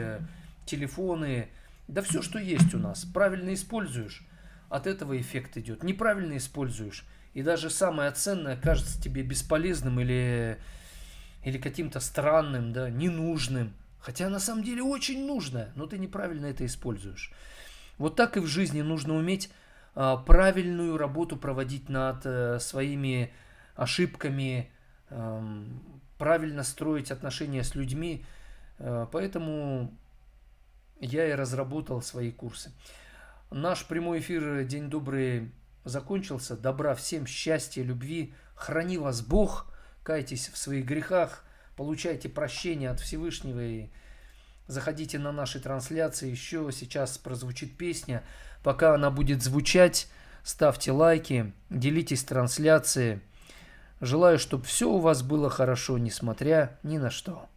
телефоны, да все, что есть у нас. Правильно используешь, от этого эффект идет. Неправильно используешь, и даже самое ценное кажется тебе бесполезным или каким-то странным, да, ненужным. Хотя на самом деле очень нужное, но ты неправильно это используешь. Вот так и в жизни нужно уметь правильную работу проводить над своими ошибками, правильно строить отношения с людьми. Поэтому я и разработал свои курсы. Наш прямой эфир, день добрый, закончился. Добра всем, счастья, любви. Храни вас Бог. Кайтесь в своих грехах. Получайте прощение от Всевышнего. И заходите на наши трансляции. Еще сейчас прозвучит песня. Пока она будет звучать, ставьте лайки, делитесь трансляцией. Желаю, чтобы все у вас было хорошо, несмотря ни на что.